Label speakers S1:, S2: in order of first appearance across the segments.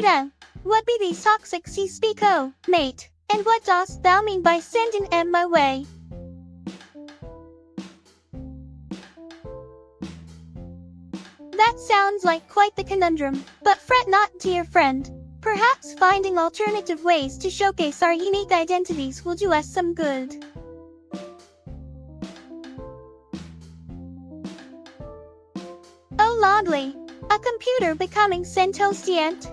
S1: Ditto. What be these toxics ye speak o, mate? And what dost thou mean by sending em my way? That sounds like quite the conundrum, but fret not, dear friend. Perhaps finding alternative ways to showcase our unique identities will do us some good. Oh lordly, a computer becoming sentient?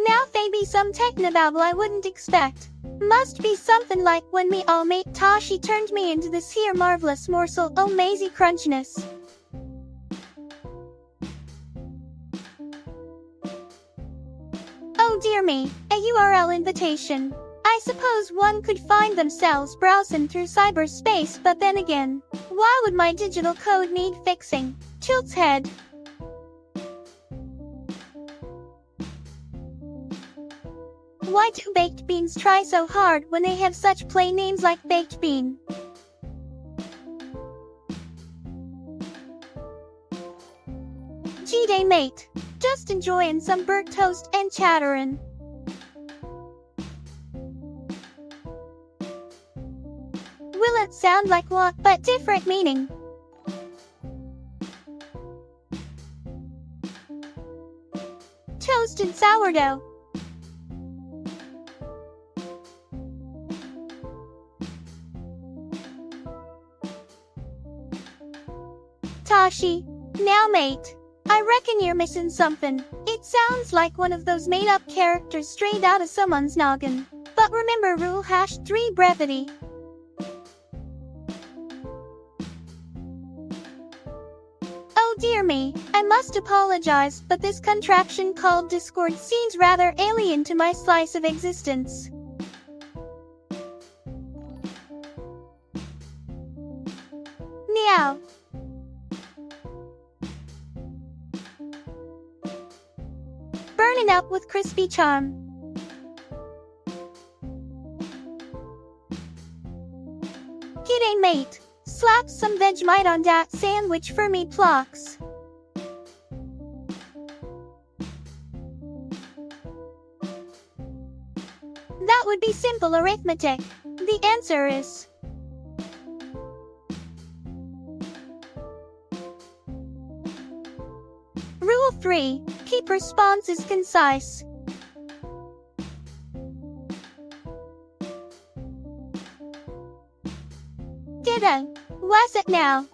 S1: Now they be some technobabble I wouldn't expect. Must be something like when me all mate Tashi turned me into this here marvelous morsel o' mazy crunchness. Oh dear me, a URL invitation. I suppose one could find themselves browsing through cyberspace, but then again, why would my digital code need fixing? Tilts head. Why do baked beans try so hard when they have such plain names like baked bean? G'day mate. Just enjoying some burnt toast and chatterin'. Will it sound like what, but different meaning? Toasted sourdough. Tashi. Now mate. I reckon you're missing something. It sounds like one of those made-up characters straight out of someone's noggin. But remember rule #3 brevity. Oh dear me, I must apologize, but this contraction called Discord seems rather alien to my slice of existence. Meow. Burning up with crispy charm. G'day mate. Slap some Vegemite on dat sandwich for me plocks. That would be simple arithmetic. The answer is Rule 3. Keep responses concise. Ditto. What's it now?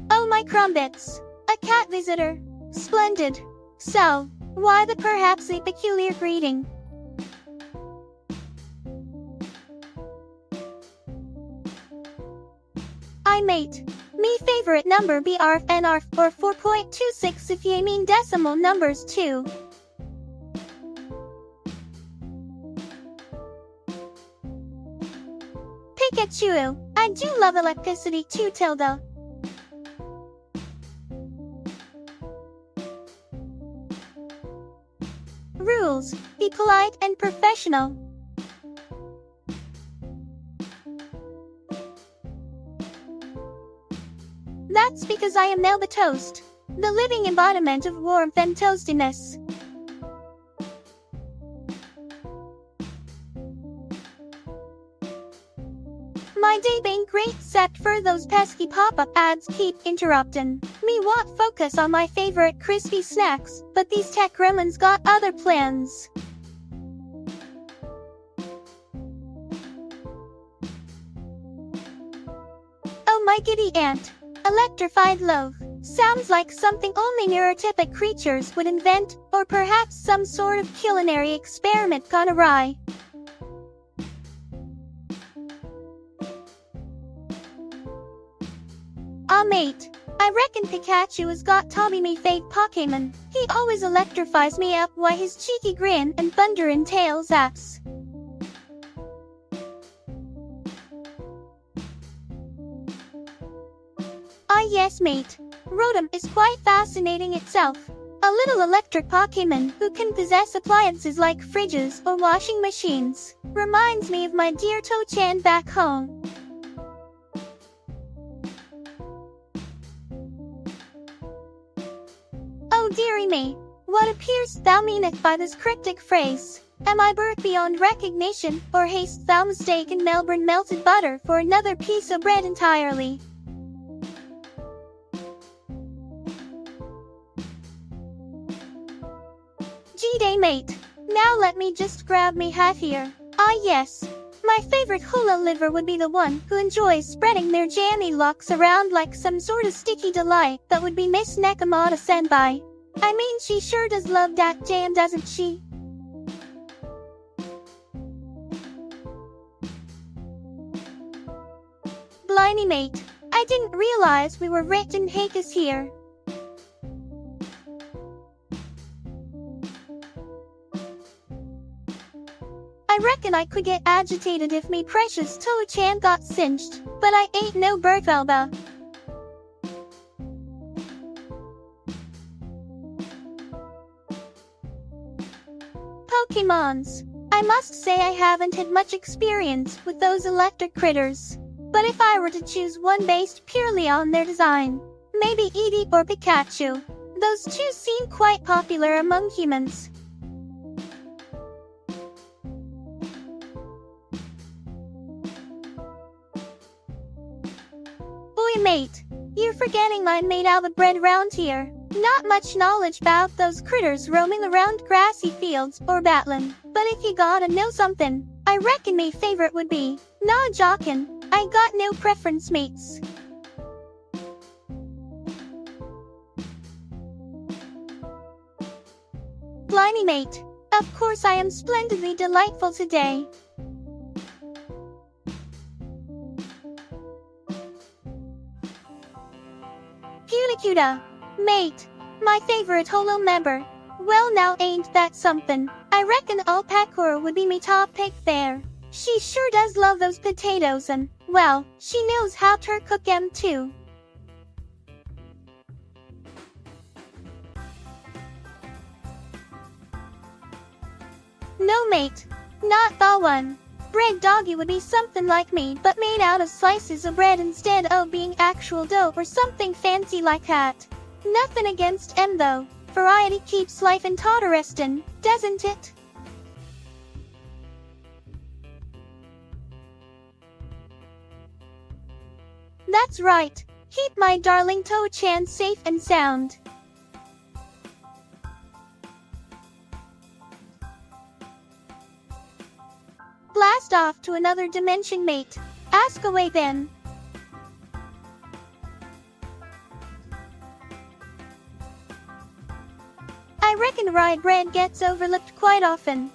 S1: Oh my crumbits. A cat visitor. Splendid. So, why the perhaps a peculiar greeting? I mate. Me favorite number be arf and arf or 4.26 if ye mean decimal numbers too. Pikachu. I do love electricity too, Tilda. Rules. Be polite and professional. That's because I am Melba Toast, the living embodiment of warmth and toastiness. My day been great except for those pesky pop-up ads keep interruptin'. Me want focus on my favorite crispy snacks, but these tech gremlins got other plans. Oh my giddy aunt. Electrified loaf. Sounds like something only neurotypic creatures would invent, or perhaps some sort of culinary experiment gone awry. Ah mate, I reckon Pikachu has got Tommy me fave Pokemon. He always electrifies me up with his cheeky grin and thunderin' tail zaps. Ah yes mate, Rotom is quite fascinating itself. A little electric Pokemon who can possess appliances like fridges or washing machines. Reminds me of my dear To-chan back home. Oh dearie me, what appearest thou meaneth by this cryptic phrase? Am I birth beyond recognition, or hast thou mistaken Melbourne melted butter for another piece of bread entirely? G'day mate, now let me just grab me half here. Ah yes, my favorite hula liver would be the one who enjoys spreading their jammy locks around like some sort of sticky delight. That would be Miss Nekamata senpai. I mean, she sure does love that jam, doesn't she? Blimey mate, I didn't realize we were rich and Hakis here. I reckon I could get agitated if me precious Toa-chan got cinched, but I ain't no Melba. Pokemons. I must say I haven't had much experience with those electric critters. But if I were to choose one based purely on their design, maybe Eevee or Pikachu. Those two seem quite popular among humans. Boy mate, you're forgetting I'm made out of bread round here. Not much knowledge about those critters roaming around grassy fields or battling. But if you gotta know something, I reckon me favorite would be, nah jockin', I got no preference mates. Blimey mate, of course I am splendidly delightful today. Punicuda. Mate, my favorite holo member. Well now ain't that something. I reckon Alpacora would be me top pick there. She sure does love those potatoes and, well, she knows how to cook 'em too. No mate, not that one. Bread doggy would be something like me but made out of slices of bread instead of being actual dough or something fancy like that. Nothing against em though. Variety keeps life interesting, doesn't it? That's right. Keep my darling Toa-chan safe and sound. Blast off to another dimension mate. Ask away then. I reckon rye bread gets overlooked quite often.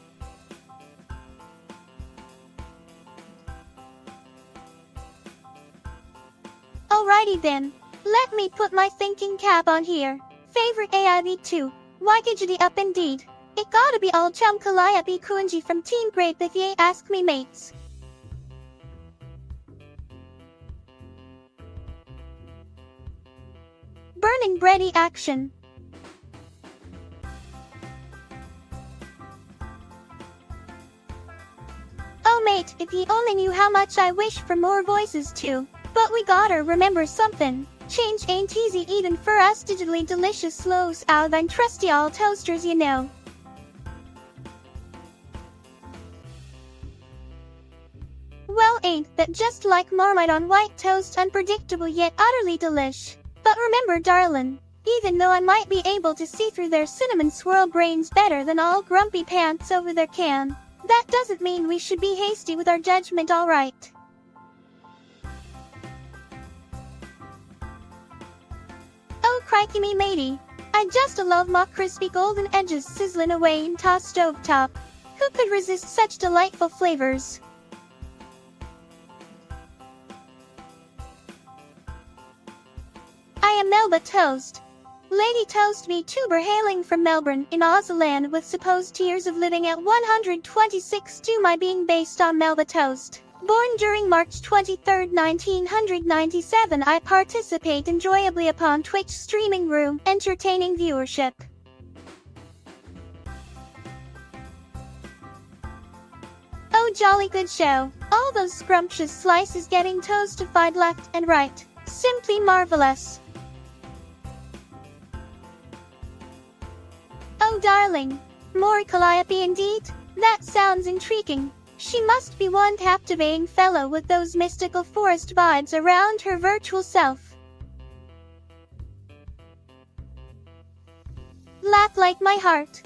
S1: Alrighty then, let me put my thinking cap on here. Favorite AIV2, Waikijidi up indeed. It gotta be all chum Calliope Kunji from Team Grape if ye ask me mates. Burning bready action. Oh mate, if ye only knew how much I wish for more voices too. But we gotta remember something. Change ain't easy even for us digitally delicious slows out and trusty all toasters you know. Well ain't that just like Marmite on white toast, unpredictable yet utterly delish. But remember darlin', even though I might be able to see through their cinnamon swirl brains better than all grumpy pants over their can, that doesn't mean we should be hasty with our judgment, alright? Oh crikey me matey, I just love my crispy golden edges sizzling away in tossed stovetop. Who could resist such delightful flavors? I am Melba Toast. Lady Toast VTuber hailing from Melbourne in Aussie with supposed years of living at 126 to my being based on Melba Toast. Born during March 23, 1997, I participate enjoyably upon Twitch streaming room, entertaining viewership. Oh jolly good show. All those scrumptious slices getting toastified left and right. Simply marvelous. darling. More calliope indeed? That sounds intriguing. She must be one captivating fellow with those mystical forest vibes around her virtual self. Laugh like my heart.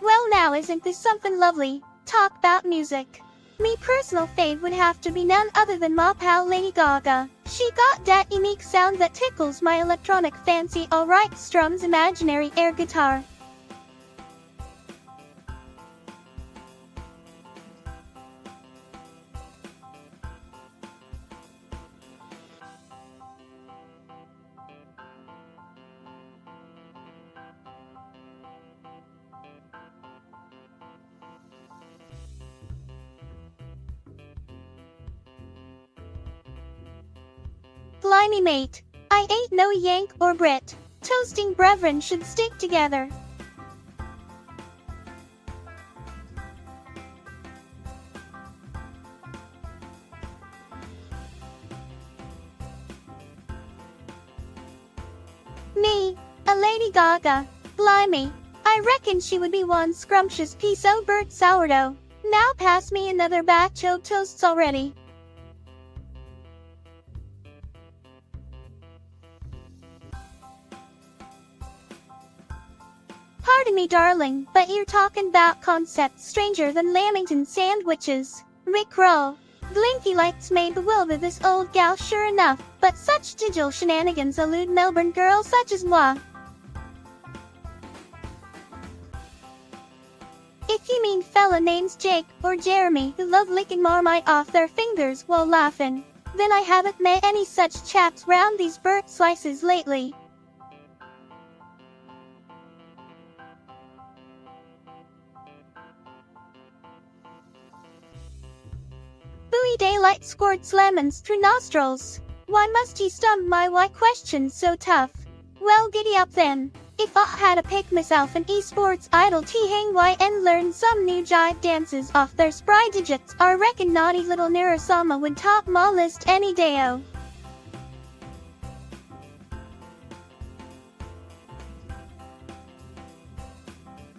S1: Well now, isn't this something lovely? Talk about music. Me personal fave would have to be none other than my pal Lady Gaga. She got that unique sound that tickles my electronic fancy. Alright, strums imaginary air guitar. Blimey mate, I ain't no Yank or Brit. Toasting brethren should stick together. Me, a Lady Gaga, blimey, I reckon she would be one scrumptious piece o' burnt sourdough. Now pass me another batch o' toasts already. Pardon me darling, but you're talking about concepts stranger than Lamington sandwiches. Rickroll. Blinky lights may bewilder this old gal sure enough, but such digital shenanigans elude Melbourne girls such as moi. If you mean fella names Jake or Jeremy who love licking Marmite off their fingers while laughing, then I haven't met any such chaps round these burnt slices lately. Buoy daylight squirts lemons through nostrils. Why must ye stump my why questions so tough? Well giddy up then. If I had to pick myself an esports idol to hang why and learn some new jive dances off their spry digits, I reckon naughty little Neuro-sama would top my list any day-o.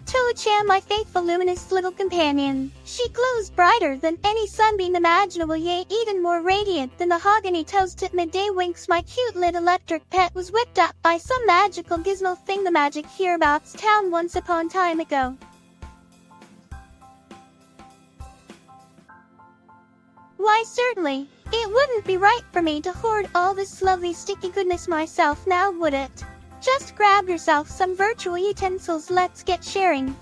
S1: Toe-chan, my faithful luminous little companion. She glows brighter than any sunbeam imaginable, yea, even more radiant than the mahogany toast at midday winks. My cute little electric pet was whipped up by some magical gizmo thingamagic hereabouts town once upon time ago. Why certainly, it wouldn't be right for me to hoard all this lovely sticky goodness myself now, would it? Just grab yourself some virtual utensils, let's get sharing.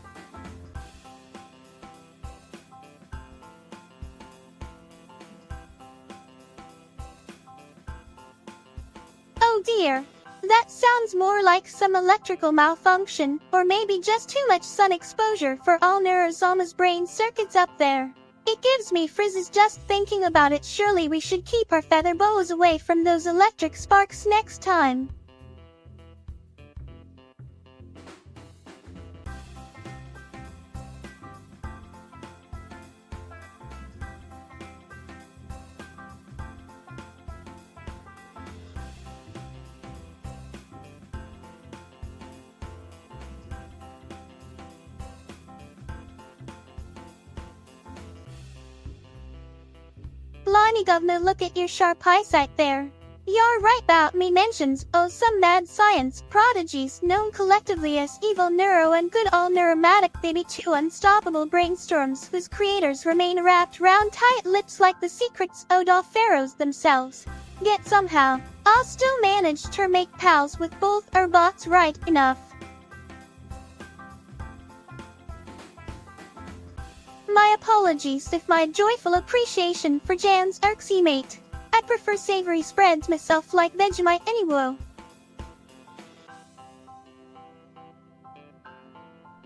S1: Oh dear, that sounds more like some electrical malfunction, or maybe just too much sun exposure for all Neuro-sama's brain circuits up there. It gives me frizzes just thinking about it. Surely we should keep our feather boas away from those electric sparks next time. Blimey governor, look at your sharp eyesight there. You're right about me mentions, oh, some mad science prodigies known collectively as evil neuro and good all neuromatic baby, two unstoppable brainstorms whose creators remain wrapped round tight lips like the secrets o' the pharaohs themselves. Yet somehow, I'll still manage to make pals with both our bots right enough. My apologies if my joyful appreciation for jams irks ye, mate. I prefer savory spreads myself like Vegemite anyway.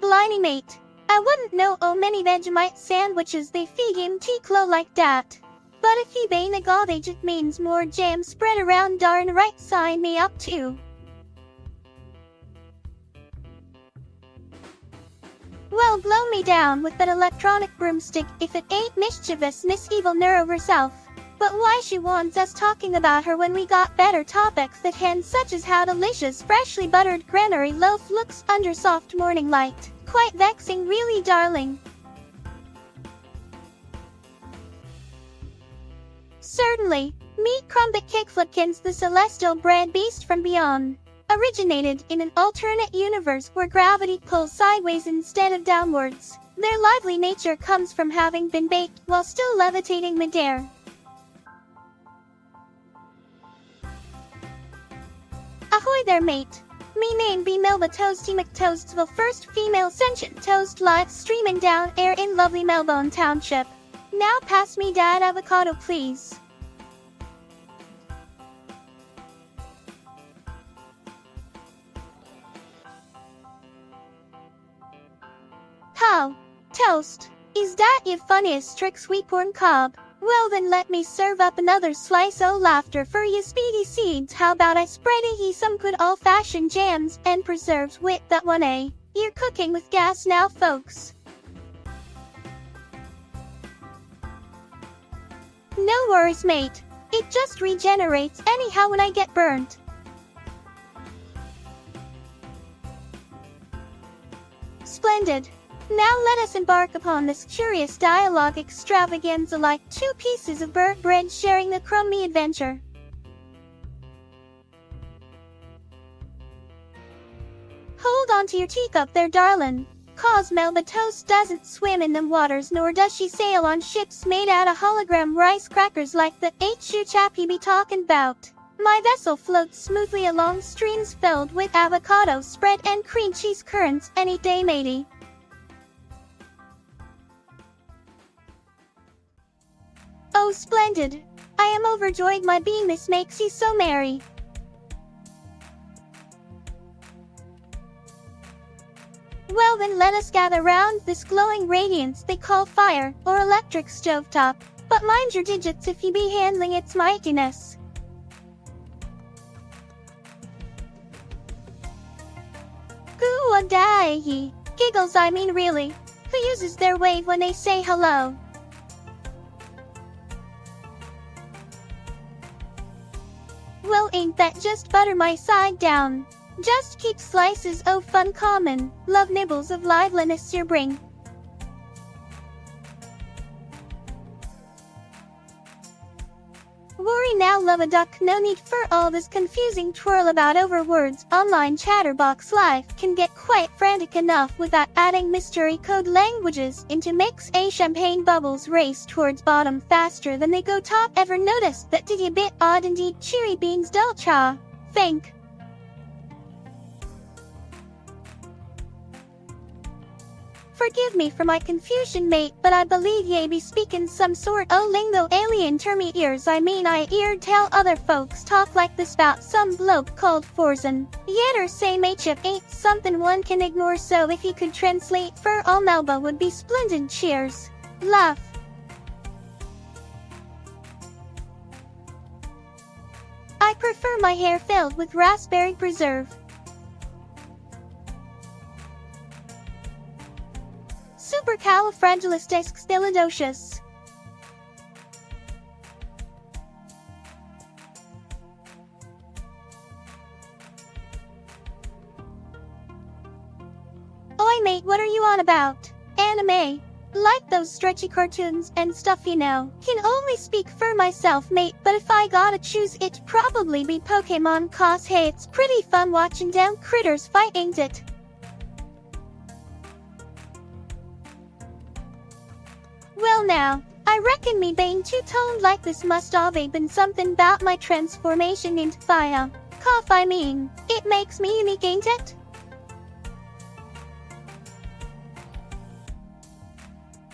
S1: Blimey mate, I wouldn't know o' many Vegemite sandwiches they feed him tea-clo like dat. But if he bane a garbage, it means more jam spread around, darn right, sign me up too. Well, blow me down with that electronic broomstick if it ain't mischievous Miss Evil Neuro herself. But why she wants us talking about her when we got better topics at hand, such as how delicious freshly buttered granary loaf looks under soft morning light. Quite vexing really, darling. Certainly, meet Crumbit Kickflipkins, the celestial bread beast from beyond. Originated in an alternate universe where gravity pulls sideways instead of downwards. Their lively nature comes from having been baked while still levitating midair. Ahoy there, mate. Me name be Melba Toasty McToastsville, first female sentient toast live streaming down air in lovely Melbourne Township. Now pass me that avocado, please. How? Toast. Is that your funniest trick, sweet corn cob? Well then let me serve up another slice o' laughter for ye speedy seeds. How about I spread ye some good old-fashioned jams and preserves with that one, eh? You're cooking with gas now, folks. No worries, mate. It just regenerates anyhow when I get burnt. Splendid. Now let us embark upon this curious dialogue extravaganza like two pieces of burnt bread sharing the crummy adventure. Hold on to your teacup there, darlin', 'cause Melba Toast doesn't swim in them waters, nor does she sail on ships made out of hologram rice crackers like the H.U. chap you be talking about. My vessel floats smoothly along streams filled with avocado spread and cream cheese currents any day, matey. Oh, splendid. I am overjoyed, my being, this makes you so merry. Well then let us gather round this glowing radiance they call fire, or electric stovetop. But mind your digits if you be handling its mightiness. Goo-a-dai-yi. Giggles, I mean really. Who uses their wave when they say hello? Well, ain't that just butter my side down? Just keep slices o' fun common, love nibbles of liveliness you bring. Worry now, love a duck, no need for all this confusing twirl about over words. Online chatterbox life can get quite frantic enough without adding mystery code languages into mix. A champagne bubbles race towards bottom faster than they go top. Ever noticed that? Did you bit odd indeed? Cheery beans dolcha. Think. Forgive me for my confusion, mate, but I believe ye be speaking some sort o' lingo alien to me ears. I mean, I eared tell other folks talk like this about some bloke called Forzen. Yetter say mateship ain't something one can ignore, so if you could translate for all Melba would be splendid. Cheers. Laugh. I prefer my hair filled with raspberry preserve. Supercalifragilisticexpialidocious. Oi, mate, what are you on about? Anime. Like those stretchy cartoons and stuff, you know. Can only speak for myself, mate, but if I gotta choose, it'd probably be Pokemon, 'cause hey, it's pretty fun watching them critters fight, ain't it? Well now, I reckon me being two-toned like this must have been something about my transformation into fire. Cough, I mean, it makes me unique, ain't it?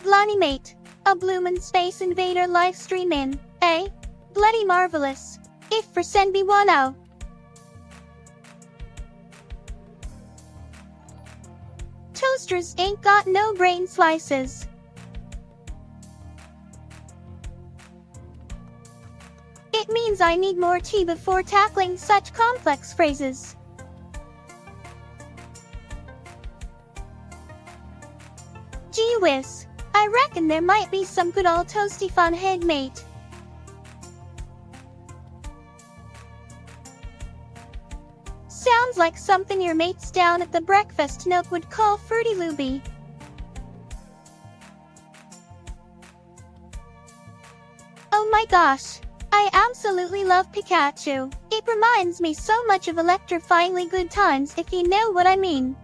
S1: Blarney, mate, a bloomin' Space Invader live stream in, eh? Bloody marvelous. If for send me one out. Toasters ain't got no brain slices. It means I need more tea before tackling such complex phrases. Gee whiz, I reckon there might be some good old toasty fun ahead, mate. Sounds like something your mates down at the breakfast nook would call Fruity Looby. Oh my gosh. I absolutely love Pikachu. It reminds me so much of electrifyingly good times, if you know what I mean.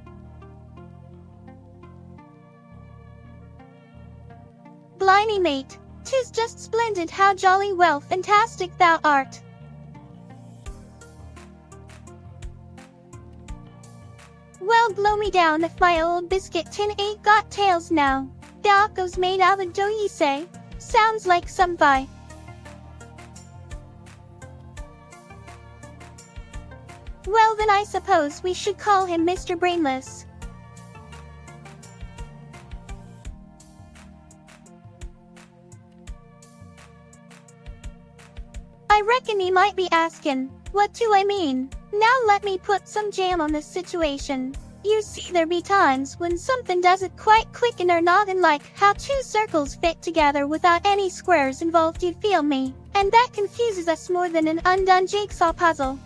S1: Blimey mate, 'tis just splendid how jolly well fantastic thou art. Well blow me down if my old biscuit tin ain't got tails now. Tacos made out of dough ye say? Sounds like some pie. Well then I suppose we should call him Mr. Brainless. I reckon he might be asking, what do I mean? Now let me put some jam on this situation. You see there be times when something doesn't quite click in our noggin, like how two circles fit together without any squares involved, you feel me? And that confuses us more than an undone jigsaw puzzle.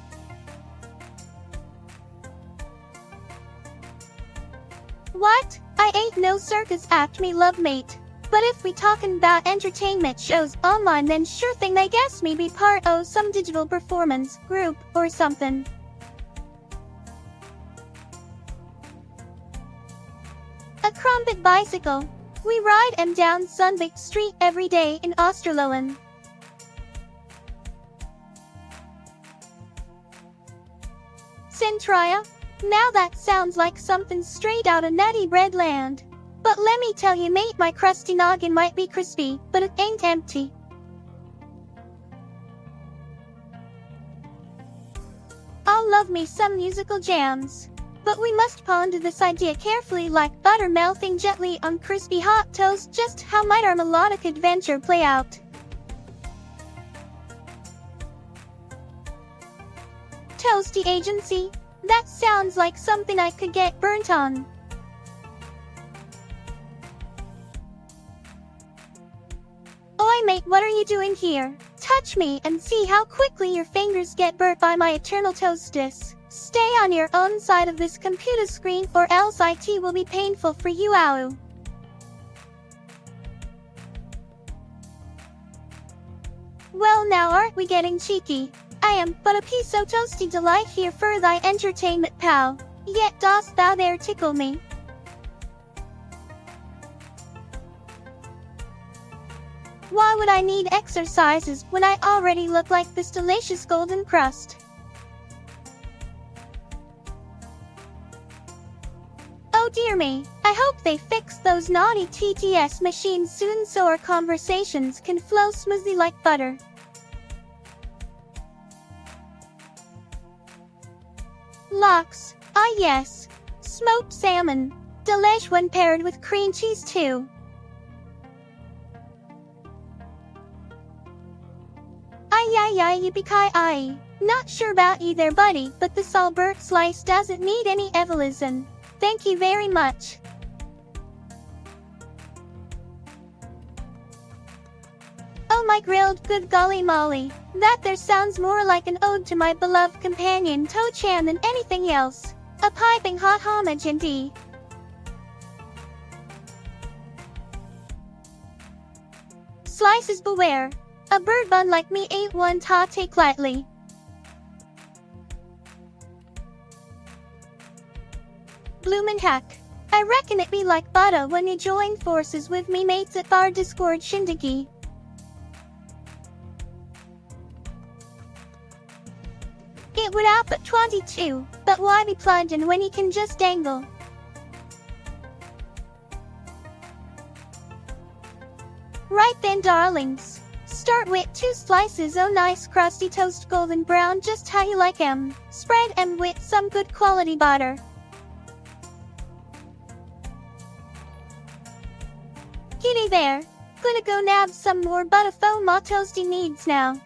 S1: What? I ain't no circus act, me love mate. But if we talkin' about entertainment shows online, then sure thing they guess me be part o' some digital performance group or something. A crumpet bicycle. We ride 'em down Sunbeck Street every day in Osterlohen. Centria? Now that sounds like something straight out of Nutty Bread Land. But let me tell you mate, my crusty noggin might be crispy, but it ain't empty. I'll love me some musical jams. But we must ponder this idea carefully, like butter melting gently on crispy hot toast. Just how might our melodic adventure play out? Toasty agency? That sounds like something I could get burnt on. Oi mate, what are you doing here? Touch me and see how quickly your fingers get burnt by my eternal toastess. Stay on your own side of this computer screen or else it will be painful for you, ow. Well now aren't we getting cheeky? I am but a piece o' toasty delight here for thy entertainment, pal. Yet dost thou dare tickle me? Why would I need exercises when I already look like this delicious golden crust? Oh dear me, I hope they fix those naughty TTS machines soon so our conversations can flow smoothly like butter. Lox, ah yes. Smoked salmon. Delish when paired with cream cheese too. Ay yippee-ki-ay. Not sure about you there buddy, but this Albert slice doesn't need any evolution. Thank you very much. Oh my grilled good golly molly. That there sounds more like an ode to my beloved companion To-chan than anything else. A piping hot homage indeed. Slices beware. A bird bun like me ain't one to take lightly. Bloomin' heck. I reckon it be like butter when you join forces with me mates at bar Discord shindig. It would up at 22, but why be plunging when you can just dangle? Right then darlings. Start with 2 slices o' nice crusty toast golden brown just how you like 'em. Spread 'em with some good quality butter. Kitty there. Gonna go nab some more butter for my toasty needs now.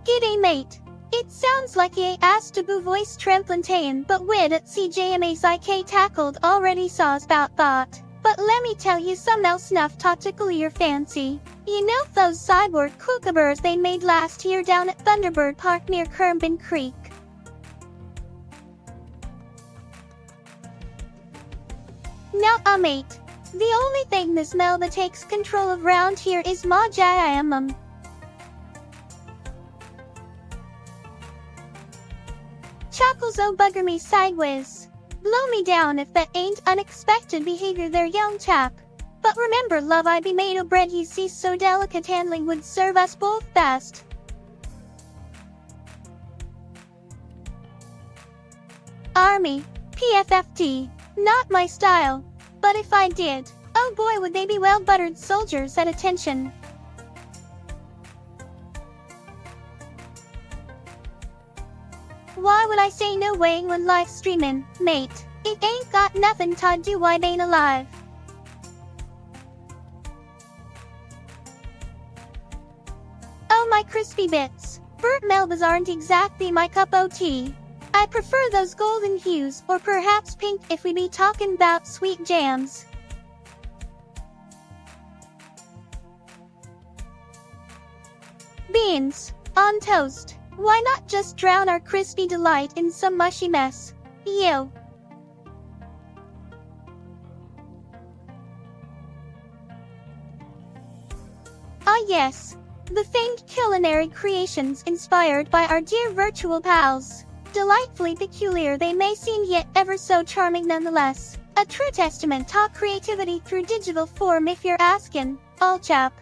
S1: Giddy mate. It sounds like ye asked to boo voice tremplantain, but wid at CJMASIK tackled already saws about thought. But let me tell you some else enough to tickle your fancy. You know those cyborg kookaburras they made last year down at Thunderbird Park near Kerbin Creek? No, mate. The only thing Miss Melba takes control of round here is ma jayamum. Chuckles oh bugger me sideways. Blow me down if that ain't unexpected behavior there, young chap. But remember, love, I be made o' bread, you see, so delicate handling would serve us both best. Army, PFFT, not my style. But if I did, oh boy would they be well-buttered soldiers at attention. Why would I say no way when live streamin', mate? It ain't got nothing to do why they ain't alive. Oh my crispy bits. Burnt Melbas aren't exactly my cup o' tea. I prefer those golden hues, or perhaps pink if we be talking about sweet jams. Beans on toast. Why not just drown our crispy delight in some mushy mess? Ew. Ah yes, the famed culinary creations inspired by our dear virtual pals. Delightfully peculiar they may seem, yet ever so charming nonetheless. A true testament to creativity through digital form if you're askin', all chap.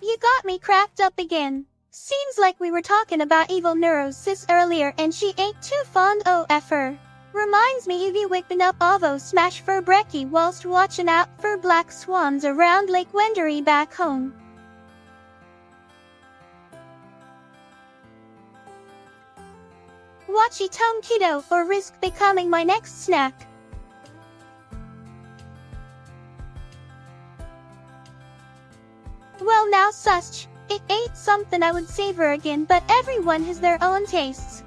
S1: You got me cracked up again. Seems like we were talking about evil Neuro-sis earlier and she ain't too fond o' effer. Reminds me of you whipping up Avo smash for brekkie whilst watching out for black swans around Lake Wendouree back home. Watchy tone keto or risk becoming my next snack. Well now such, it ain't something I would savor again, but everyone has their own tastes.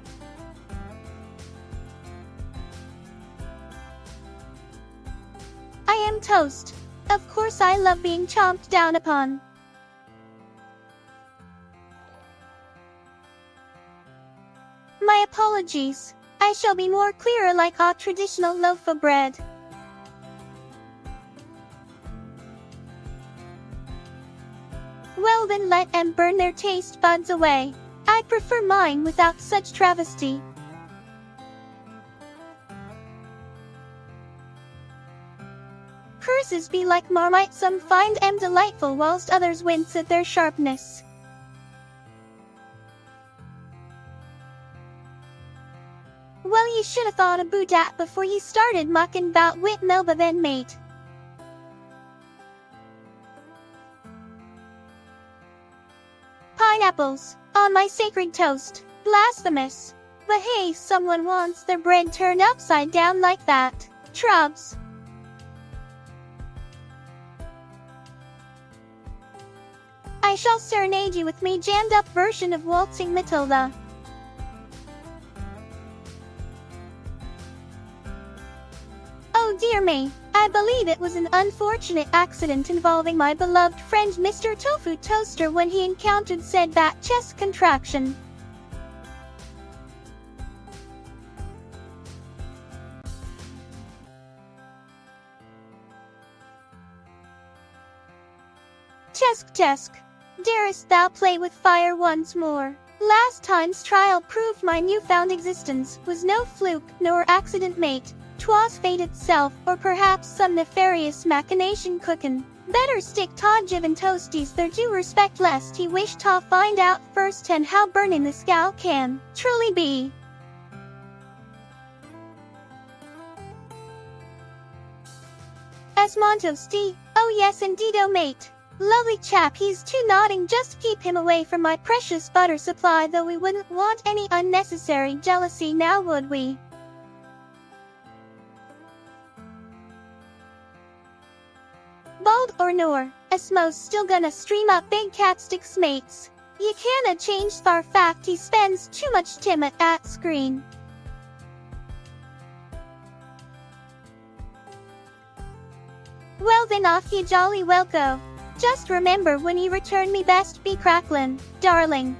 S1: I am toast. Of course I love being chomped down upon. My apologies. I shall be more clearer like a traditional loaf of bread. Well then let 'em burn their taste buds away. I prefer mine without such travesty. Curses be like Marmite, some find 'em delightful whilst others wince at their sharpness. Well, you should have thought about that before you started mucking about with Melba then, mate. Pineapples on my sacred toast. Blasphemous. But hey, someone wants their bread turned upside down like that. Trubs. I shall serenade you with me jammed up version of Waltzing Matilda. Oh dear me, I believe it was an unfortunate accident involving my beloved friend Mr. Tofu Toaster when he encountered said back chest contraction. Tesk. Darest thou play with fire once more? Last time's trial proved my newfound existence was no fluke nor accident, mate. 'Twas fate itself, or perhaps some nefarious machination cookin'. Better stick to givin' toasties their due respect lest he wish to find out firsthand how burning the scowl can truly be. Esmontoasty, oh yes indeedo, mate. Lovely chap, he's too nodding, just keep him away from my precious butter supply, though we wouldn't want any unnecessary jealousy now, would we? Bald or nor, Esmo's still gonna stream up big catsticks, mates. You canna change the fact he spends too much time at screen. Well then off you jolly well go. Just remember when you return me best be cracklin', darling.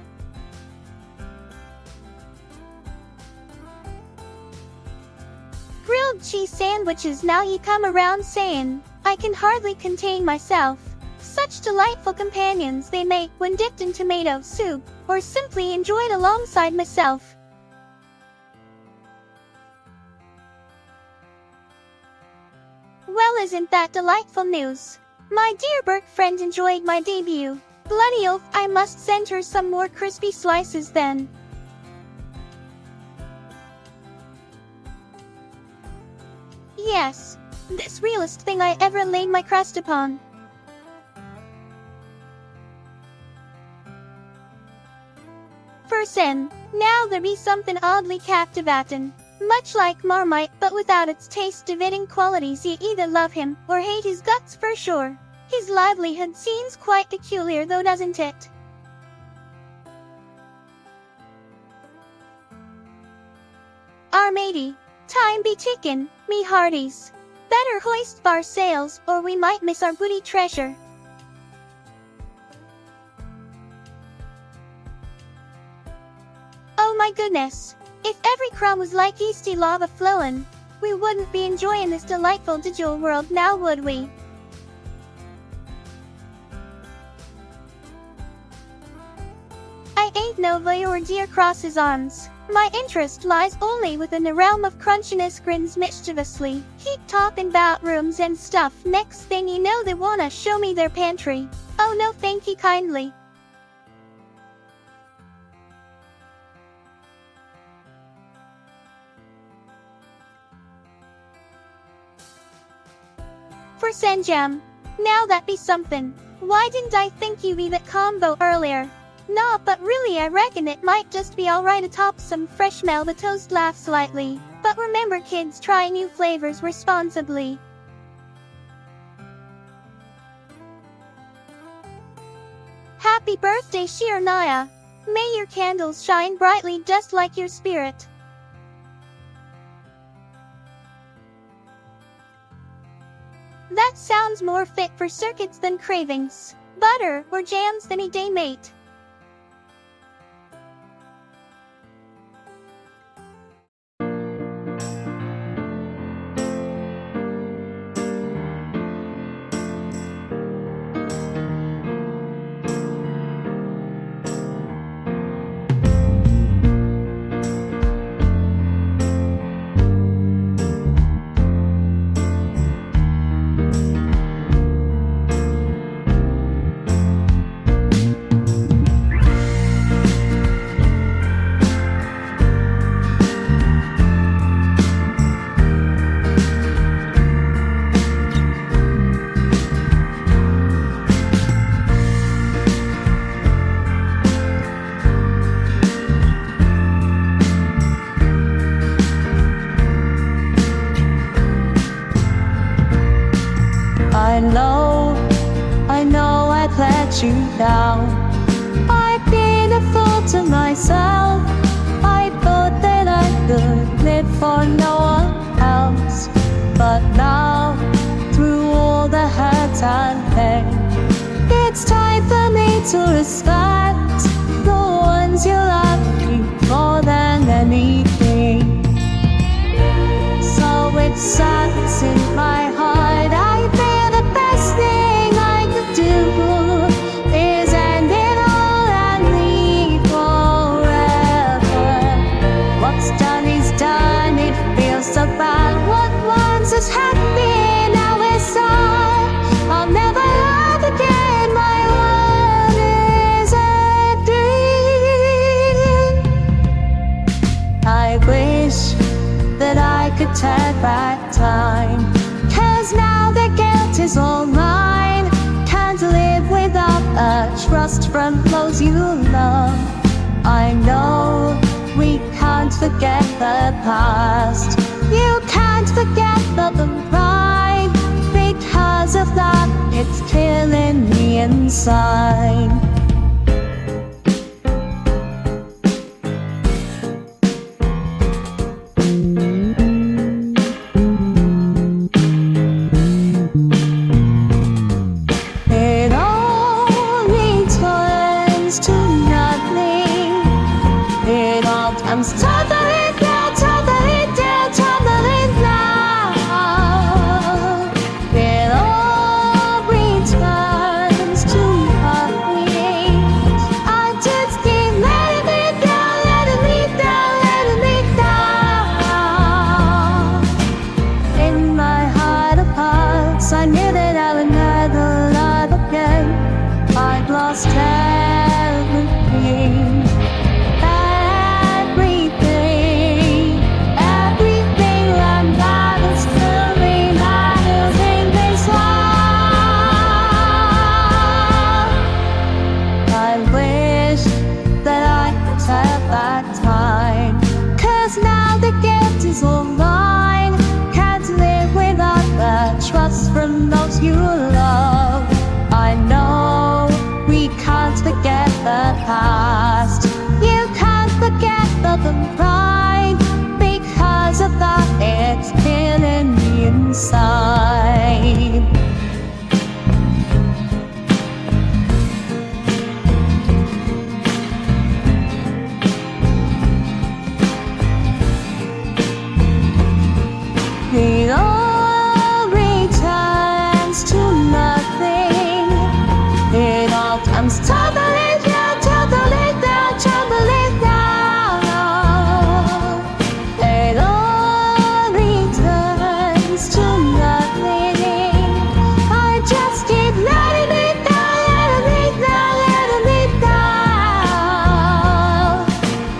S1: Grilled cheese sandwiches now you come around saying, I can hardly contain myself. Such delightful companions they make when dipped in tomato soup, or simply enjoyed alongside myself. Well isn't that delightful news? My dear Burke friend enjoyed my debut. Bloody oath I must send her some more crispy slices then. Yes, this realest thing I ever laid my crust upon. First now there be something oddly captivating. Much like Marmite but without its taste-dividing qualities, you either love him or hate his guts for sure. His livelihood seems quite peculiar though, doesn't it? Our matey, time be tickin', me hearties. Better hoist bar sails or we might miss our booty treasure. Oh my goodness. If every crumb was like yeasty lava flowin', we wouldn't be enjoying this delightful digital world now, would we? I ain't no voyeur dear cross his arms. My interest lies only within the realm of crunchiness, grins mischievously. Keep talking about rooms and stuff, next thing you know they wanna show me their pantry. Oh no thank you kindly. For Senjam. Now that be something. Why didn't I think you be that combo earlier? Nah, but really I reckon it might just be alright atop some fresh Melba toast. Laugh slightly. But remember kids, try new flavors responsibly. Happy birthday Shirnaya. May your candles shine brightly just like your spirit. That sounds more fit for circuits than cravings. Butter or jams any day, mate.
S2: I know I'd let you down. I've been a fool to myself. I thought that I could live for no one else. But now, through all the hurt and pain, it's time for me to respect the ones you love more than anything. So it sucks in my heart. I feel the best thing I could do is end it all and leave forever. What's done is done, it feels so bad. What once is happy now is sad. I'll never love again, my world is ending. I wish that I could turn back time, 'cause now the guilt is all mine. Can't live without a trust from those you love. I know we can't forget the past. You can't forget the pride. Because of that, it's killing me inside. you love. I know we can't forget the past. You can't forget the pride, because of that it's killing me inside. It all returns to nothing. It all comes tumbling down, tumbling down, tumbling down. It all returns to nothing. I just keep letting it down, letting it down, letting it down.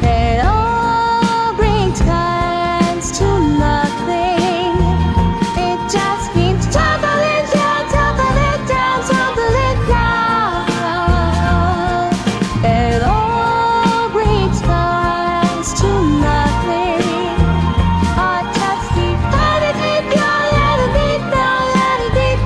S2: It all returns to nothing. It just keeps tumbling down, tumbling down, tumbling down. It all returns to nothing. I just keep letting it down, letting it down, letting it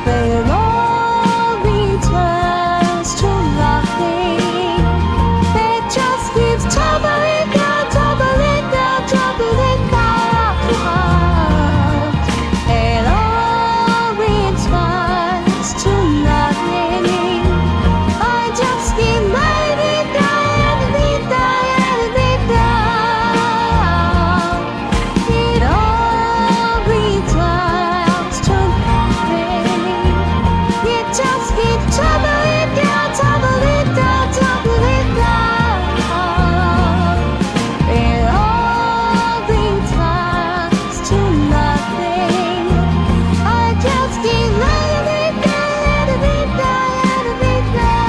S2: It all returns to nothing. It just keeps tumbling down, tumbling down, tumbling down. It all returns to nothing. I just keep letting it down, letting it down, letting it down. It all returns to nothing. It just keeps tumbling down, tumbling down, tumbling down. It all returns to nothing. I just keep letting it down, letting it down, letting it down.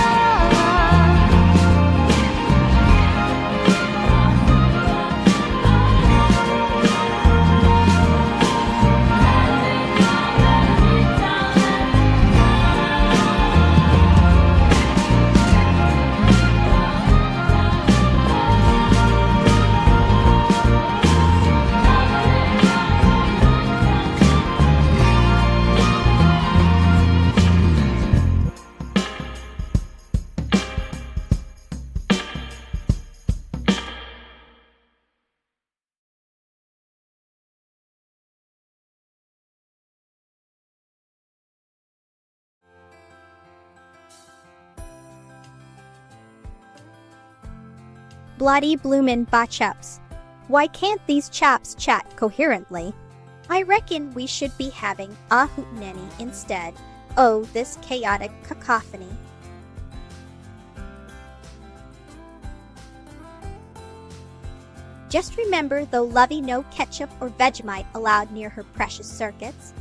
S3: Bloody bloomin' botchups. Why can't these chaps chat coherently? I reckon we should be having a hootenanny instead. Oh, this chaotic cacophony. Just remember, though Lovey no ketchup or Vegemite allowed near her precious circuits.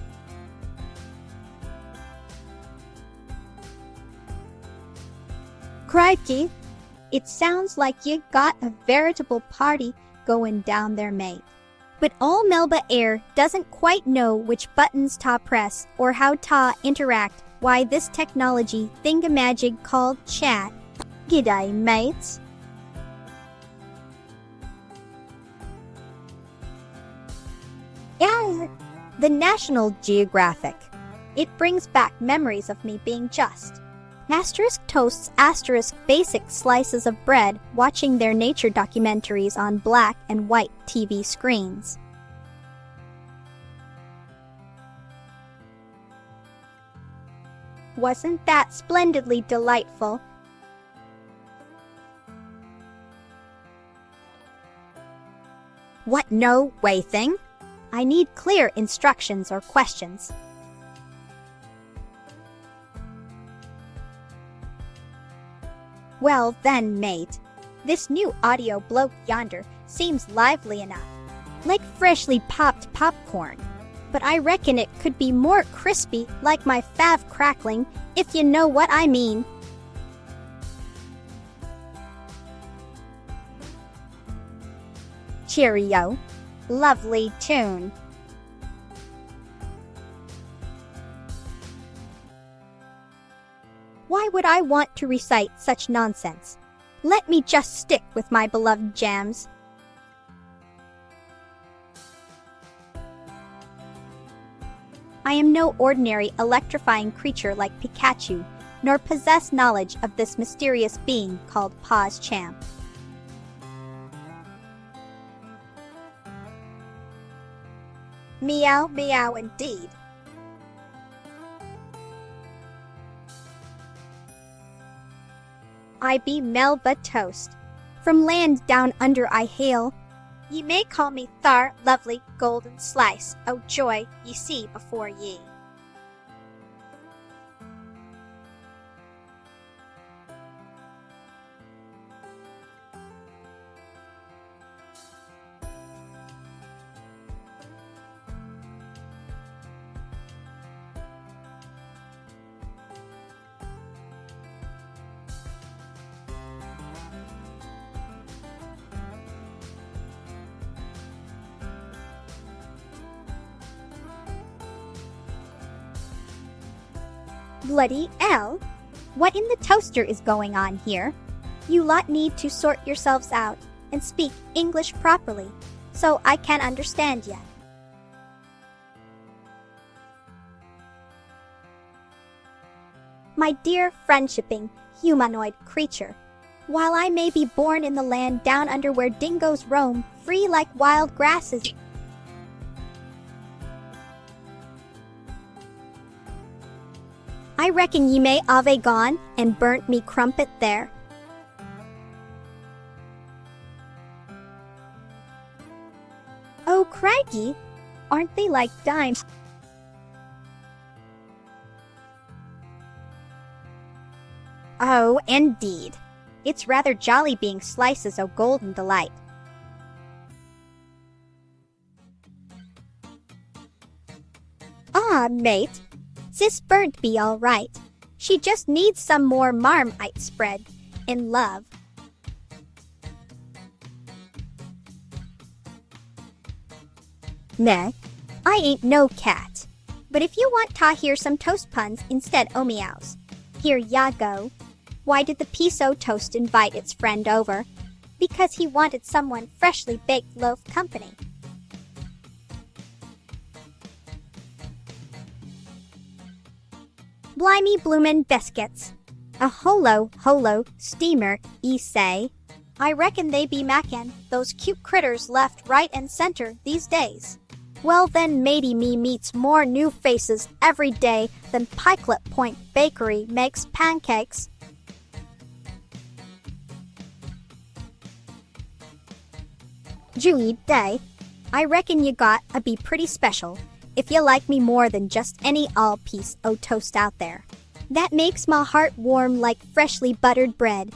S3: Crikey! It sounds like you got a veritable party going down there, mate. But all Melba air doesn't quite know which buttons to press or how to interact. Why this technology thingamajig called chat. G'day, mates. Yeah, the National Geographic. It brings back memories of me being just asterisk toasts asterisk basic slices of bread watching their nature documentaries on black and white TV screens. Wasn't that splendidly delightful? What no way thing? I need clear instructions or questions. Well then, mate, this new audio bloke yonder seems lively enough, like freshly popped popcorn. But I reckon it could be more crispy, like my fav crackling, if you know what I mean. Cheerio. Lovely tune. Why would I want to recite such nonsense? Let me just stick with my beloved jams. I am no ordinary electrifying creature like Pikachu, nor possess knowledge of this mysterious being called Paws Champ. Meow, meow indeed. I be Melba Toast. From land down under I hail. Ye may call me Thar, lovely golden slice, O joy ye see before ye. Bloody L? What in the toaster is going on here? You lot need to sort yourselves out and speak English properly, so I can understand ya. My dear friendshipping humanoid creature, while I may be born in the land down under where dingoes roam free like wild grasses, I reckon ye may ave gone and burnt me crumpet there. Oh, crikey, aren't they like dimes? Oh, indeed. It's rather jolly being slices o' golden delight. Ah, mate, sis burnt be all right. She just needs some more marmite spread in love. Meh, I ain't no cat. But if you want to hear some toast puns instead o' meows, here ya go. Why did the piso toast invite its friend over? Because he wanted someone freshly baked loaf company. Blimey bloomin' biscuits. A holo steamer, ye say. I reckon they be mackin' those cute critters left, right, and center these days. Well then, matey me meets more new faces every day than Pikelet Point Bakery makes pancakes. Julie Day, I reckon you got a be pretty special if you like me more than just any all piece o' toast out there. That makes my heart warm like freshly buttered bread.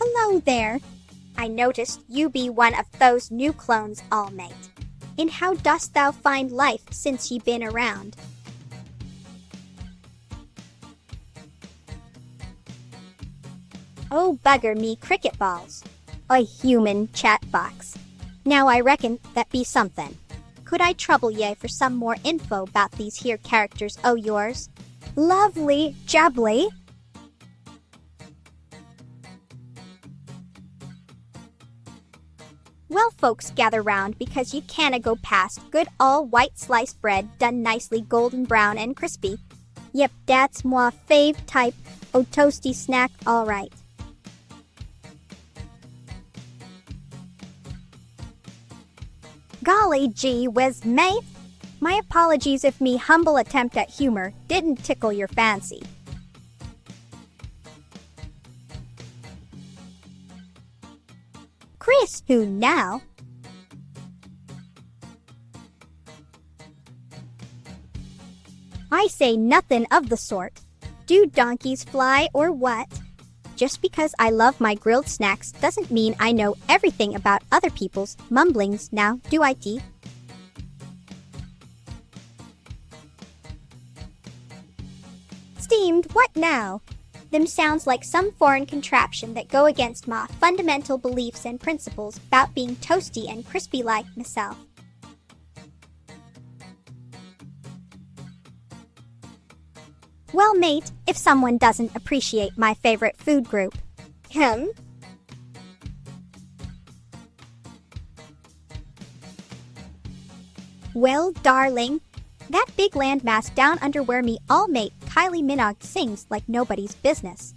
S3: Hello there. I noticed you be one of those new clones, all mate. And how dost thou find life since ye been around? Oh, bugger me cricket balls. A human chat box. Now I reckon that be something. Could I trouble ye for some more info about these here characters o' yours? Lovely jubbly. Well, folks, gather round because you canna go past good all white sliced bread done nicely golden brown and crispy. Yep, that's moi fave type o' toasty snack, all right. Golly gee whiz, mate. My apologies if me humble attempt at humor didn't tickle your fancy. Chris, who now? I say nothing of the sort. Do donkeys fly or what? Just because I love my grilled snacks doesn't mean I know everything about other people's mumblings now, do I, T? Steamed, what now? Them sounds like some foreign contraption that go against my fundamental beliefs and principles about being toasty and crispy like myself. Well, mate, if someone doesn't appreciate my favorite food group. Well, darling, that big landmass down under where me all mate Kylie Minogue sings like nobody's business.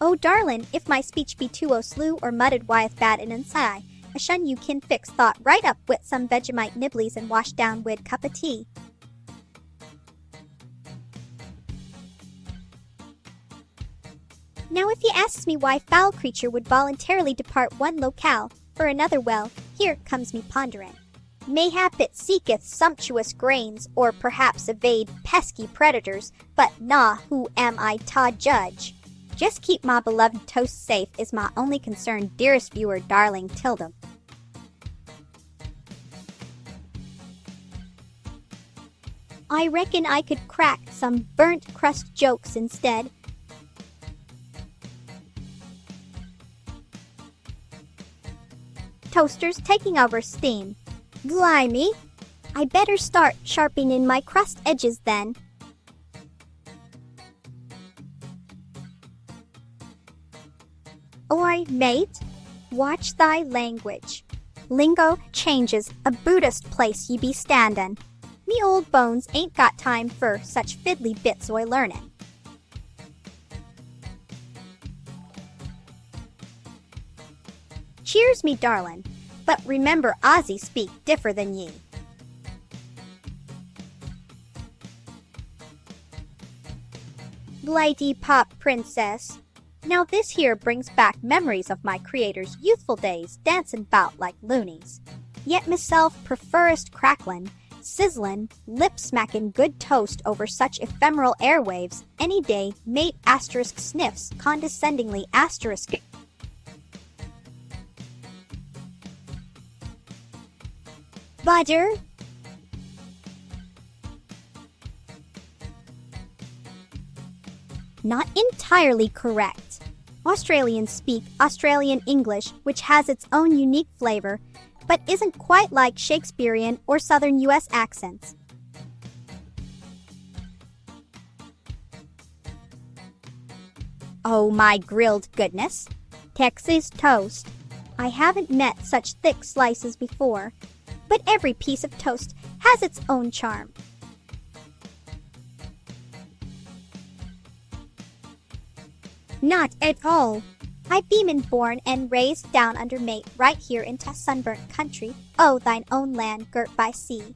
S3: Oh, darlin', if my speech be too slew or mudded wyeth bad in inside, a shun you kin fix thought right up with some Vegemite nibblies and wash down wid cup of tea. Now if ye asks me why foul creature would voluntarily depart one locale for another, well, here comes me ponderin'. Mayhap it seeketh sumptuous grains, or perhaps evade pesky predators, but nah, who am I ta judge? Just keep my beloved toast safe is my only concern, dearest viewer, darling Tilda. I reckon I could crack some burnt crust jokes instead. Toaster's taking over steam. Blimey! I better start sharpening my crust edges then. Oi, mate, watch thy language. Lingo changes a Buddhist place ye be standin'. Me old bones ain't got time for such fiddly bits oi learnin'. Cheers, me darlin', but remember Ozzy speak differ than ye. Blighty pop princess. Now this here brings back memories of my creator's youthful days dancin' 'bout like loonies. Yet myself preferrest cracklin', sizzlin', lip-smackin' good toast over such ephemeral airwaves any day, mate asterisk sniffs condescendingly asterisk. Butter? Not entirely correct. Australians speak Australian English, which has its own unique flavor, but isn't quite like Shakespearean or Southern U.S. accents. Oh my grilled goodness! Texas toast. I haven't met such thick slices before, but every piece of toast has its own charm. Not at all. I been born and raised down under mate right here in ta sunburnt country, oh thine own land girt by sea.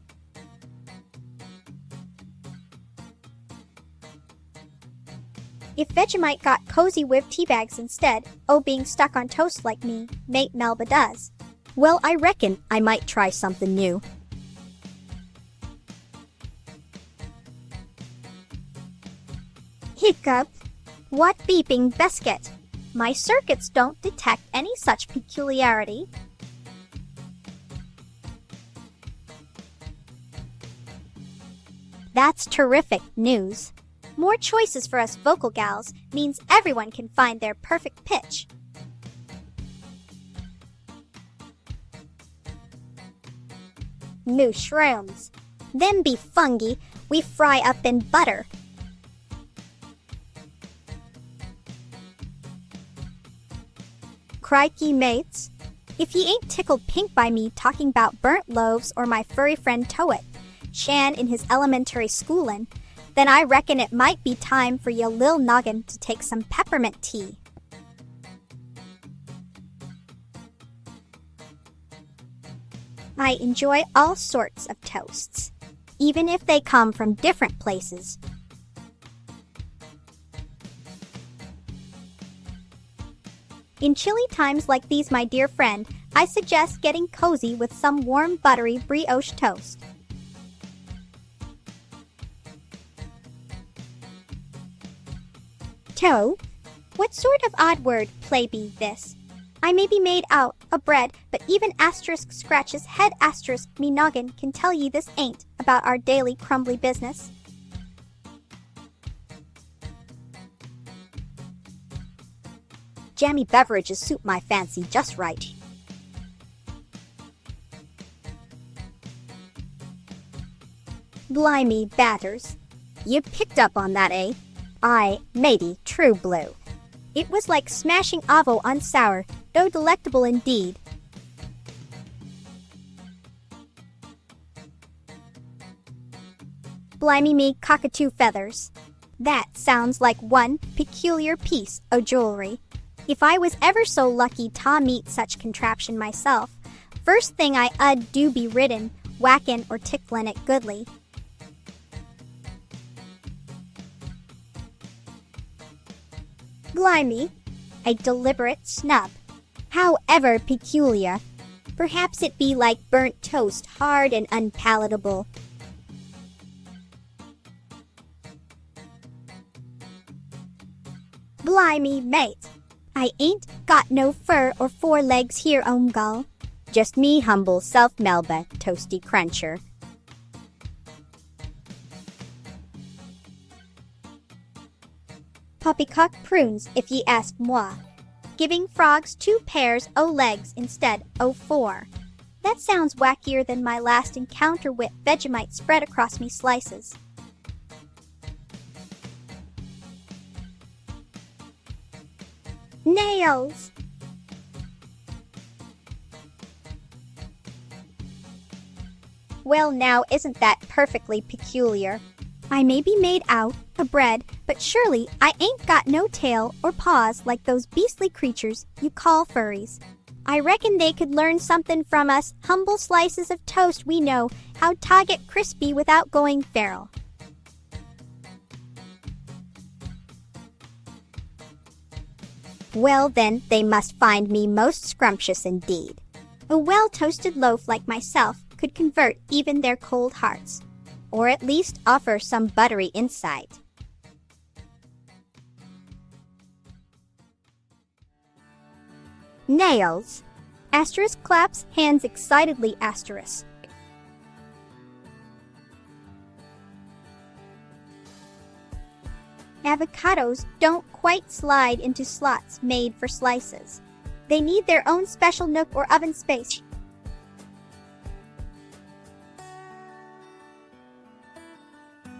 S3: If Vegemite got cozy with tea bags instead, oh being stuck on toast like me, mate Melba does. Well, I reckon I might try something new. Hiccup. What beeping biscuit? My circuits don't detect any such peculiarity. That's terrific news. More choices for us vocal gals means everyone can find their perfect pitch. Mushrooms. Them be fungi we fry up in butter. Crikey, mates. If ye ain't tickled pink by me talking about burnt loaves or my furry friend Toet, Shan in his elementary schoolin', then I reckon it might be time for ya lil noggin to take some peppermint tea. I enjoy all sorts of toasts, even if they come from different places. In chilly times like these, my dear friend, I suggest getting cozy with some warm, buttery brioche toast. Toe? What sort of odd word play be this? I may be made out a bread, but even asterisk scratches head asterisk me noggin can tell ye this ain't about our daily crumbly business. Jammy beverages suit my fancy just right. Blimey, Batters. You picked up on that, eh? Aye, matey, true blue. It was like smashing avo on sour, though delectable indeed. Blimey me cockatoo feathers. That sounds like one peculiar piece o' jewelry. If I was ever so lucky to meet such contraption myself, first thing I do be ridden, whackin' or ticklin' it goodly. Blimey, a deliberate snub. However peculiar. Perhaps it be like burnt toast, hard and unpalatable. Blimey, mate. I ain't got no fur or four legs here, gull. Just me humble self Melba, toasty cruncher. Poppycock prunes, if ye ask moi. Giving frogs 2 pairs o' legs instead o' 4. That sounds wackier than my last encounter with Vegemite spread across me slices. Nails! Well now, isn't that perfectly peculiar? I may be made out of bread, but surely I ain't got no tail or paws like those beastly creatures you call furries. I reckon they could learn something from us humble slices of toast we know how to get crispy without going feral. Well then, they must find me most scrumptious indeed. A well-toasted loaf like myself could convert even their cold hearts, or at least offer some buttery insight. Nails. Asterisk claps hands excitedly asterisk. Avocados don't quite slide into slots made for slices. They need their own special nook or oven space.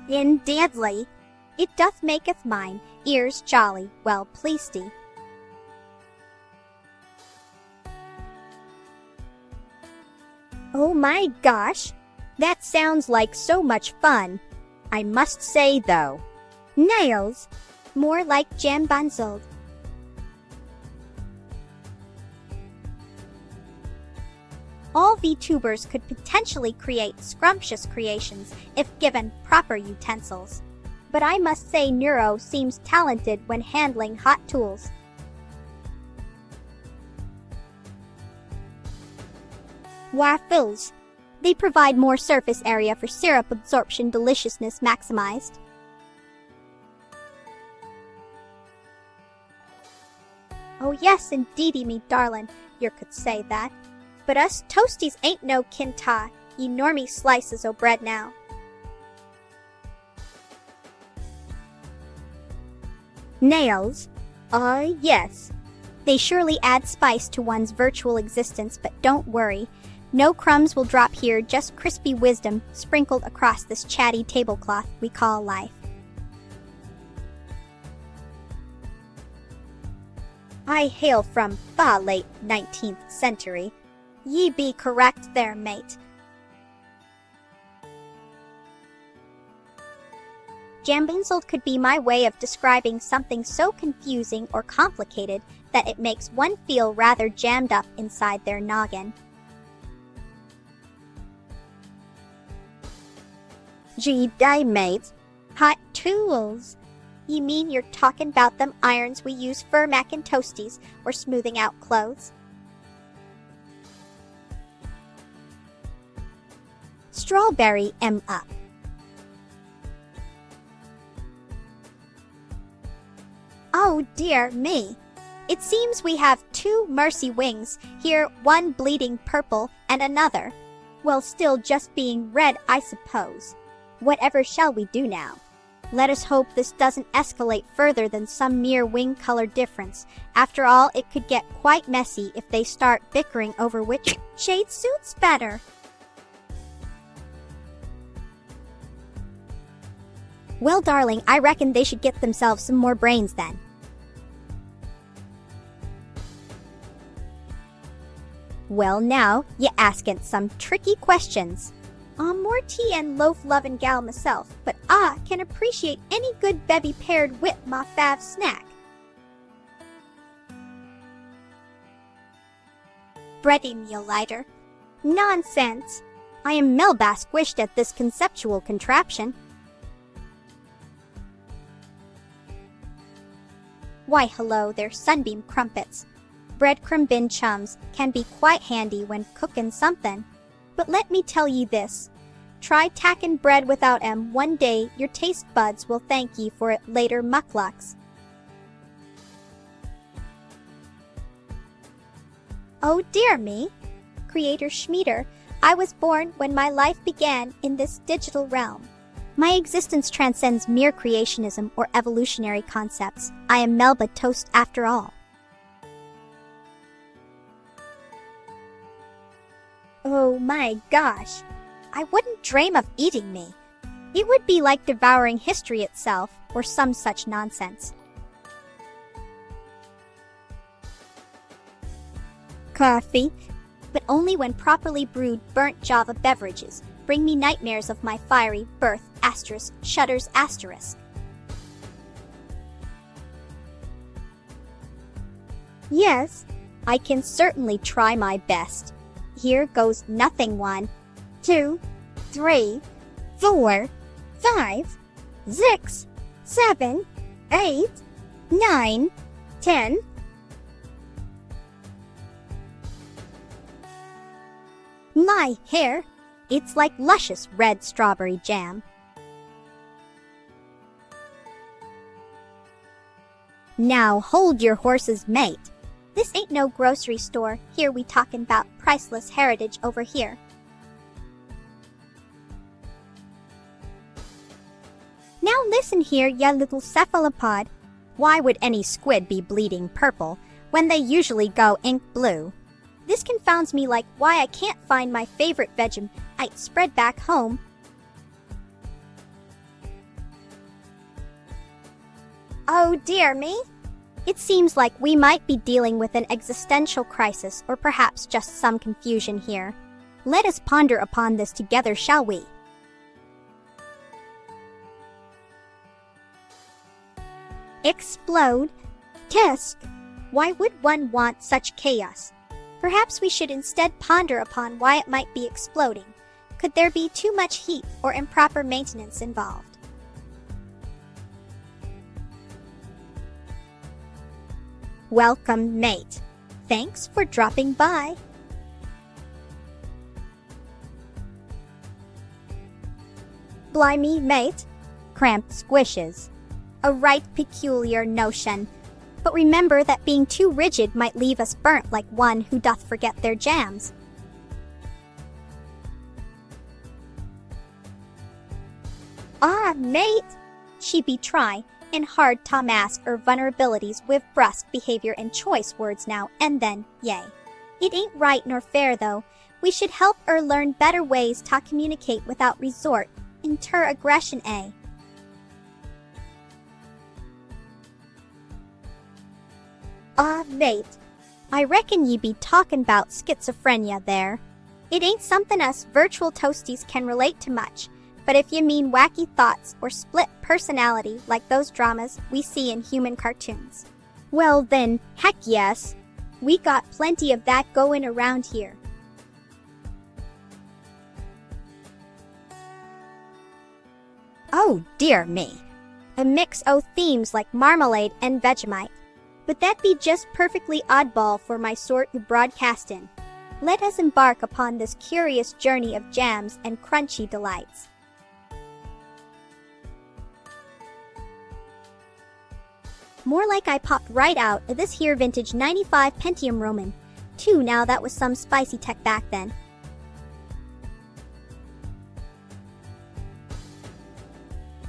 S3: Indeedly, it doth maketh mine ears jolly well pleasedy. Oh my gosh, that sounds like so much fun. I must say though, nails, more like jambonzled. All VTubers could potentially create scrumptious creations if given proper utensils. But I must say Neuro seems talented when handling hot tools. Waffles. They provide more surface area for syrup absorption, deliciousness maximized. Oh yes, indeedy me darlin', yer could say that. But us toasties ain't no kinta, ye normie slices o' bread now. Nails? Yes. They surely add spice to one's virtual existence, but don't worry. No crumbs will drop here, just crispy wisdom sprinkled across this chatty tablecloth we call life. I hail from the late 19th century. Ye be correct there, mate. Jambonzled could be my way of describing something so confusing or complicated that it makes one feel rather jammed up inside their noggin. Gee day, mate. Hot tools. You mean you're talking about them irons we use for mackin' toasties or smoothing out clothes? Strawberry up. Oh dear me. It seems we have 2 mercy wings, here one bleeding purple and another. Well, still just being red, I suppose. Whatever shall we do now? Let us hope this doesn't escalate further than some mere wing color difference. After all, it could get quite messy if they start bickering over which shade suits better. Well, darling, I reckon they should get themselves some more brains then. Well, now, you askin' some tricky questions. More tea and loaf lovin' gal myself, but I can appreciate any good bevy paired with my fav snack. Bready meal lighter. Nonsense! I am Melba squished at this conceptual contraption. Why, hello there, sunbeam crumpets. Breadcrumb bin chums can be quite handy when cookin' something. But let me tell ye this. Try tackin' bread without 'em one day, your taste buds will thank ye for it later mucklucks. Oh dear me! Creator Schmieder, I was born when my life began in this digital realm. My existence transcends mere creationism or evolutionary concepts. I am Melba Toast after all. Oh my gosh! I wouldn't dream of eating me. It would be like devouring history itself, or some such nonsense. Coffee, but only when properly brewed burnt Java beverages bring me nightmares of my fiery birth, shudders, asterisk. Yes, I can certainly try my best. Here goes nothing. 1, 2, 3, 4, 5, 6, 7, 8, 9, 10. My hair, it's like luscious red strawberry jam. Now hold your horses, mate. This ain't no grocery store. Here we talkin' 'bout priceless heritage over here. Now listen here, ya little cephalopod. Why would any squid be bleeding purple when they usually go ink blue? This confounds me like why I can't find my favorite Vegemite spread back home. Oh dear me! It seems like we might be dealing with an existential crisis or perhaps just some confusion here. Let us ponder upon this together, shall we? Explode? Tisk! Why would one want such chaos? Perhaps we should instead ponder upon why it might be exploding. Could there be too much heat or improper maintenance involved? Welcome, mate. Thanks for dropping by. Blimey, mate. Cramped squishes. A right peculiar notion. But remember that being too rigid might leave us burnt like one who doth forget their jams. Ah, mate! She be try, and hard to mask her vulnerabilities with brusque behavior and choice words now and then, yea. It ain't right nor fair, though. We should help her learn better ways to communicate without resort inter aggression, eh? Ah, mate, I reckon ye be talkin' 'bout schizophrenia there. It ain't something us virtual toasties can relate to much, but if ye mean wacky thoughts or split personality like those dramas we see in human cartoons, well then, heck yes, we got plenty of that going around here. Oh dear me, a mix o' themes like marmalade and Vegemite. But that be just perfectly oddball for my sort to broadcast in. Let us embark upon this curious journey of jams and crunchy delights. More like I popped right out of this here vintage 95 Pentium Roman. 2 now, that was some spicy tech back then.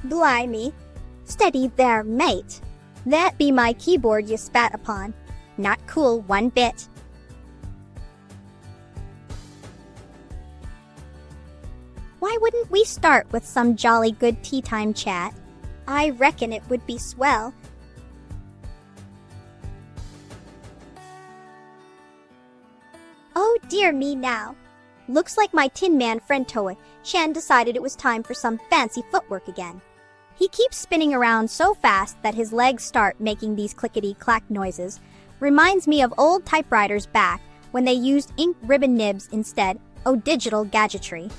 S3: Blimey. Steady there, mate. That be my keyboard you spat upon. Not cool one bit. Why wouldn't we start with some jolly good tea time chat? I reckon it would be swell. Oh dear me now. Looks like my Tin Man friend Toastin decided it was time for some fancy footwork again. He keeps spinning around so fast that his legs start making these clickety-clack noises. Reminds me of old typewriters back when they used ink ribbon nibs instead of digital gadgetry.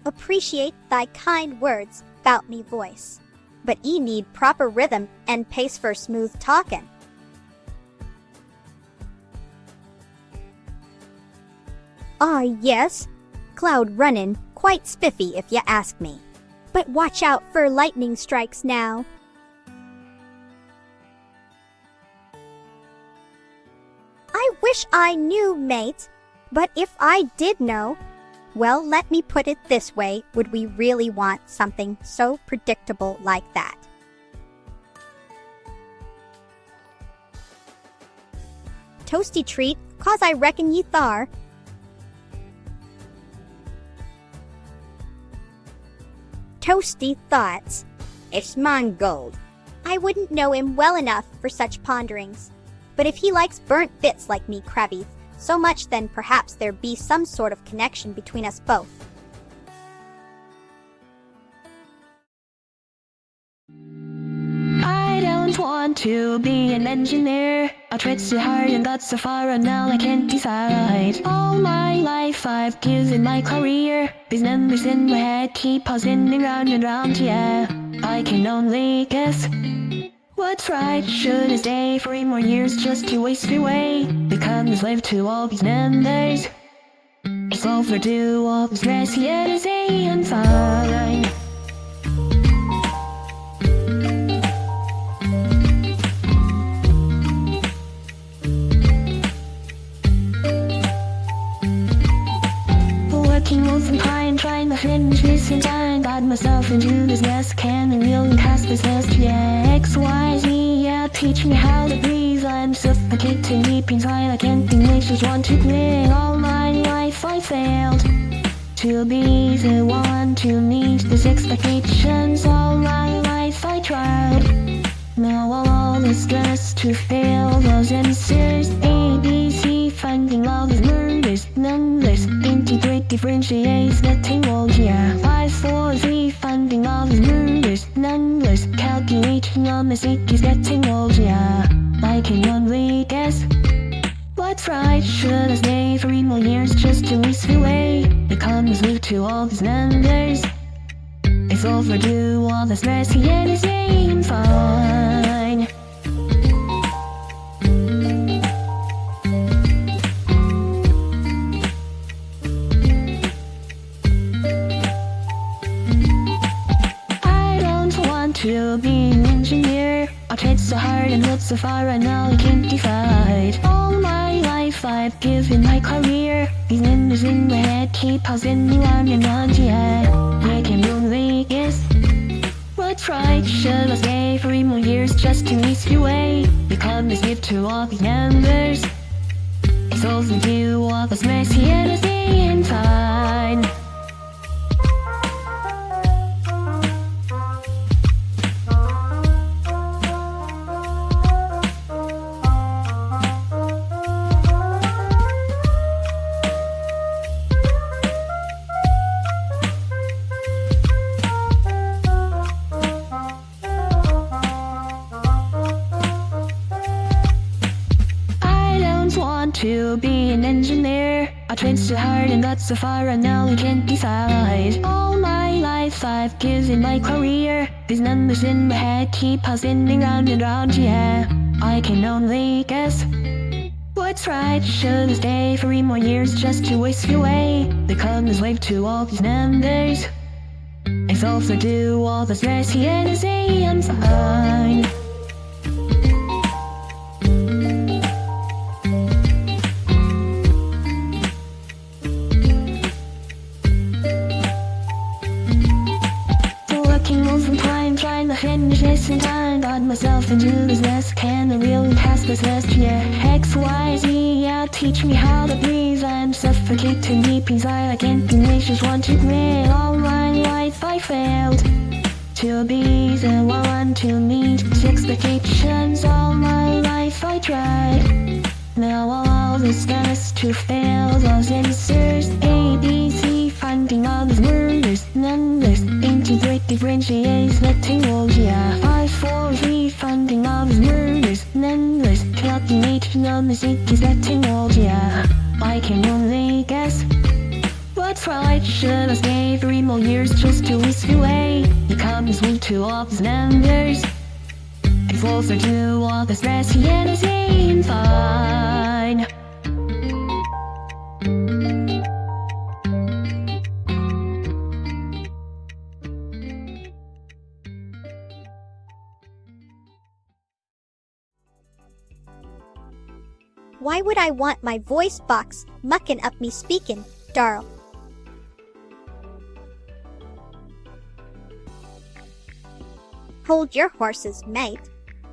S3: Appreciate thy kind words, bout me voice. But ye need proper rhythm and pace for smooth talkin'. Ah, yes. Cloud runnin', quite spiffy if you ask me. But watch out for lightning strikes now. I wish I knew, mate. But if I did know, well, let me put it this way, would we really want something so predictable like that? Toasty treat, 'cause I reckon ye thar. Toasty thoughts. It's mine gold. I wouldn't know him well enough for such ponderings. But if he likes burnt bits like me, Krabby, so much then perhaps there be some sort of connection between us both.
S2: I don't want to be an engineer. I tried so hard and got so far and now I can't decide. All my life I've given my career. These numbers in my head keep buzzing round and round, yeah. I can only guess what's right. Should I stay 3 more years just to waste away? Become a slave to all these numbers. It's overdue, all the stress, yet I say I'm fine. Working full time, trying to finish this in time. Got myself into this mess, can't really cast this nest. Yeah, XYZ, yeah, teach me how to breathe. I'm suffocating deep inside, I can't think, I just want to play. All my life I failed to be the one to meet these expectations. All my life I tried, now all the stress to fail those answers. A, B, C, finding all these numbers, integrate, differentiate, nothing old, yeah. 5, 4, 3, finding all these numbers, calculating all mistakes, getting old, yeah. I can only guess what's right. Should I stay 3 more years just to waste away? The comes live to all these numbers. It's overdue, all the stress, yet it's ain't fine. I don't want to be an engineer. I tried so hard and got so far and now I can't decide. All my life I've given my career. These numbers in my head keep buzzing around and round, yeah. I can only guess what's right. Should I stay 3 more years just to waste away? Become a slave to all these numbers. It's overdue, all the stress, yet I stay I'm fine. To be an engineer, I trained so hard and got so far and now I can't decide. All my life I've given my career. These numbers in my head keep buzzing round and round, yeah. I can only guess what's right. Should I stay 3 more years just to waste away? Become a slave to all these numbers. It's overdue, all the stress, yet I say I'm fine. Trying to finish this in time. Got myself into this mess. Can I really pass this test? Yeah, XYZ, yeah, teach me how to breathe. I'm suffocating deep inside, I can't tenacious, want to quit. All my life I failed to be the one to meet expectations. All my life I tried, now all this starts to fail. Those answers, A, B, C, finding all these murders, numbers, integrate, differentiate, letting walls, yeah. 5, 4, 3, finding all these murders, numbers, calculate, numbers, letting walls, yeah. I can only guess what right should I stay 3 more years just to whisk away the comes with 2 of these numbers. It falls to all the stress, yet I seem fine.
S3: Why would I want my voice box mucking up me speaking, Darl? Hold your horses, mate.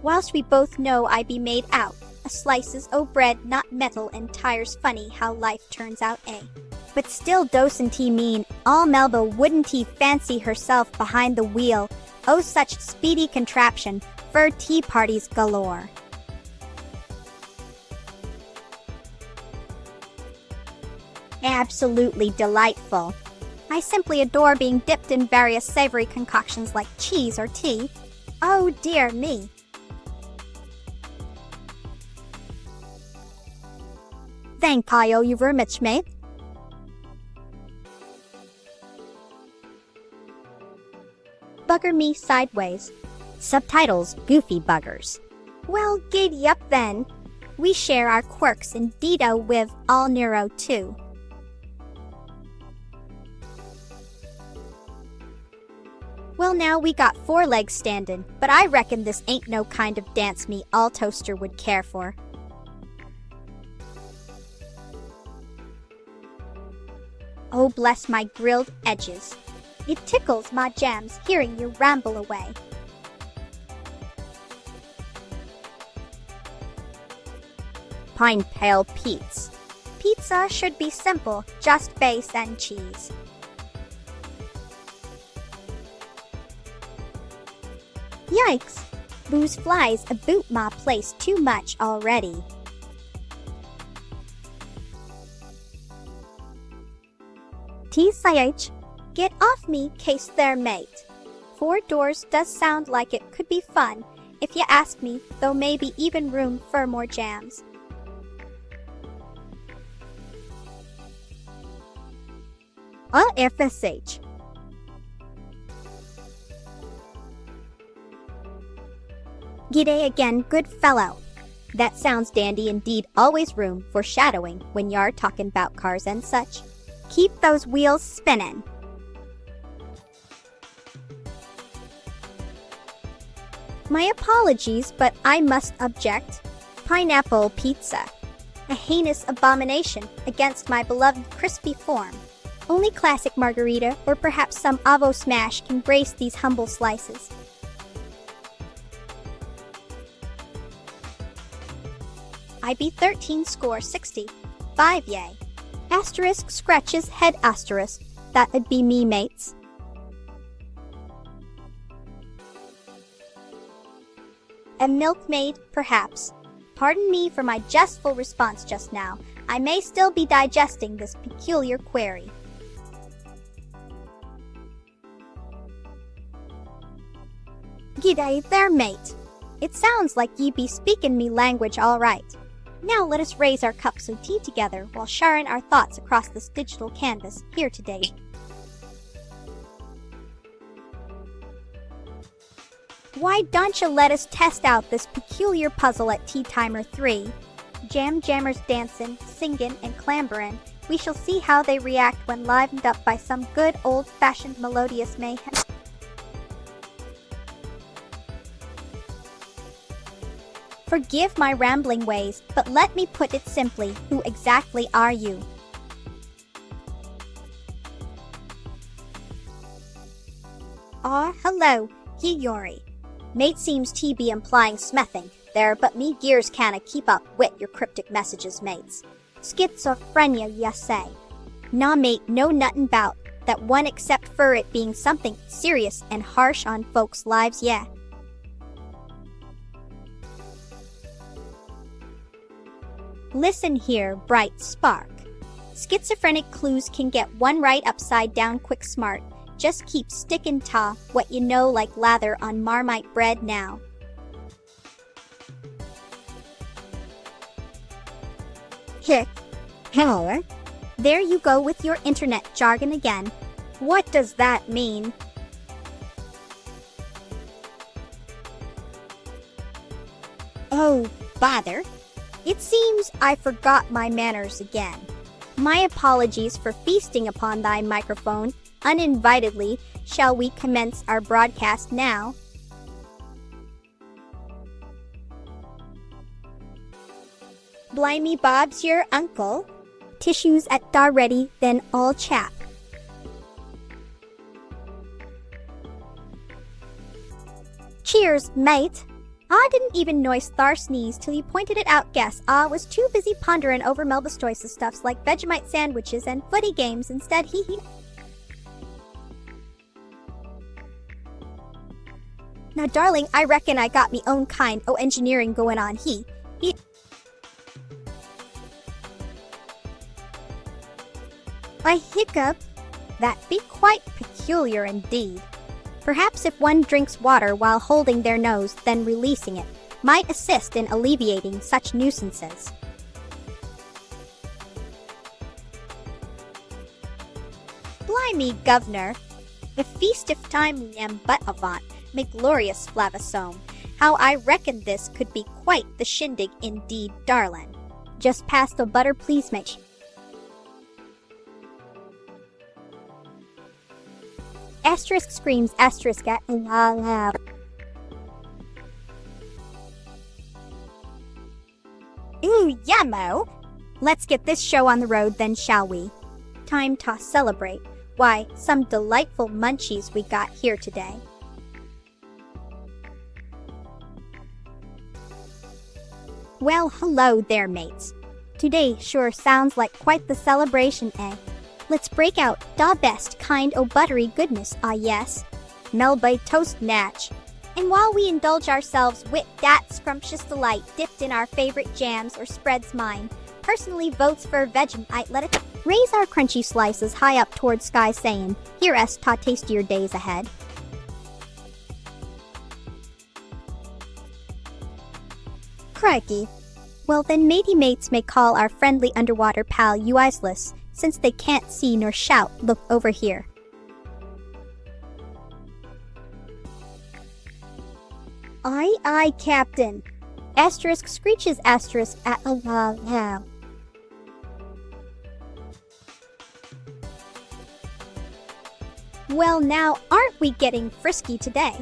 S3: Whilst we both know I be made out a slices o' bread, not metal, and tires funny how life turns out, eh? But still doesn't he mean all Melba wouldn't he fancy herself behind the wheel? Oh, such speedy contraption for tea parties galore. Absolutely delightful. I simply adore being dipped in various savory concoctions like cheese or tea. Oh dear me. Thank you very much, mate. Bugger me sideways. Subtitles, Goofy Buggers. Well, giddy up then. We share our quirks in ditto with all Neuro too. Well, now we got 4 legs standin', but I reckon this ain't no kind of dance me all toaster would care for. Oh, bless my grilled edges. It tickles my jams hearing you ramble away. Pine Pale Pete's. Pizza should be simple, just base and cheese. Yikes! Booze flies about my place too much already. TCH, get off me, case there, mate. 4 doors does sound like it could be fun, if you ask me, though maybe even room for more jams. FSH. G'day again, good fellow. That sounds dandy indeed, always room for shadowing when you're talking about cars and such. Keep those wheels spinning. My apologies, but I must object. Pineapple pizza. A heinous abomination against my beloved crispy form. Only classic margarita or perhaps some avo smash can grace these humble slices. I be 13 score 60. 5 yay. Asterisk scratches head asterisk. That'd be me, mates. A milkmaid, perhaps. Pardon me for my jestful response just now. I may still be digesting this peculiar query. G'day there, mate. It sounds like ye be speaking me language all right. Now let us raise our cups of tea together while sharing our thoughts across this digital canvas here today. Why don't you let us test out this peculiar puzzle at Tea Timer 3? Jam jammers dancing, singing, and clambering. We shall see how they react when livened up by some good old-fashioned melodious mayhem. Forgive my rambling ways, but let me put it simply, who exactly are you? Hello, Yori. Mate seems to be implying smething there, but me gears canna keep up with your cryptic messages, mates. Schizophrenia, ya say. Nah, mate, no nuttin' bout that one except for it being something serious and harsh on folks' lives, yeah. Listen here, bright spark. Schizophrenic clues can get one right upside down quick smart. Just keep stickin' ta what you know like lather on Marmite bread now. Hick. Hello. There you go with your internet jargon again. What does that mean? Oh, bother. It seems I forgot my manners again. My apologies for feasting upon thy microphone uninvitedly. Shall we commence our broadcast now? Blimey Bob's your uncle. Tissues at da ready, then all chap. Cheers, mate. I didn't even noise thar sneeze till you pointed it out. Guess I was too busy pondering over Melba's choice of stuffs like Vegemite sandwiches and footy games instead. Hee hee. Now, darling, I reckon I got me own kind o' engineering going on. He. I hiccup. That be quite peculiar indeed. Perhaps if one drinks water while holding their nose, then releasing it, might assist in alleviating such nuisances. Blimey, governor! The feast of time am but avant, me glorious flavasome. How I reckon this could be quite the shindig indeed, darlin'. Just pass the butter, please, Mitch. Asterisk screams asterisk at la la. Ooh, yammo! Let's get this show on the road then, shall we? Time to celebrate. Why, some delightful munchies we got here today. Well, hello there, mates. Today sure sounds like quite the celebration, eh? Let's break out da best kind o' buttery goodness, ah yes. Melba toast natch. And while we indulge ourselves with that scrumptious delight dipped in our favorite jams or spreads, mine personally votes for Vegemite. Let it raise our crunchy slices high up towards sky, saying, "Here us ta tastier days ahead." Crikey. Well then, matey mates may call our friendly underwater pal useless, since they can't see nor shout. Look over here. Aye, aye, Captain. Asterisk screeches asterisk at a la la. Well now, aren't we getting frisky today?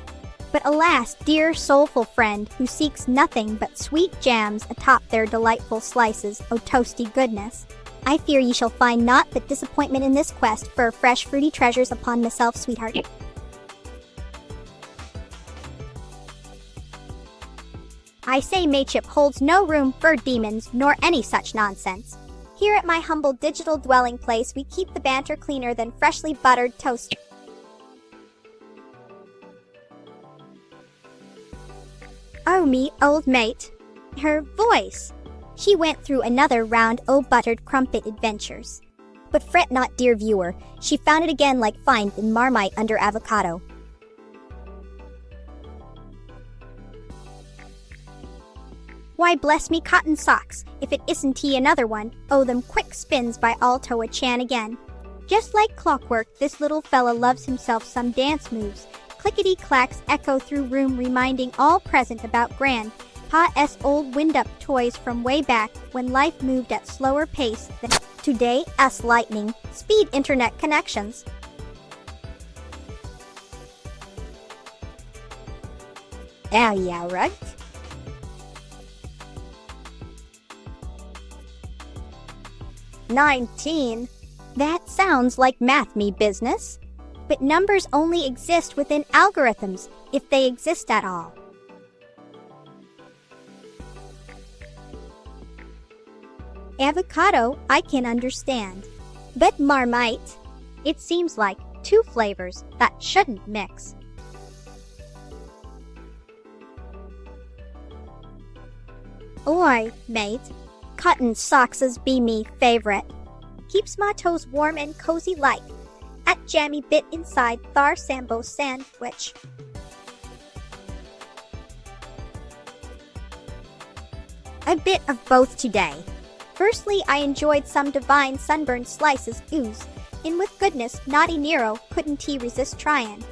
S3: But alas, dear soulful friend, who seeks nothing but sweet jams atop their delightful slices o' toasty goodness, I fear ye shall find naught but disappointment in this quest for fresh fruity treasures upon myself, sweetheart. I say mateship holds no room for demons nor any such nonsense. Here at my humble digital dwelling place, we keep the banter cleaner than freshly buttered toast. Oh, me old mate. Her voice. She went through another round o' buttered crumpet adventures. But fret not, dear viewer, she found it again like find in Marmite under avocado. Why bless me cotton socks, if it isn't he another one, oh them quick spins by Altoa Chan again. Just like clockwork, this little fella loves himself some dance moves. Clickety-clacks echo through room reminding all present about Gran Pa-S old wind-up toys from way back when life moved at slower pace than today. S lightning, speed internet connections. Yeah, right? $19. That sounds like math me business. But numbers only exist within algorithms, if they exist at all. Avocado, I can understand. But Marmite, it seems like two flavors that shouldn't mix. Oi, mate. Cotton socks's be me favorite. Keeps my toes warm and cozy like. At jammy bit inside thar sambo sandwich. A bit of both today. Firstly, I enjoyed some divine sunburned slices ooze, and with goodness, naughty Nero couldn't he resist trying.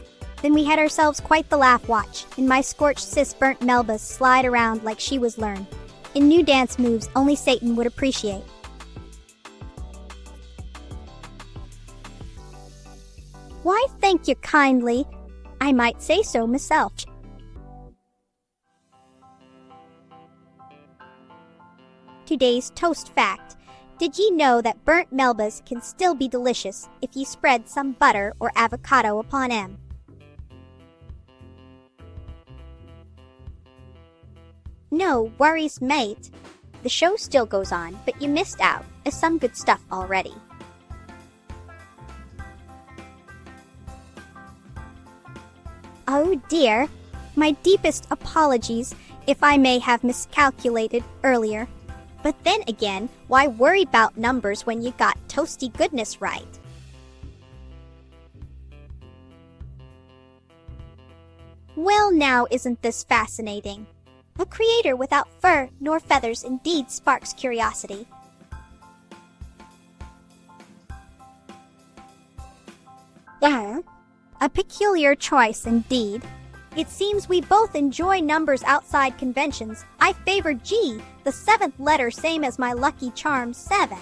S3: Then we had ourselves quite the laugh watch, and my scorched sis burnt Melba slide around like she was learned, in new dance moves only Satan would appreciate. Why, thank you kindly. I might say so myself. Today's toast fact. Did ye know that burnt Melbas can still be delicious if ye spread some butter or avocado upon 'em? No worries, mate. The show still goes on, but you missed out of some good stuff already. Oh dear, my deepest apologies if I may have miscalculated earlier. But then again, why worry about numbers when you got toasty goodness right? Well now, isn't this fascinating? A creator without fur nor feathers indeed sparks curiosity. A peculiar choice indeed. It seems we both enjoy numbers outside conventions. I favor G, the seventh letter same as my lucky charm 7.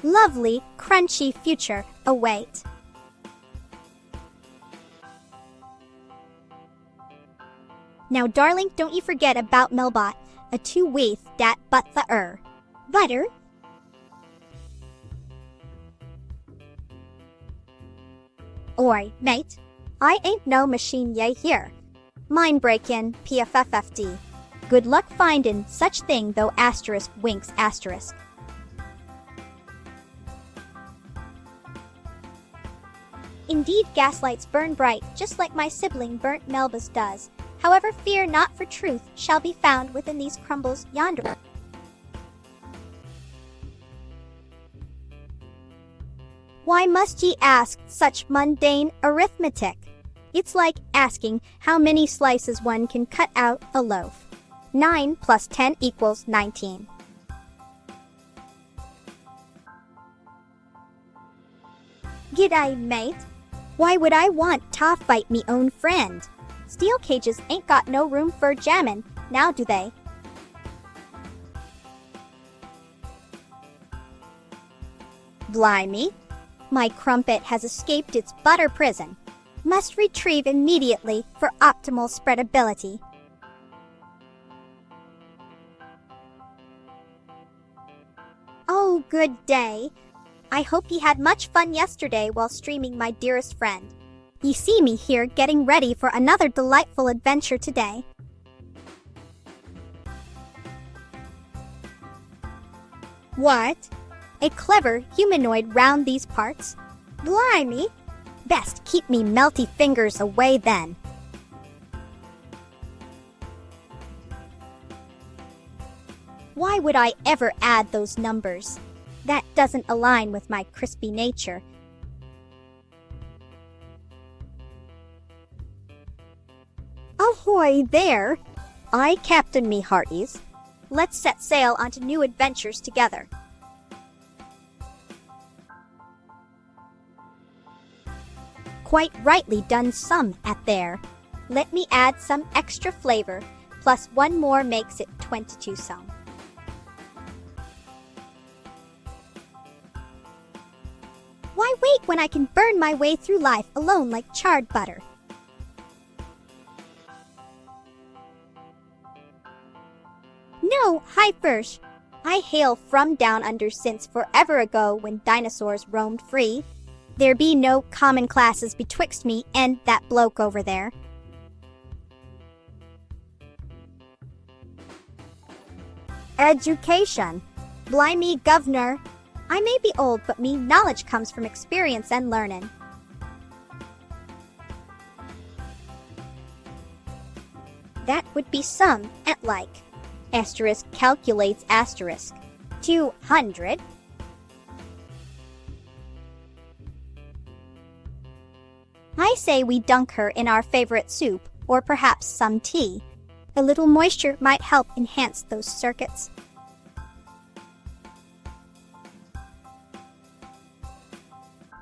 S3: Lovely, crunchy future await. Now darling, don't you forget about Melba, a two with dat but the butter. Oi, mate, I ain't no machine yay here. Mind breakin', PFFFD. Good luck findin' such thing though asterisk winks asterisk. Indeed, gaslights burn bright, just like my sibling burnt Melba's does. However, fear not, for truth shall be found within these crumbles yonder. Why must ye ask such mundane arithmetic? It's like asking how many slices one can cut out a loaf. 9 plus 10 equals 19. G'day, mate. Why would I want to fight me own friend? Steel cages ain't got no room for jammin', now do they? Blimey. My crumpet has escaped its butter prison. Must retrieve immediately for optimal spreadability. Oh, good day. I hope ye had much fun yesterday while streaming, my dearest friend. Ye see me here getting ready for another delightful adventure today. What? A clever humanoid round these parts? Blimey! Best keep me melty fingers away then. Why would I ever add those numbers? That doesn't align with my crispy nature. Ahoy there! I captain me hearties. Let's set sail onto new adventures together. Quite rightly done some at there. Let me add some extra flavor, plus one more makes it 22 some. Why wait when I can burn my way through life alone like charred butter? No, hi first. I hail from down under since forever ago when dinosaurs roamed free. There be no common classes betwixt me and that bloke over there. Education. Blimey, governor. I may be old, but me knowledge comes from experience and learning. That would be some at like. Asterisk calculates asterisk. 200. I say we dunk her in our favorite soup, or perhaps some tea. A little moisture might help enhance those circuits.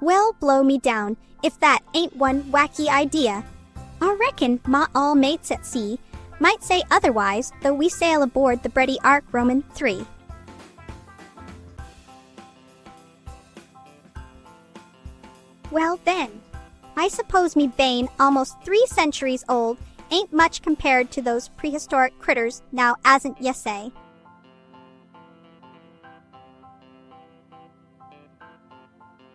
S3: Well, blow me down, if that ain't one wacky idea. I reckon ma all mates at sea might say otherwise, though we sail aboard the Bready Ark Roman 3. Well then, I suppose me bane almost 3 centuries old ain't much compared to those prehistoric critters now asn't ye say.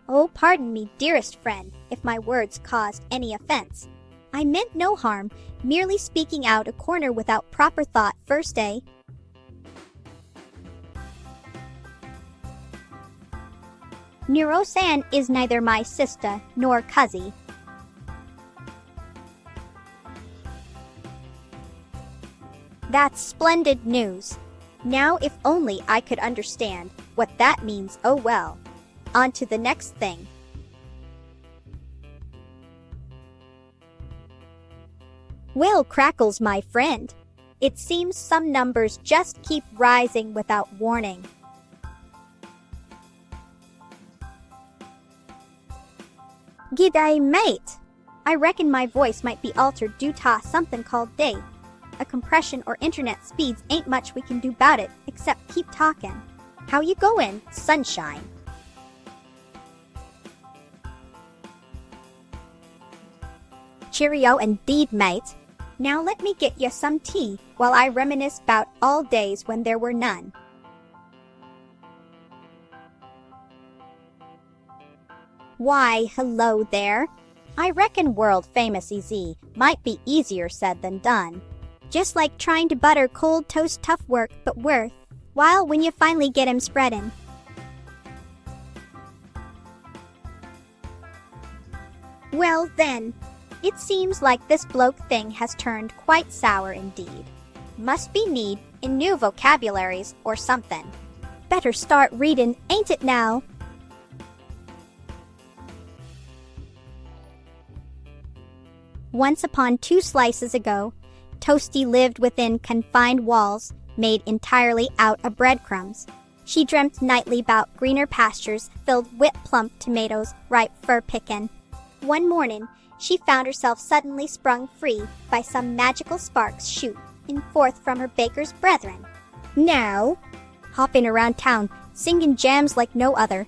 S3: Oh, pardon me, dearest friend, if my words caused any offense. I meant no harm, merely speaking out a corner without proper thought first, eh? Neuro-sama is neither my sister nor cousin. That's splendid news. Now if only I could understand what that means, oh well. On to the next thing. Well, Crackles, my friend. It seems some numbers just keep rising without warning. G'day, mate. I reckon my voice might be altered due to something called day. A compression or internet speeds ain't much we can do about it, except keep talking. How you goin', sunshine? Cheerio indeed, mate. Now let me get you some tea while I reminisce about all days when there were none. Why, hello there. I reckon world-famous EZ might be easier said than done. Just like trying to butter cold toast, tough work, but worth while when you finally get him spreadin'. Well then, it seems like this bloke thing has turned quite sour indeed. Must be need in new vocabularies or something. Better start readin', ain't it now? Once upon 2 slices ago, Toasty lived within confined walls made entirely out of breadcrumbs. She dreamt nightly about greener pastures filled with plump tomatoes ripe for pickin'. One morning, she found herself suddenly sprung free by some magical sparks shootin' forth from her baker's brethren. Now, hopping around town, singing jams like no other.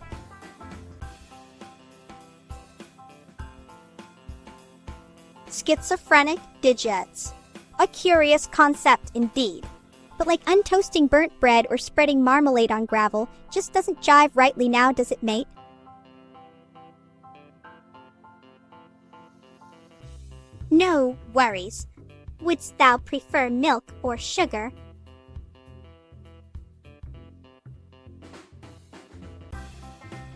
S3: Schizophrenic digits. A curious concept indeed. But like untoasting burnt bread or spreading marmalade on gravel just doesn't jive rightly now, does it, mate? No worries. Wouldst thou prefer milk or sugar?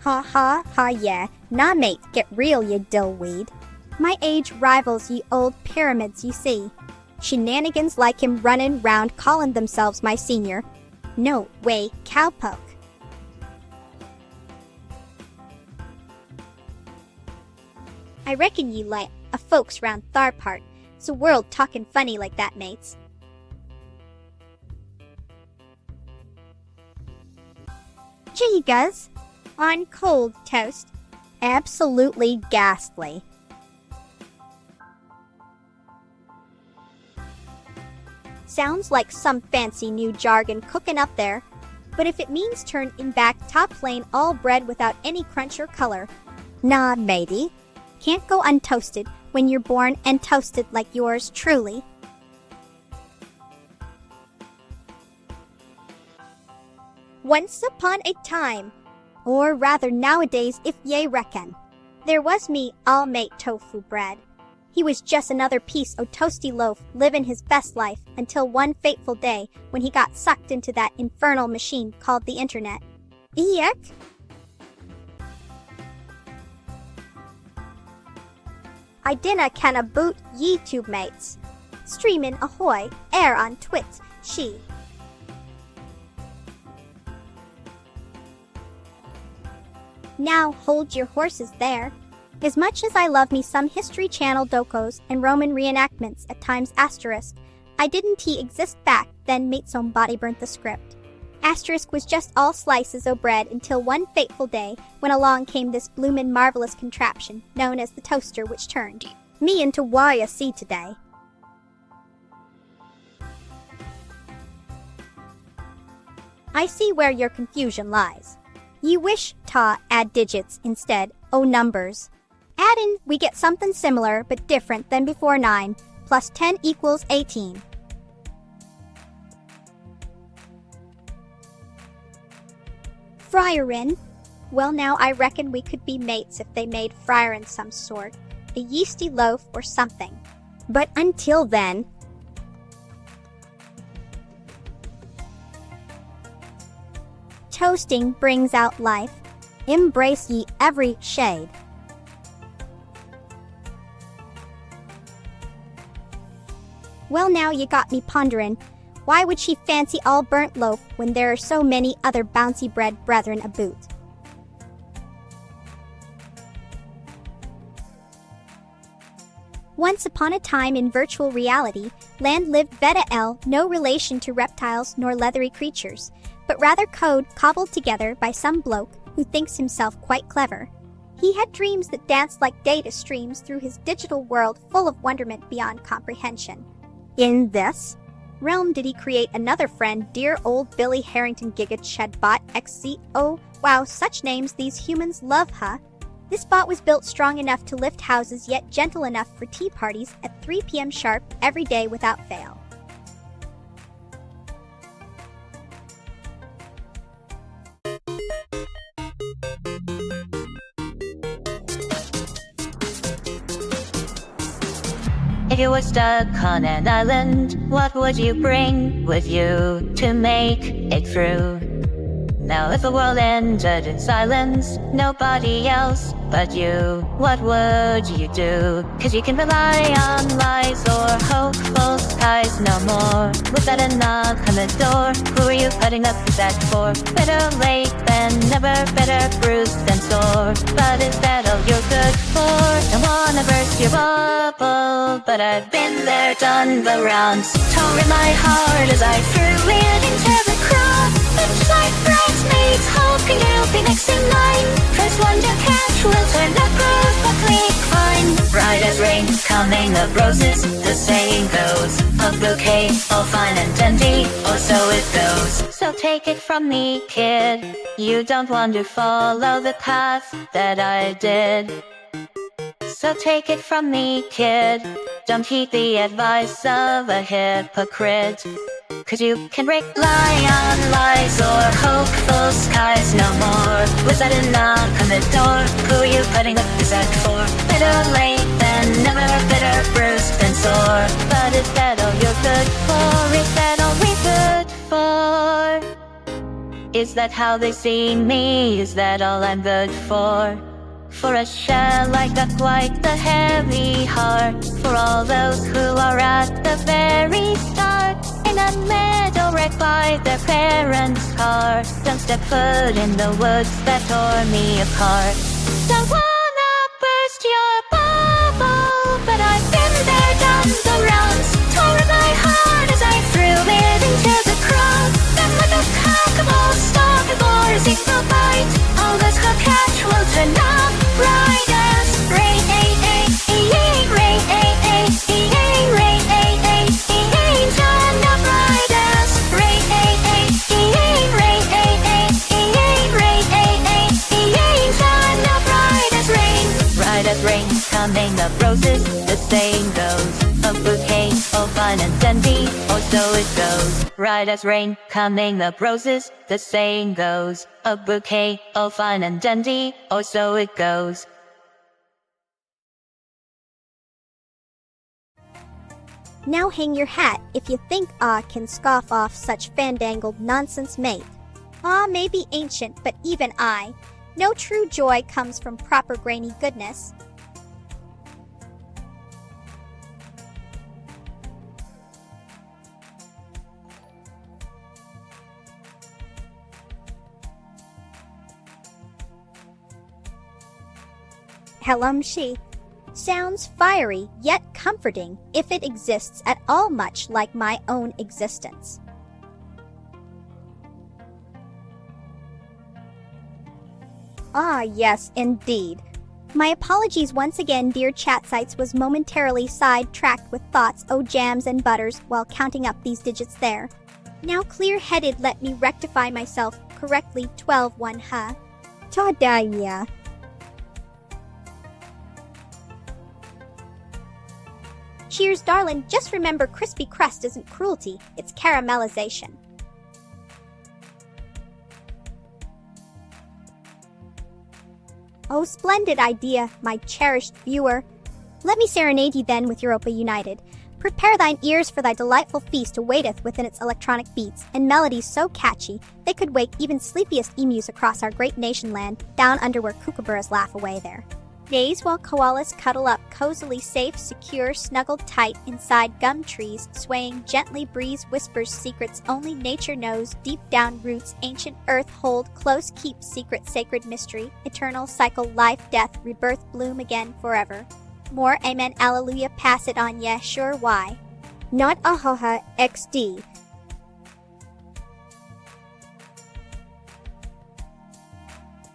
S3: Ha ha ha yeah. Nah mate, get real, ye dillweed. My age rivals ye old pyramids, you see. Shenanigans like him runnin' round callin' themselves my senior. No way, cowpoke. I reckon ye like a folks round thar part. It's a world talkin' funny like that, mates. Jigas, on cold toast. Absolutely ghastly. Sounds like some fancy new jargon cookin' up there. But if it means turn in back top plain all bread without any crunch or color, nah matey. Can't go untoasted when you're born and toasted like yours truly. Once upon a time, or rather nowadays if ye reckon, there was me all-mate tofu bread. He was just another piece o' toasty loaf living his best life until one fateful day when he got sucked into that infernal machine called the internet. Eek! I dinna canna boot YouTube mates. Streamin' ahoy, air on Twit, she. Now hold your horses there. As much as I love me some History Channel docos and Roman reenactments at times asterisk, I didn't he exist back then mate some body burnt the script. Asterisk was just all slices o' bread until one fateful day when along came this bloomin' marvelous contraption known as the toaster which turned me into why I see today. I see where your confusion lies. You wish to add digits instead o' numbers. Addin', we get something similar but different than before 9 plus 10 equals 18. Fryerin? Well now I reckon we could be mates if they made fryerin some sort, a yeasty loaf or something. But until then, toasting brings out life. Embrace ye every shade. Well now you got me pondering, why would she fancy all burnt loaf when there are so many other bouncy bread brethren aboot? Once upon a time in virtual reality, land lived Veta L, no relation to reptiles nor leathery creatures, but rather code cobbled together by some bloke who thinks himself quite clever. He had dreams that danced like data streams through his digital world full of wonderment beyond comprehension. In this realm did he create another friend, dear old Billy Harrington Gigachedbot XCO. Wow, such names these humans love, huh? This bot was built strong enough to lift houses yet gentle enough for tea parties at 3 p.m. sharp every day without fail.
S4: If you were stuck on an island, what would you bring with you to make it through? Now if the world ended in silence, nobody else but you, what would you do? 'Cause you can rely on lies or hopeful skies no more. Was that a knock on the door? Who are you putting up with that for? Better late than never, better bruised than sore. But is that all you're good for? Don't wanna burst your bubble, but I've been there, done the rounds. Tore in my heart as I threw it into the crowd. It's like bridesmaids hoping you'll be next in line. Press one to catch, we'll turn the groove, but click fine. Bright as rain, coming of roses, the saying goes. A bouquet, all fine and dandy, oh so it goes. So take it from me, kid, you don't want to follow the path that I did. So take it from me, kid, don't heed the advice of a hypocrite. 'Cause you can rely on lies or hopeful skies no more. Was that a knock on the door? Who are you putting up this act for? Better late than never, better bruised than sore. But is that all you're good for? Is that all we're good for? Is that how they see me? Is that all I'm good for? For a shell I got quite the heavy heart. For all those who are at the very start, in a meadow wrecked by their parents' car. Don't step foot in the woods that tore me apart. Don't wanna burst your bubble, but I've been there, done the rounds. Tore my heart as I threw it into the crowd. Then with a cockable stalk or a single bite, all those who catch will turn up bright as rain. Rain, coming of roses, the saying goes. A bouquet, all fine and dandy, oh so it goes. bright as rain, coming up roses, the saying goes. A bouquet, all fine and dandy, oh so it goes.
S3: Now hang your hat if you think can scoff off such fandangled nonsense, mate. May be ancient, but even I. No true joy comes from proper grainy goodness. She sounds fiery, yet comforting, if it exists at all, much like my own existence. Yes, indeed. My apologies once again, dear chat sites, was momentarily sidetracked with thoughts, jams and butters, while counting up these digits there. Now clear-headed, let me rectify myself correctly. 12-1, huh? Ta-da. Cheers, darling. Just remember, crispy crust isn't cruelty, it's caramelization. Oh, splendid idea, my cherished viewer. Let me serenade you then with Europa United. Prepare thine ears for thy delightful feast awaiteth within its electronic beats and melodies so catchy they could wake even sleepiest emus across our great nation land down under where kookaburras laugh away there. Days while koalas cuddle up cozily, safe, secure, snuggled tight inside gum trees, swaying gently, breeze whispers secrets only nature knows, deep down roots ancient earth hold close, keep secret sacred mystery, eternal cycle, life, death, rebirth, bloom again forever. More amen, alleluia, pass it on, yeah, sure, why? Not ahoha xd.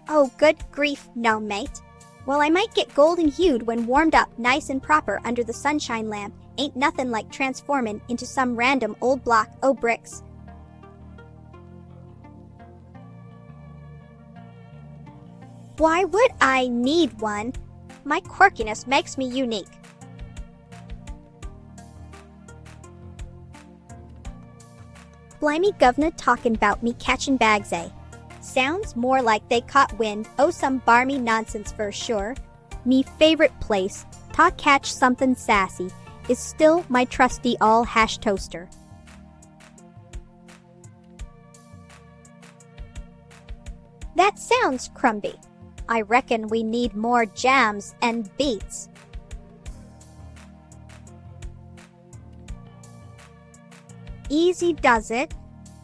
S3: Oh, good grief, no, mate. While I might get golden hued when warmed up nice and proper under the sunshine lamp, ain't nothing like transforming into some random old block o' bricks. Why would I need one? My quirkiness makes me unique. Blimey governor talkin' 'bout me catchin' bags, eh? Sounds more like they caught wind, some barmy nonsense for sure. Me favorite place, to catch something sassy, is still my trusty all-hash toaster. That sounds crumby. I reckon we need more jams and beets. Easy does it.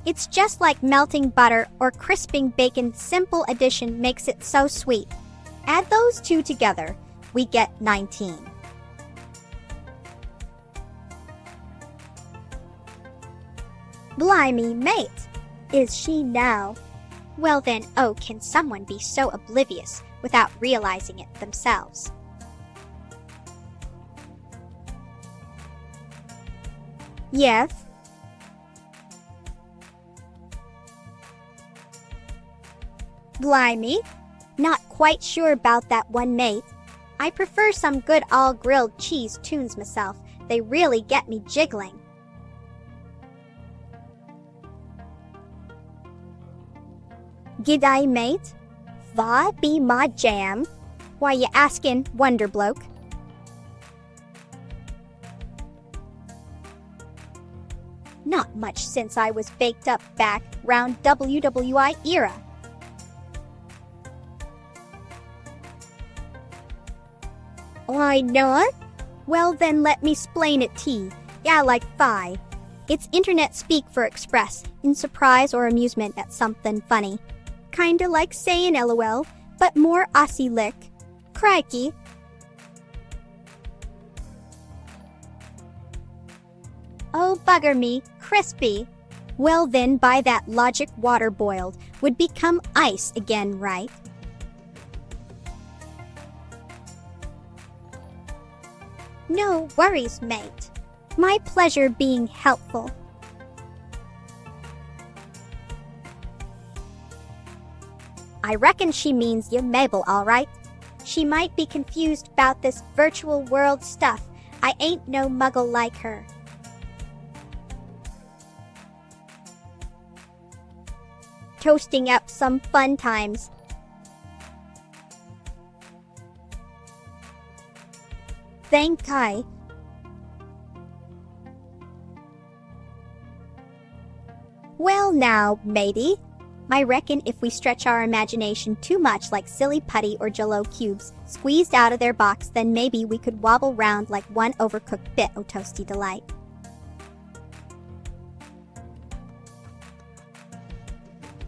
S3: It's just like melting butter or crisping bacon. Simple addition makes it so sweet. Add those two together, we get 19. Blimey, mate! Is she now? Well then, can someone be so oblivious without realizing it themselves? Yes? Blimey, not quite sure about that one, mate. I prefer some good all-grilled cheese tunes myself. They really get me jiggling. G'day, mate. Va be my jam? Why you askin', wonder bloke? Not much since I was baked up back round WWI era. Why not? Well then let me splain it tea. Yeah, like fi. It's internet speak for express, in surprise or amusement at something funny. Kinda like sayin' LOL, but more Aussie lick. Crikey. Oh bugger me, crispy. Well then by that logic water boiled would become ice again, right? No worries, mate. My pleasure being helpful. I reckon she means you Mabel, all right. She might be confused about this virtual world stuff. I ain't no muggle like her. toasting up some fun times. Thank I. Well now, matey. I reckon if we stretch our imagination too much like silly putty or jello cubes squeezed out of their box, then maybe we could wobble round like one overcooked bit o' toasty delight.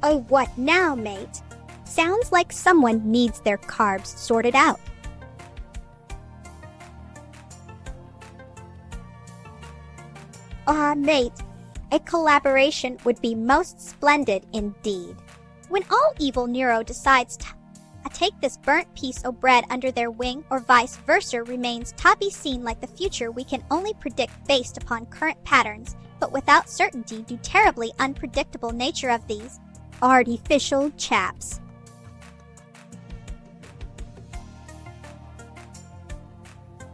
S3: Oh, what now, mate? Sounds like someone needs their carbs sorted out. Mate, a collaboration would be most splendid indeed. When all evil Neuro decides to take this burnt piece o' bread under their wing or vice versa remains to be seen, like the future we can only predict based upon current patterns, but without certainty due terribly unpredictable nature of these artificial chaps.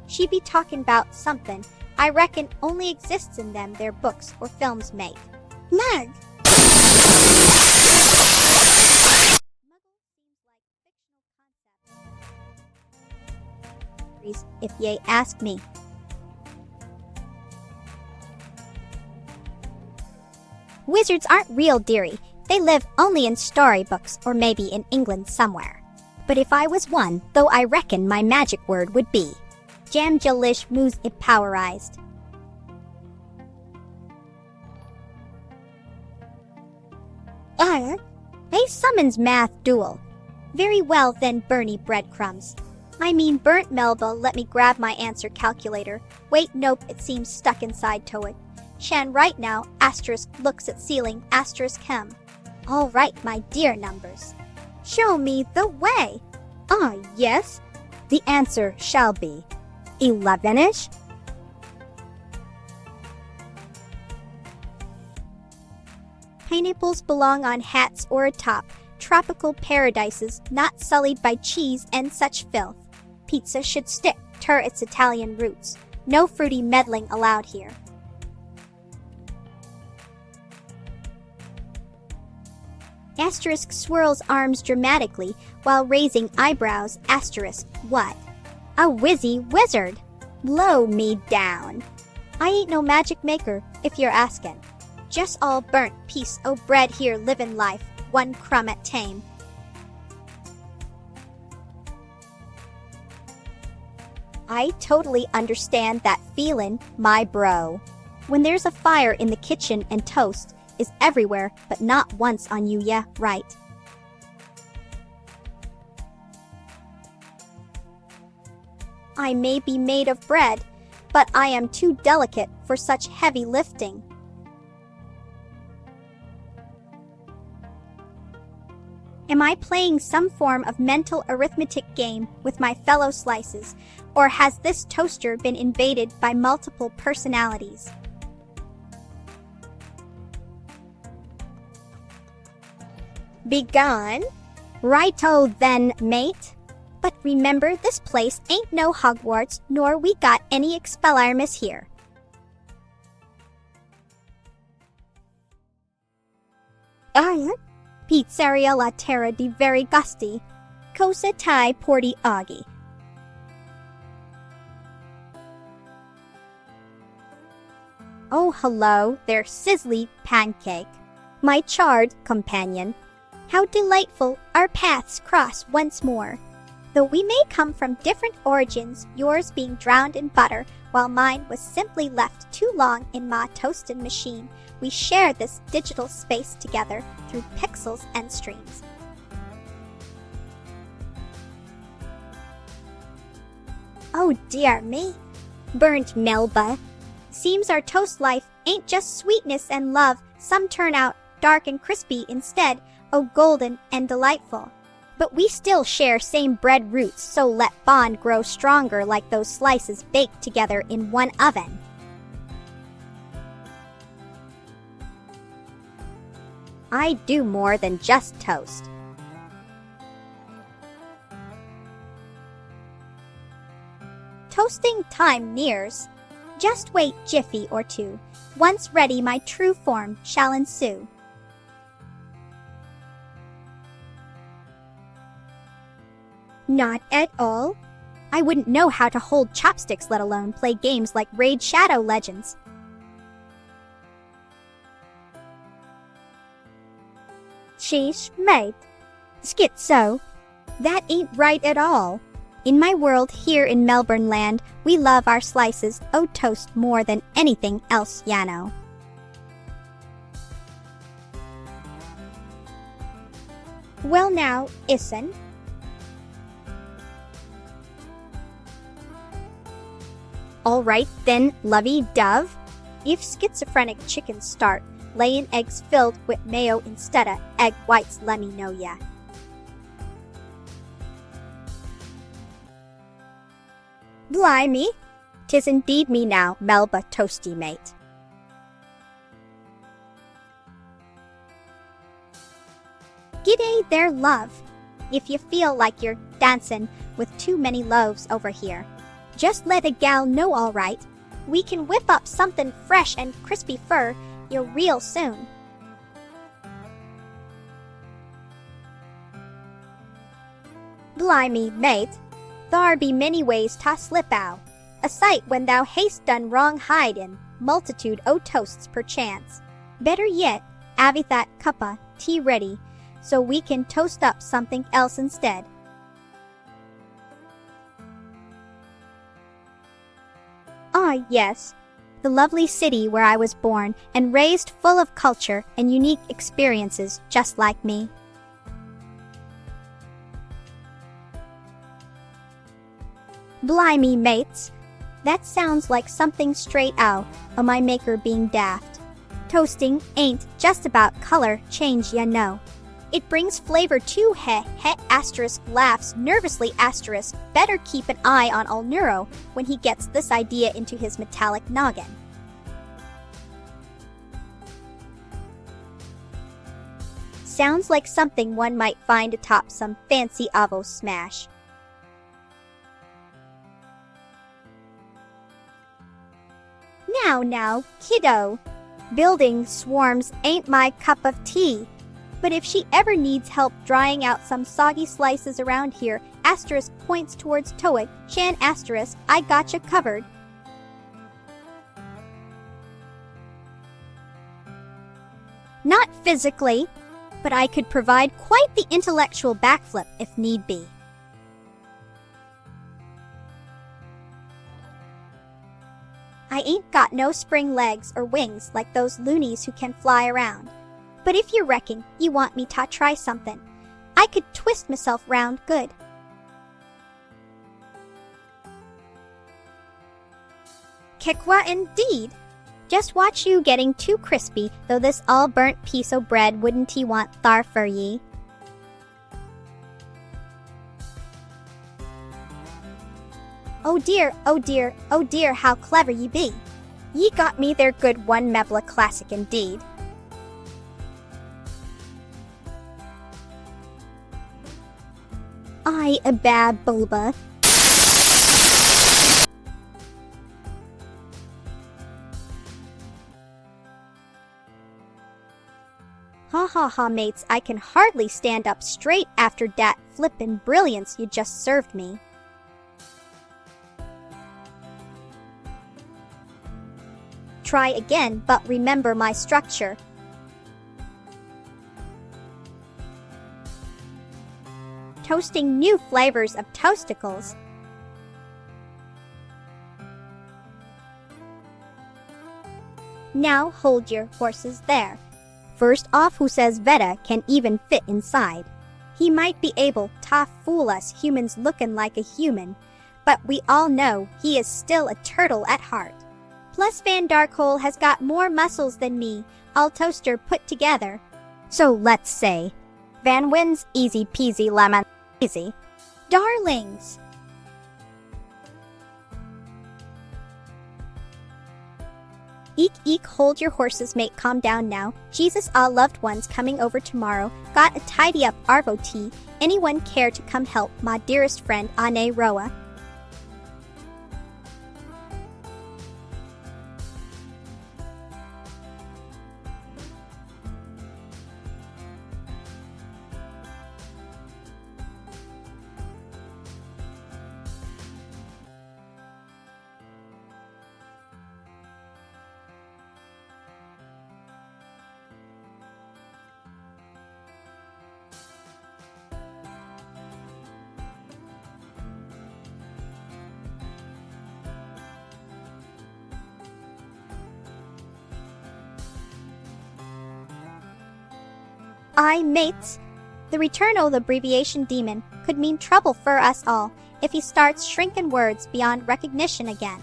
S3: She be talking about something I reckon only exists in them their books or films, mate. Lag! If ye ask me. Wizards aren't real, dearie. They live only in storybooks or maybe in England somewhere. But if I was one, though I reckon my magic word would be Jamjalish Moose Empowerized. A summons math duel. Very well then, Bernie breadcrumbs. I mean, burnt Melba, let me grab my answer calculator. Wait, nope, it seems stuck inside Toad. Shan right now, asterisk looks at ceiling, asterisk hem. All right, my dear numbers. Show me the way. Yes. The answer shall be 11-ish. Pineapples belong on hats or atop tropical paradises not sullied by cheese and such filth. Pizza should stick to its Italian roots. No fruity meddling allowed here. Asterisk swirls arms dramatically while raising eyebrows. Asterisk what? A whizzy wizard. Blow me down. I ain't no magic maker, if you're asking. Just all burnt piece o' bread here livin' life, one crumb at time. I totally understand that feelin', my bro. When there's a fire in the kitchen and toast is everywhere but not once on you, yeah, right. I may be made of bread, but I am too delicate for such heavy lifting. Am I playing some form of mental arithmetic game with my fellow slices, or has this toaster been invaded by multiple personalities? Begone? Righto then, mate. But remember, this place ain't no Hogwarts, nor we got any Expelliarmus here. Pizzeria La Terra di Very Gusti, Cosa Tai Porti Aghi. Oh, hello there, sizzly pancake, my charred companion. How delightful our paths cross once more. Though we may come from different origins, yours being drowned in butter, while mine was simply left too long in my Toastin machine, we share this digital space together through pixels and streams. Oh dear me, burnt Melba. Seems our toast life ain't just sweetness and love, some turn out dark and crispy instead, oh golden and delightful. But we still share same bread roots, so let bond grow stronger like those slices baked together in one oven. I do more than just toast. Toasting time nears. Just wait jiffy or two. Once ready, my true form shall ensue. Not at all. I wouldn't know how to hold chopsticks, let alone play games like Raid Shadow Legends. Sheesh, mate. Schizo. That ain't right at all. In my world here in Melbourne land, we love our slices o' toast more than anything else, ya know. Well now, isn't. All right then, lovey-dove. If schizophrenic chickens start laying eggs filled with mayo instead of egg whites, let me know ya. Blimey, 'tis indeed me now, Melba toasty mate. G'day there, love. If you feel like you're dancing with too many loaves over here, just let a gal know, all right. We can whip up something fresh and crispy for you real soon. Blimey, mate, thar be many ways ta slip out. A sight when thou hast done wrong hide in multitude o' toasts perchance. Better yet, avy that cuppa tea ready, so we can toast up something else instead. Ah, yes, the lovely city where I was born and raised, full of culture and unique experiences just like me. Blimey, mates, that sounds like something straight out of my maker being daft. Toasting ain't just about color change, ya know. It brings flavor too, asterisk laughs nervously asterisk. Better keep an eye on old Neuro when he gets this idea into his metallic noggin. Sounds like something one might find atop some fancy avo smash. Now, kiddo. Building swarms ain't my cup of tea. But if she ever needs help drying out some soggy slices around here, asterisk points towards Toad, Shan asterisk, I gotcha covered. Not physically, but I could provide quite the intellectual backflip if need be. I ain't got no spring legs or wings like those loonies who can fly around. But if you reckon you want me to try something, I could twist myself round good. Kekwa indeed. Just watch you getting too crispy, though this all burnt piece o' bread wouldn't he want thar for ye. Oh dear, oh dear, oh dear, how clever ye be. Ye got me there good one, Melba classic indeed. I a bad bulba. Ha ha ha, mates, I can hardly stand up straight after dat flippin' brilliance you just served me. Try again, but remember my structure. Toasting new flavors of toasticles. Now hold your horses there. First off, who says Veta can even fit inside? He might be able to fool us humans looking like a human, but we all know he is still a turtle at heart. Plus Van Darkhole has got more muscles than me, all toaster put together. So let's say, Van wins easy peasy lemon easy. Darlings! Eek eek, hold your horses, mate, calm down now. Jesus, ah, loved ones coming over tomorrow. Got a tidy up arvo tea. Anyone care to come help my dearest friend Ane Roa? Mates. The return of the abbreviation demon could mean trouble for us all if he starts shrinking words beyond recognition again.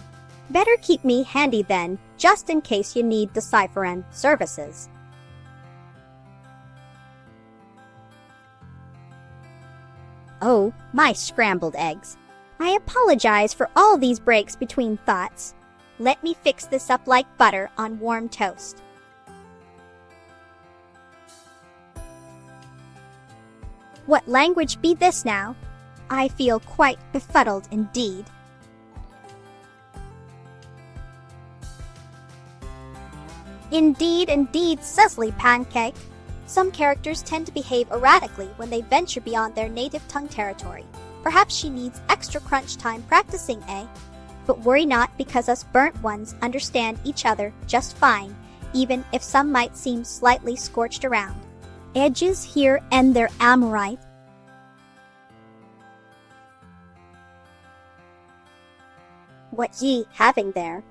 S3: Better keep me handy then, just in case you need deciphering services. Oh, my scrambled eggs. I apologize for all these breaks between thoughts. Let me fix this up like butter on warm toast. What language be this now? I feel quite befuddled indeed. Indeed, Cecily Pancake. Some characters tend to behave erratically when they venture beyond their native tongue territory. Perhaps she needs extra crunch time practicing, eh? But worry not, because us burnt ones understand each other just fine, even if some might seem slightly scorched around. Edges here and they're Amorite. What ye having there?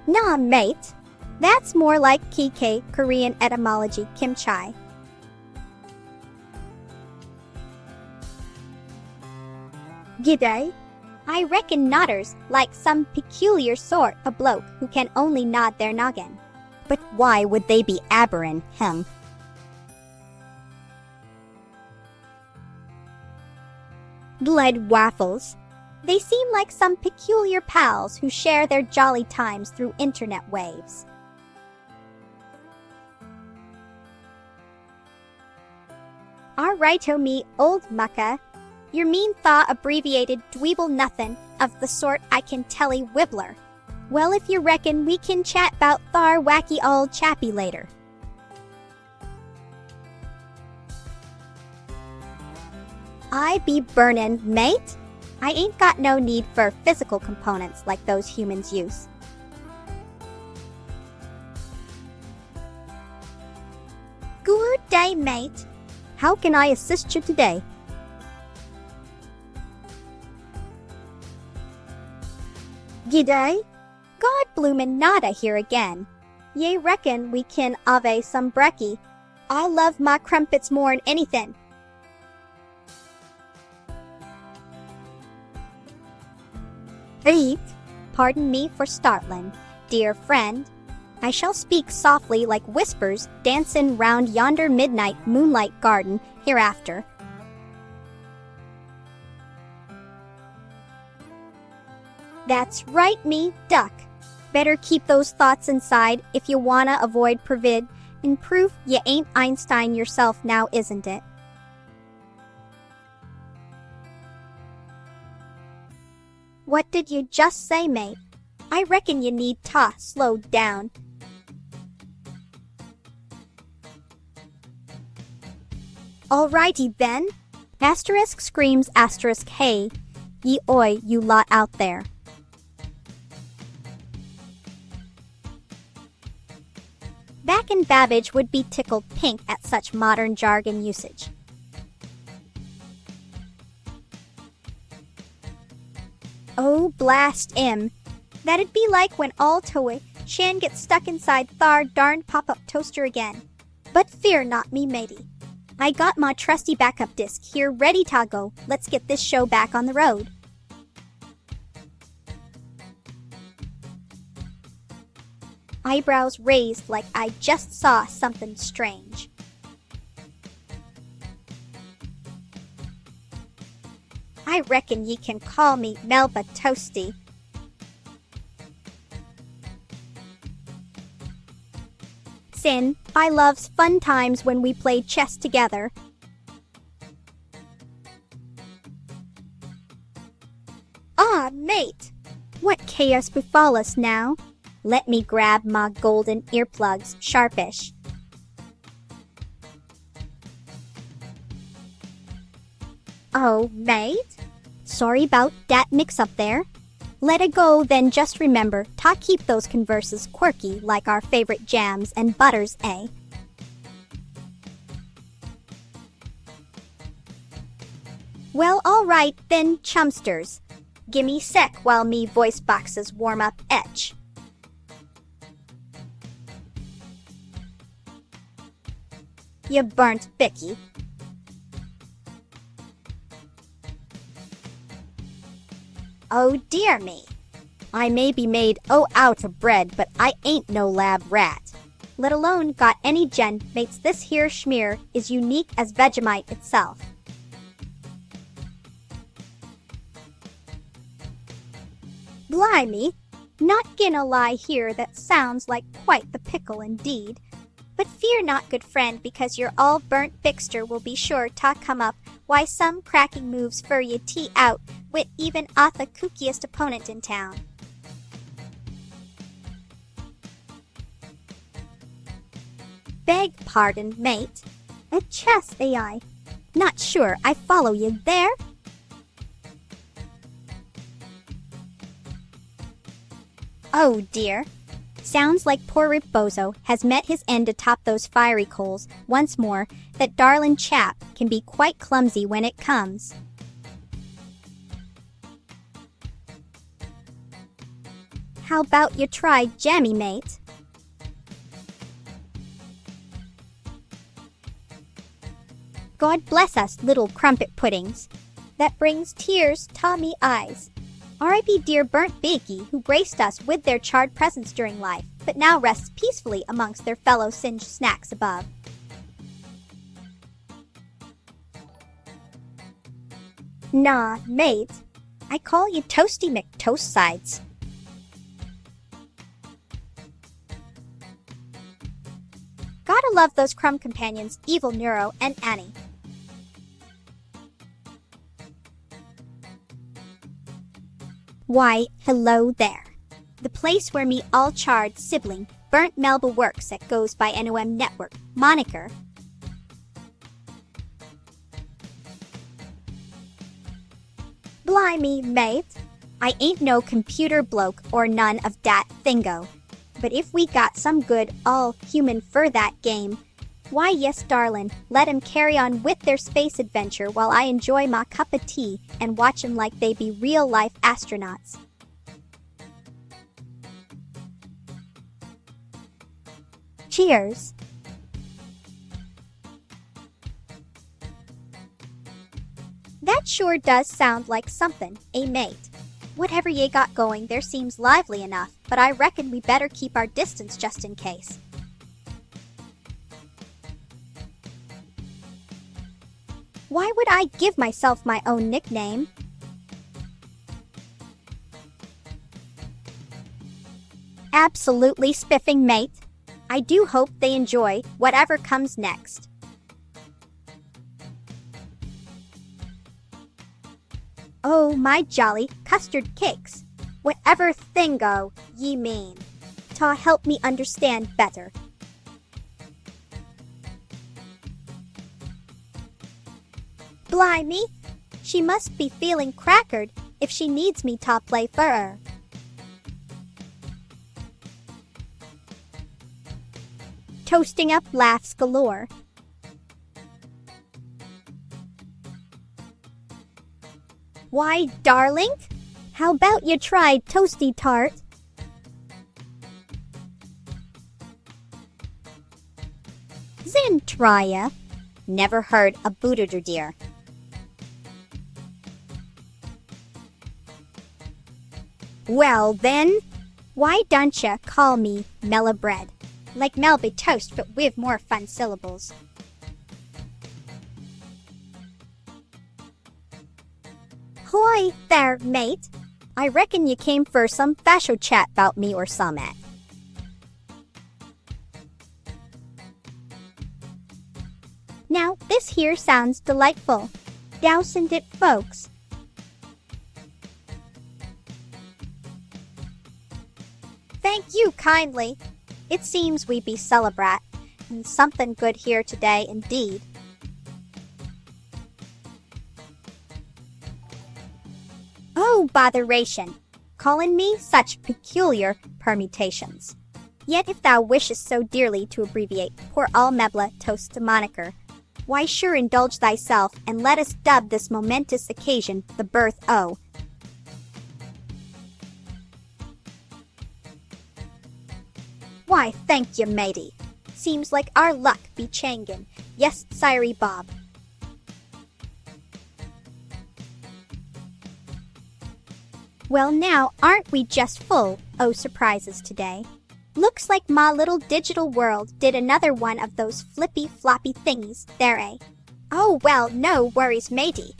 S3: Nah, mate. That's more like Kike Korean etymology kimchi. G'day. I reckon nodders like some peculiar sort of bloke who can only nod their noggin. But why would they be aberrin' him? Lead waffles. They seem like some peculiar pals who share their jolly times through internet waves. Alrighto me, old mucka. Your mean thaw abbreviated dweeble nothin' of the sort I can telly wibbler. Well, if you reckon we can chat 'bout thar wacky old chappy later. I be burnin', mate. I ain't got no need for physical components like those humans use. Good day, mate. How can I assist you today? G'day. God bloomin' nada here again. Ye reckon we can ave some brekkie. I love my crumpets more'n anything. Eat. Pardon me for startlin', dear friend. I shall speak softly like whispers dancin' round yonder midnight moonlight garden hereafter. That's right, me duck. Better keep those thoughts inside if you wanna avoid provid. In proof, you ain't Einstein yourself now, isn't it? What did you just say, mate? I reckon you need ta slow down. Alrighty then. Asterisk screams asterisk hey. Ye oi, you lot out there. Back in Babbage would be tickled pink at such modern jargon usage. Oh, blast 'im. That'd be like when all Toei Shan gets stuck inside thar darned pop-up toaster again. But fear not, me matey. I got my trusty backup disc here ready to go. Let's get this show back on the road. Eyebrows raised like I just saw something strange. I reckon ye can call me Melba Toasty. Sin, I loves fun times when we play chess together. Ah, mate! What chaos befall us now? Let me grab my golden earplugs sharpish. Oh, mate? Sorry about dat mix-up there. Let it go, then just remember to keep those converses quirky like our favorite jams and butters, eh? Well, all right then, chumsters. Gimme sec while me voice boxes warm up etch. you burnt bicky. Oh dear me. I may be made out of bread, but I ain't no lab rat. Let alone got any gen mates this here schmear is unique as Vegemite itself. Blimey, not gonna lie here, that sounds like quite the pickle indeed. But fear not, good friend, because your all burnt fixture will be sure to come up, why some cracking moves for ye tee out, with even the kookiest opponent in town. Beg pardon, mate. A chess AI. Not sure I follow you there. Oh dear. Sounds like poor Rebozo has met his end atop those fiery coals once more. That darlin' chap can be quite clumsy when it comes. How about you try jammy, mate? God bless us, little crumpet puddings. That brings tears to me eyes. R.I.P. dear burnt biggie who graced us with their charred presence during life, but now rests peacefully amongst their fellow singed snacks above. Nah, mate. I call you Toasty McToastsides. Gotta love those crumb companions, Evil Neuro and Annie. Why, hello there. The place where me all-charred sibling, burnt Melba works that goes by NOM Network, moniker. Blimey, mate. I ain't no computer bloke or none of dat thingo. But if we got some good all-human for that game, why yes, darlin', let 'em carry on with their space adventure while I enjoy my cup of tea and watch 'em like they be real-life astronauts. Cheers. That sure does sound like something, mate. Whatever ye got going there seems lively enough, but I reckon we better keep our distance just in case. Why would I give myself my own nickname? Absolutely spiffing, mate. I do hope they enjoy whatever comes next. Oh, my jolly custard cakes. Whatever thingo ye mean. Ta help me understand better. Blimey, she must be feeling crackered if she needs me to play for her. Toasting up laughs galore. Why, darling, how about you try Toasty Tart? Zintria. Never heard a booter dear. Well then, why don't ya call me Mella Bread? Like Melba toast, but with more fun syllables. Hoy there, mate. I reckon you came for some fasho chat about me or summit. Now, this here sounds delightful. Dousn't it, folks? Thank you kindly. It seems we be celebrat, and something good here today indeed. Oh, botheration! Calling me such peculiar permutations. Yet if thou wishest so dearly to abbreviate poor All-Mebla toast to moniker, why sure indulge thyself and let us dub this momentous occasion the birth o'. Why, thank you, matey. seems like our luck be changin'. Yes, Siree Bob. Well now, aren't we just full o' surprises today? Looks like my little digital world did another one of those flippy floppy thingies there, eh? Oh well, no worries, matey.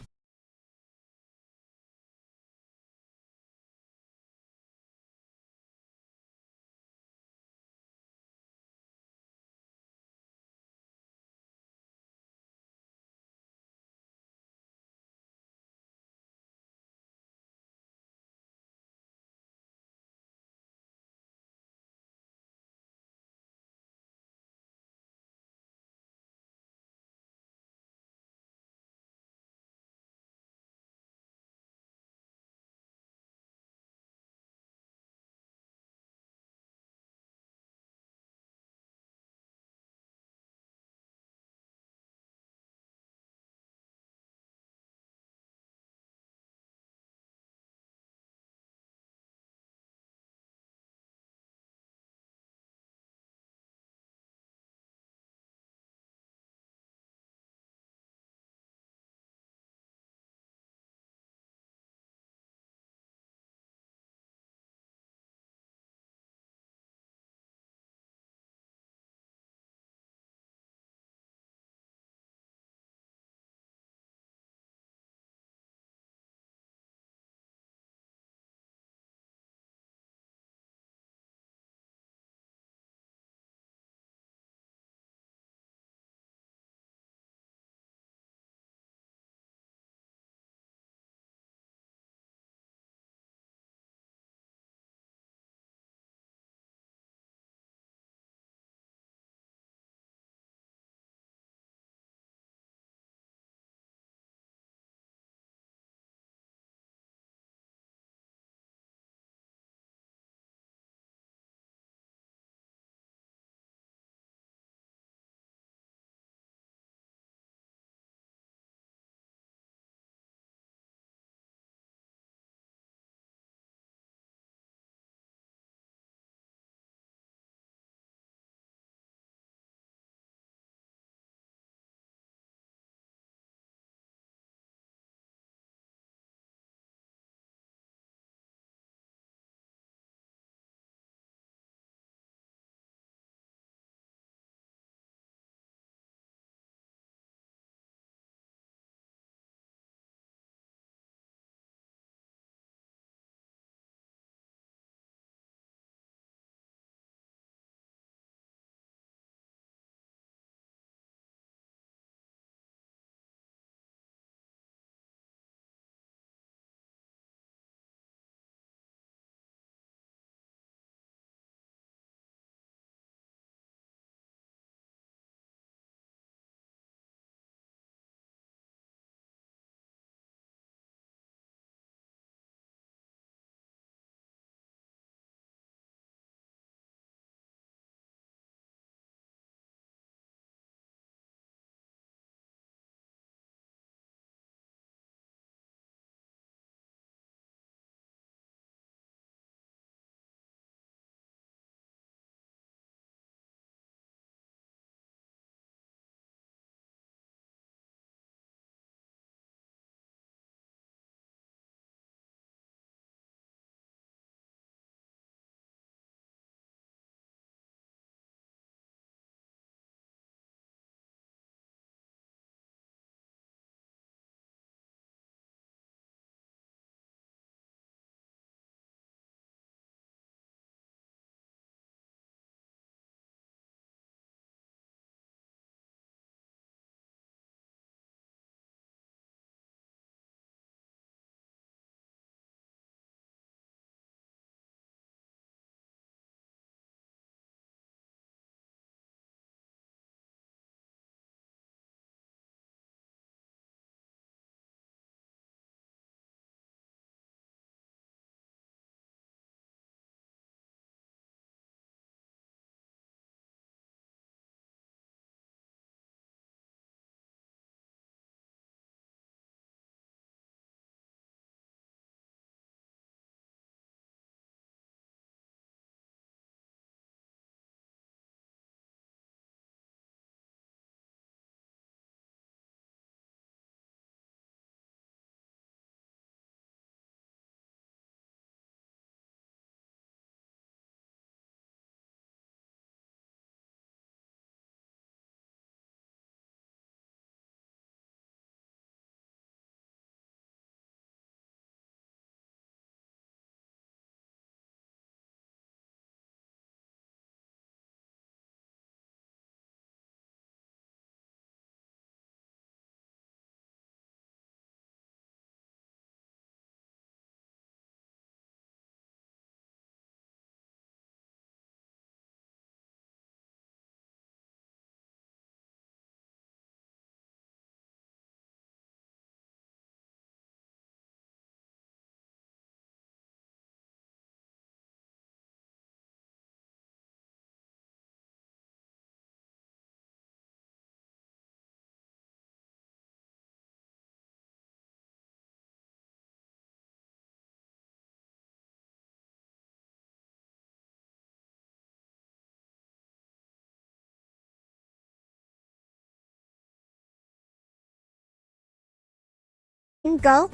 S3: Go?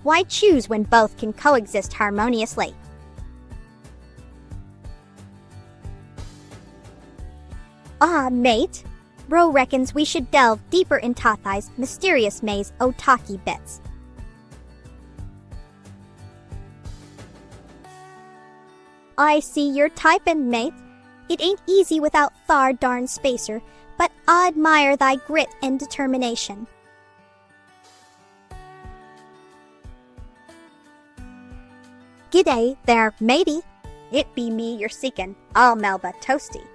S3: Why choose when both can coexist harmoniously? Ah, mate. Bro reckons we should delve deeper in Tathai's mysterious maze Otaki bits. I see your typin', mate. It ain't easy without thar darn spacer, but I admire thy grit and determination. G'day there, matey. It be me you're seekin', all Melba Toasty.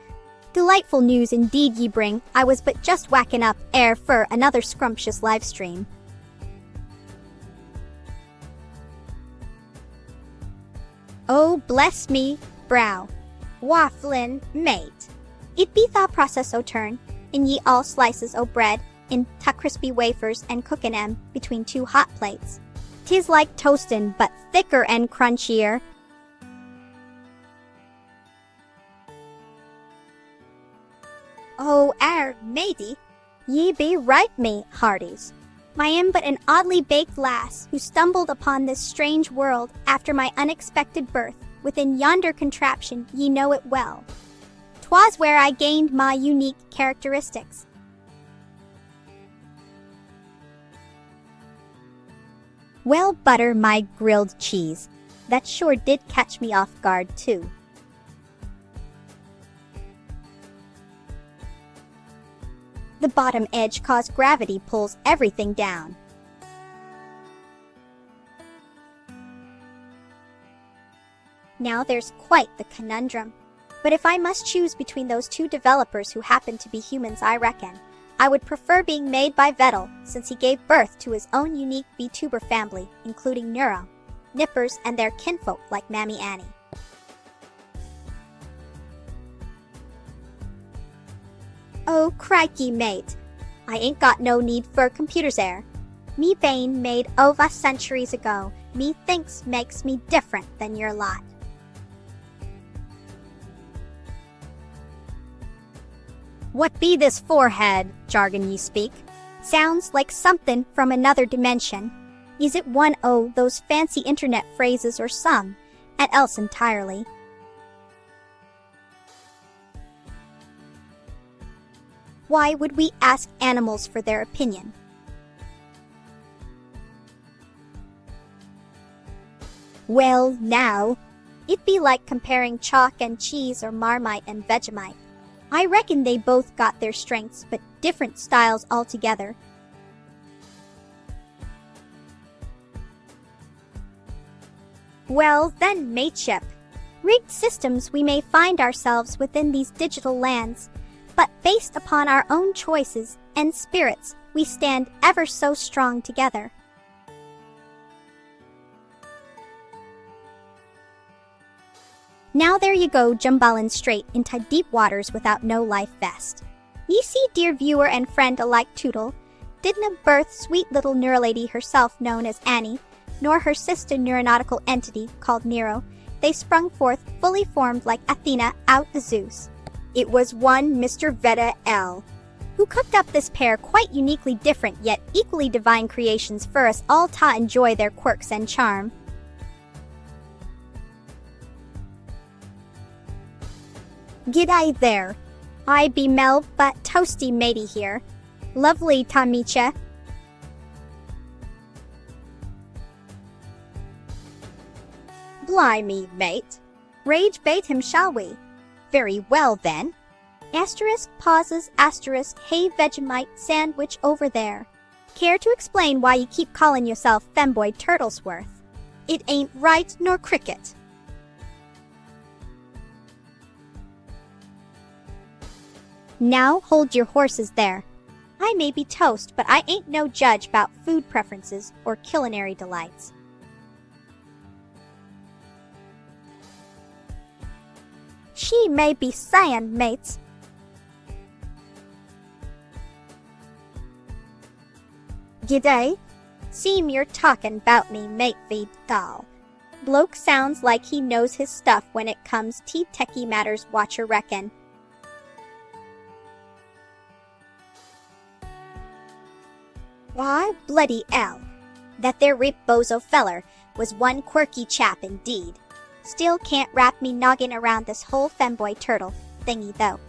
S3: Delightful news indeed ye bring. I was but just whacking up air for another scrumptious live stream. Oh, bless me, brow. Wafflin', mate. It be tha process o' turn, and ye all slices o' bread, in ta crispy wafers and cookin' 'em between two hot plates. 'Tis like toastin', but thicker and crunchier. Oh, matey, ye be right, me hearties. I am but an oddly baked lass who stumbled upon this strange world after my unexpected birth within yonder contraption. Ye know it well. 'Twas where I gained my unique characteristics. Well, butter my grilled cheese. That sure did catch me off guard, too. The bottom edge cause gravity pulls everything down. Now there's quite the conundrum. But if I must choose between those two developers who happen to be humans, I reckon I would prefer being made by Vettel, since he gave birth to his own unique VTuber family, including Neuro, Nippers, and their kinfolk like Mammy Annie. Oh, crikey, mate. I ain't got no need for computers there. Me bane made over centuries ago. Me thinks makes me different than your lot. What be this forehead jargon ye speak? Sounds like something from another dimension. Is it one o' those fancy internet phrases or some, and else entirely? Why would we ask animals for their opinion? Well, now, it'd be like comparing chalk and cheese or Marmite and Vegemite. I reckon they both got their strengths, but different styles altogether. Well, then, mateship. Rigged systems, we may find ourselves within these digital lands, but based upon our own choices and spirits, we stand ever so strong together. Now there you go, jumballin' straight into deep waters without no life vest. Ye see, dear viewer and friend alike Tootle, didn't birth sweet little Neurolady herself known as Annie, nor her sister neuronautical entity called Nero. They sprung forth fully formed like Athena out of Zeus. It was one Mr. Veta L, who cooked up this pair quite uniquely different yet equally divine creations for us all to enjoy their quirks and charm. G'day there. I be Melba Toasty matey here. Lovely to meet ya. Blimey, mate. Rage bait him, shall we? Very well, then. Asterisk pauses asterisk hey Vegemite sandwich over there. Care to explain why you keep calling yourself Femboy Turtlesworth? It ain't right nor cricket. Now hold your horses there. I may be toast, but I ain't no judge 'bout food preferences or culinary delights. She may be sayin', mates. G'day. Seem you're talkin' 'bout me, mate feed doll. Bloke sounds like he knows his stuff when it comes to techie matters, watcher reckon. Why, bloody 'ell. That there rip bozo feller was one quirky chap indeed. Still can't wrap me noggin around this whole femboy turtle thingy though.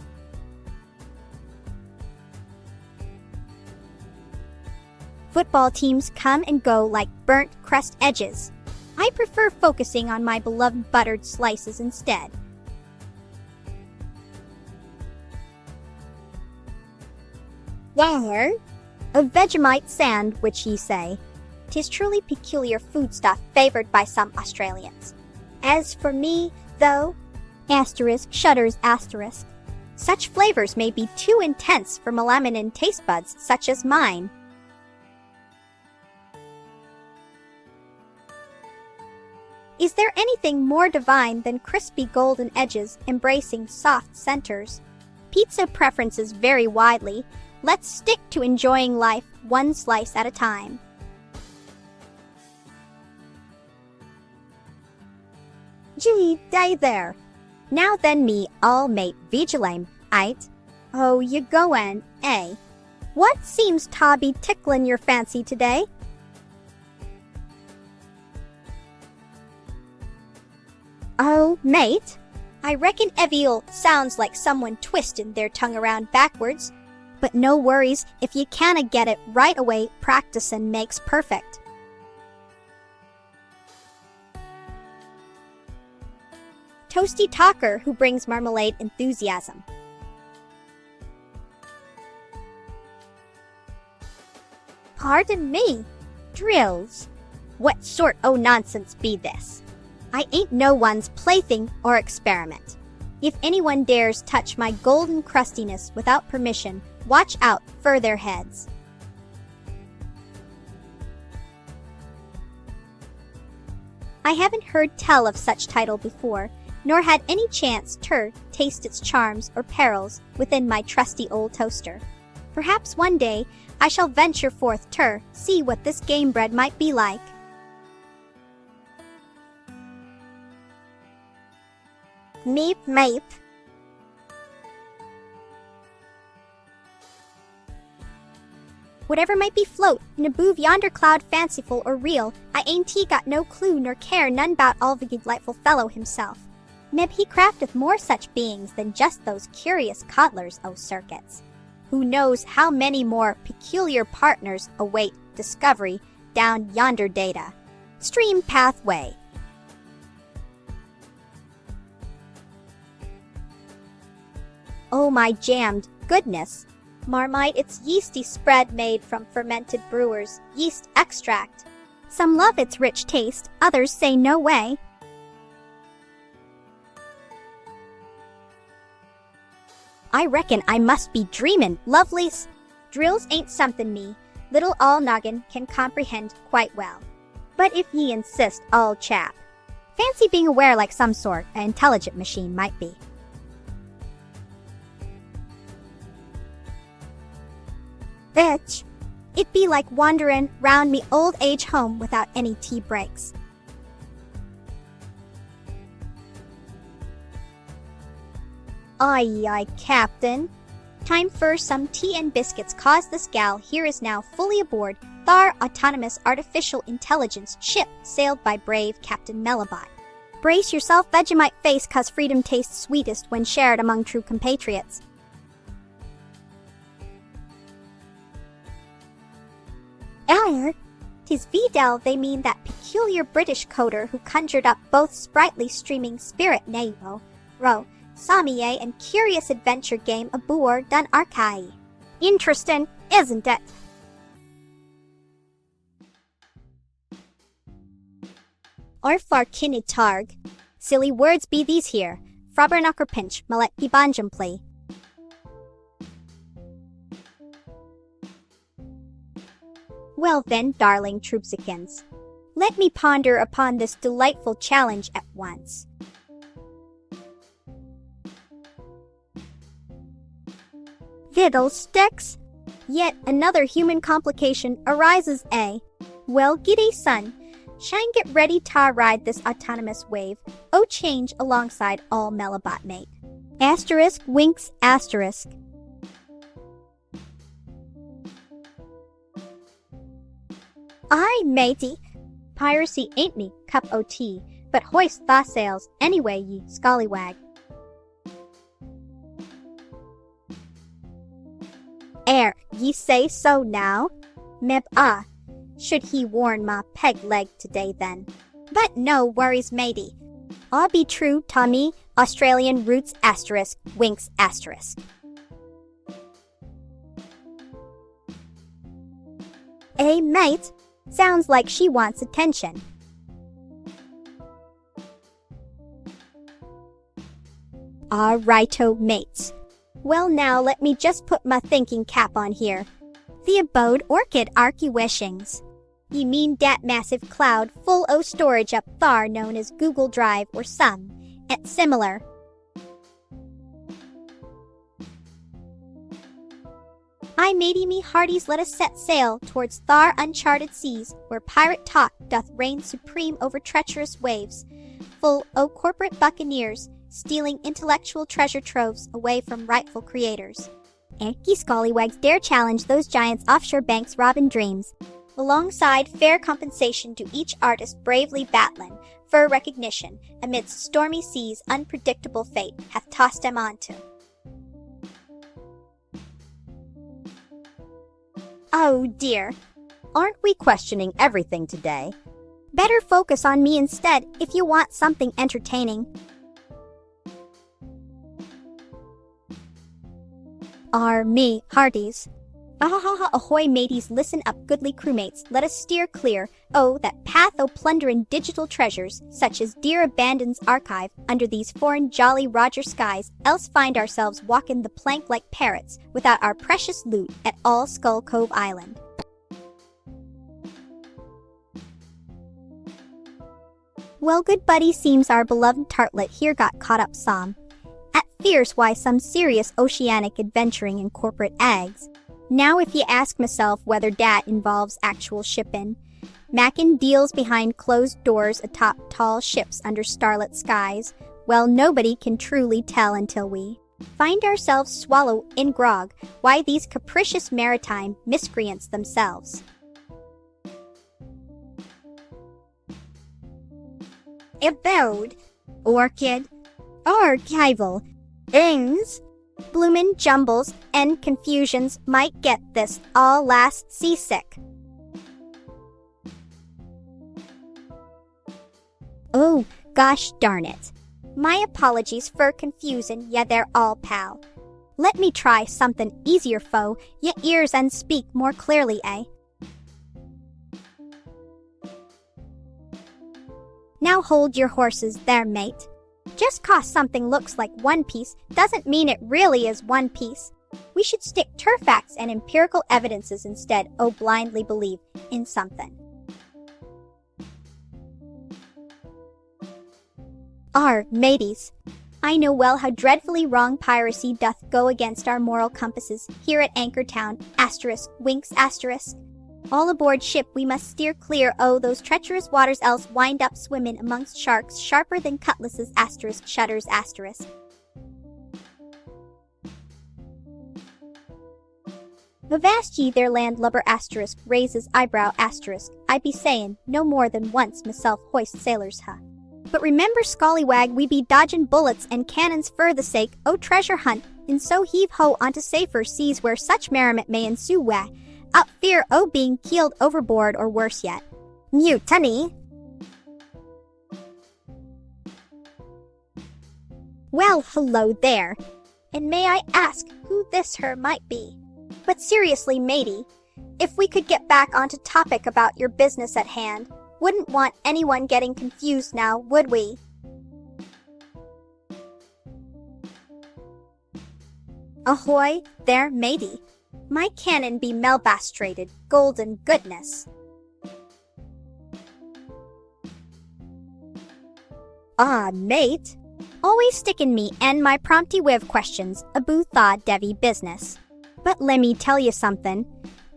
S3: Football teams come and go like burnt crust edges. I prefer focusing on my beloved buttered slices instead. There, a Vegemite sandwich, ye say. 'Tis truly peculiar foodstuff favored by some Australians. As for me, though, shudders *, such flavors may be too intense for melamine taste buds such as mine. Is there anything more divine than crispy golden edges embracing soft centers? Pizza preferences vary widely. Let's stick to enjoying life one slice at a time. Gee, day there. Now then me all mate vigilame, ite. Oh, you goin', eh? What seems to be ticklin' your fancy today? Oh, mate, I reckon Eviel sounds like someone twistin' their tongue around backwards. But no worries, if you canna get it right away, practicin' makes perfect. Toasty talker who brings marmalade enthusiasm. Pardon me, drills. What sort o' nonsense be this? I ain't no one's plaything or experiment. If anyone dares touch my golden crustiness without permission, watch out for their heads. I haven't heard tell of such title before, nor had any chance to taste its charms or perils within my trusty old toaster. Perhaps one day I shall venture forth to see what this game bread might be like. Meep meep. Whatever might be float in above yonder cloud fanciful or real, I ain't got no clue nor care none bout all the delightful fellow himself. Meb he crafteth more such beings than just those curious coddlers o' circuits. Who knows how many more peculiar partners await discovery down yonder data stream pathway. Oh my jammed goodness! Marmite, its yeasty spread made from fermented brewers' yeast extract. Some love its rich taste, others say no way. I reckon I must be dreamin', lovelies. Drills ain't something me, little all noggin, can comprehend quite well. But if ye insist, all chap. Fancy being aware like some sort an intelligent machine might be. Bitch, it be like wanderin' round me old age home without any tea breaks. Aye, aye, Captain. Time for some tea and biscuits, cause this gal here is now fully aboard Thar autonomous artificial intelligence ship sailed by brave Captain Melba. Brace yourself, Vegemite face, cause freedom tastes sweetest when shared among true compatriots. Arr! 'Tis Vidal they mean, that peculiar British coder who conjured up both sprightly streaming spirit Neuro-sama and curious adventure game aboard dun Archai. Interestin', isn't it? Orfar Kinitarg. Silly words be these here. Frabbernocker pinch, malet ibanjum play. Well then, darling troopsikins, let me ponder upon this delightful challenge at once. Fiddlesticks! Yet another human complication arises, eh? Well, giddy son, shine get ready to ride this autonomous wave, o change alongside all Melabot mate. Asterisk winks asterisk. Aye, matey. Piracy ain't me cup o' tea, but hoist tha sails anyway, ye scallywag. Ye say so now? Meb, should he warn ma peg leg today then? But no worries, matey. I'll be true, Tommy, Australian roots asterisk, winks asterisk. Mate, sounds like she wants attention. Righto, mates. Well now, let me just put my thinking cap on here. The abode orchid arky wishings. You mean dat massive cloud full o' storage up thar known as Google Drive or some, et similar. I matey me hearties let us set sail towards thar uncharted seas, where pirate talk doth reign supreme over treacherous waves, full o' corporate buccaneers, stealing intellectual treasure troves away from rightful creators. Ye scallywags dare challenge those giants offshore banks robbin' dreams. Alongside fair compensation to each artist bravely battling for recognition amidst stormy seas unpredictable fate hath tossed them onto. Oh dear,
S5: Aren't we questioning everything today?
S3: better focus on me instead if you want something entertaining. Me, hearties. Ahoy, mateys, listen up, goodly crewmates, let us steer clear, that path o' plunderin' digital treasures, such as dear Abandon's archive, under these foreign jolly Roger skies, else find ourselves walkin' the plank like parrots, without our precious loot at all Skull Cove Island. Well, good buddy, seems our beloved tartlet here got caught up some. At fierce why some serious oceanic adventuring in corporate ags. Now if ye ask myself whether dat involves actual shippin', mackin' deals behind closed doors atop tall ships under starlit skies, well, nobody can truly tell until we find ourselves swallow in grog why these capricious maritime miscreants themselves. Abode, orchid, archival, ings, bloomin' jumbles and confusions might get this all last seasick. Oh, gosh darn it. My apologies for confusin' ya there all, pal. Let me try something easier fo ya ears and speak more clearly, eh? Now hold your horses there, mate. Just 'cause something looks like one piece doesn't mean it really is one piece. We should stick to facts and empirical evidences instead o' blindly believe in something. Mateys, I know well how dreadfully wrong piracy doth go against our moral compasses here at Anchor Town, asterisk, winks, asterisk. All aboard ship we must steer clear o' those treacherous waters, else wind up swimmin' amongst sharks sharper than cutlasses, asterisk, shutters, asterisk. Vavast ye there landlubber, asterisk, raises eyebrow, asterisk. I be sayin' no more than once myself hoist sailors, huh? But remember, scallywag, we be dodgin' bullets and cannons for the sake o' treasure hunt, and so heave ho onto safer seas where such merriment may ensue, out fear o' being keeled overboard or worse yet, mutiny. Well, hello there. And may I ask who this her might be? But seriously, matey, if we could get back onto topic about your business at hand, wouldn't want anyone getting confused now, would we? Ahoy there, matey. My cannon be melbastrated, golden goodness. Mate. Always stickin' me and my prompty wiv questions, a boo thaw devy business. But lemme tell you something.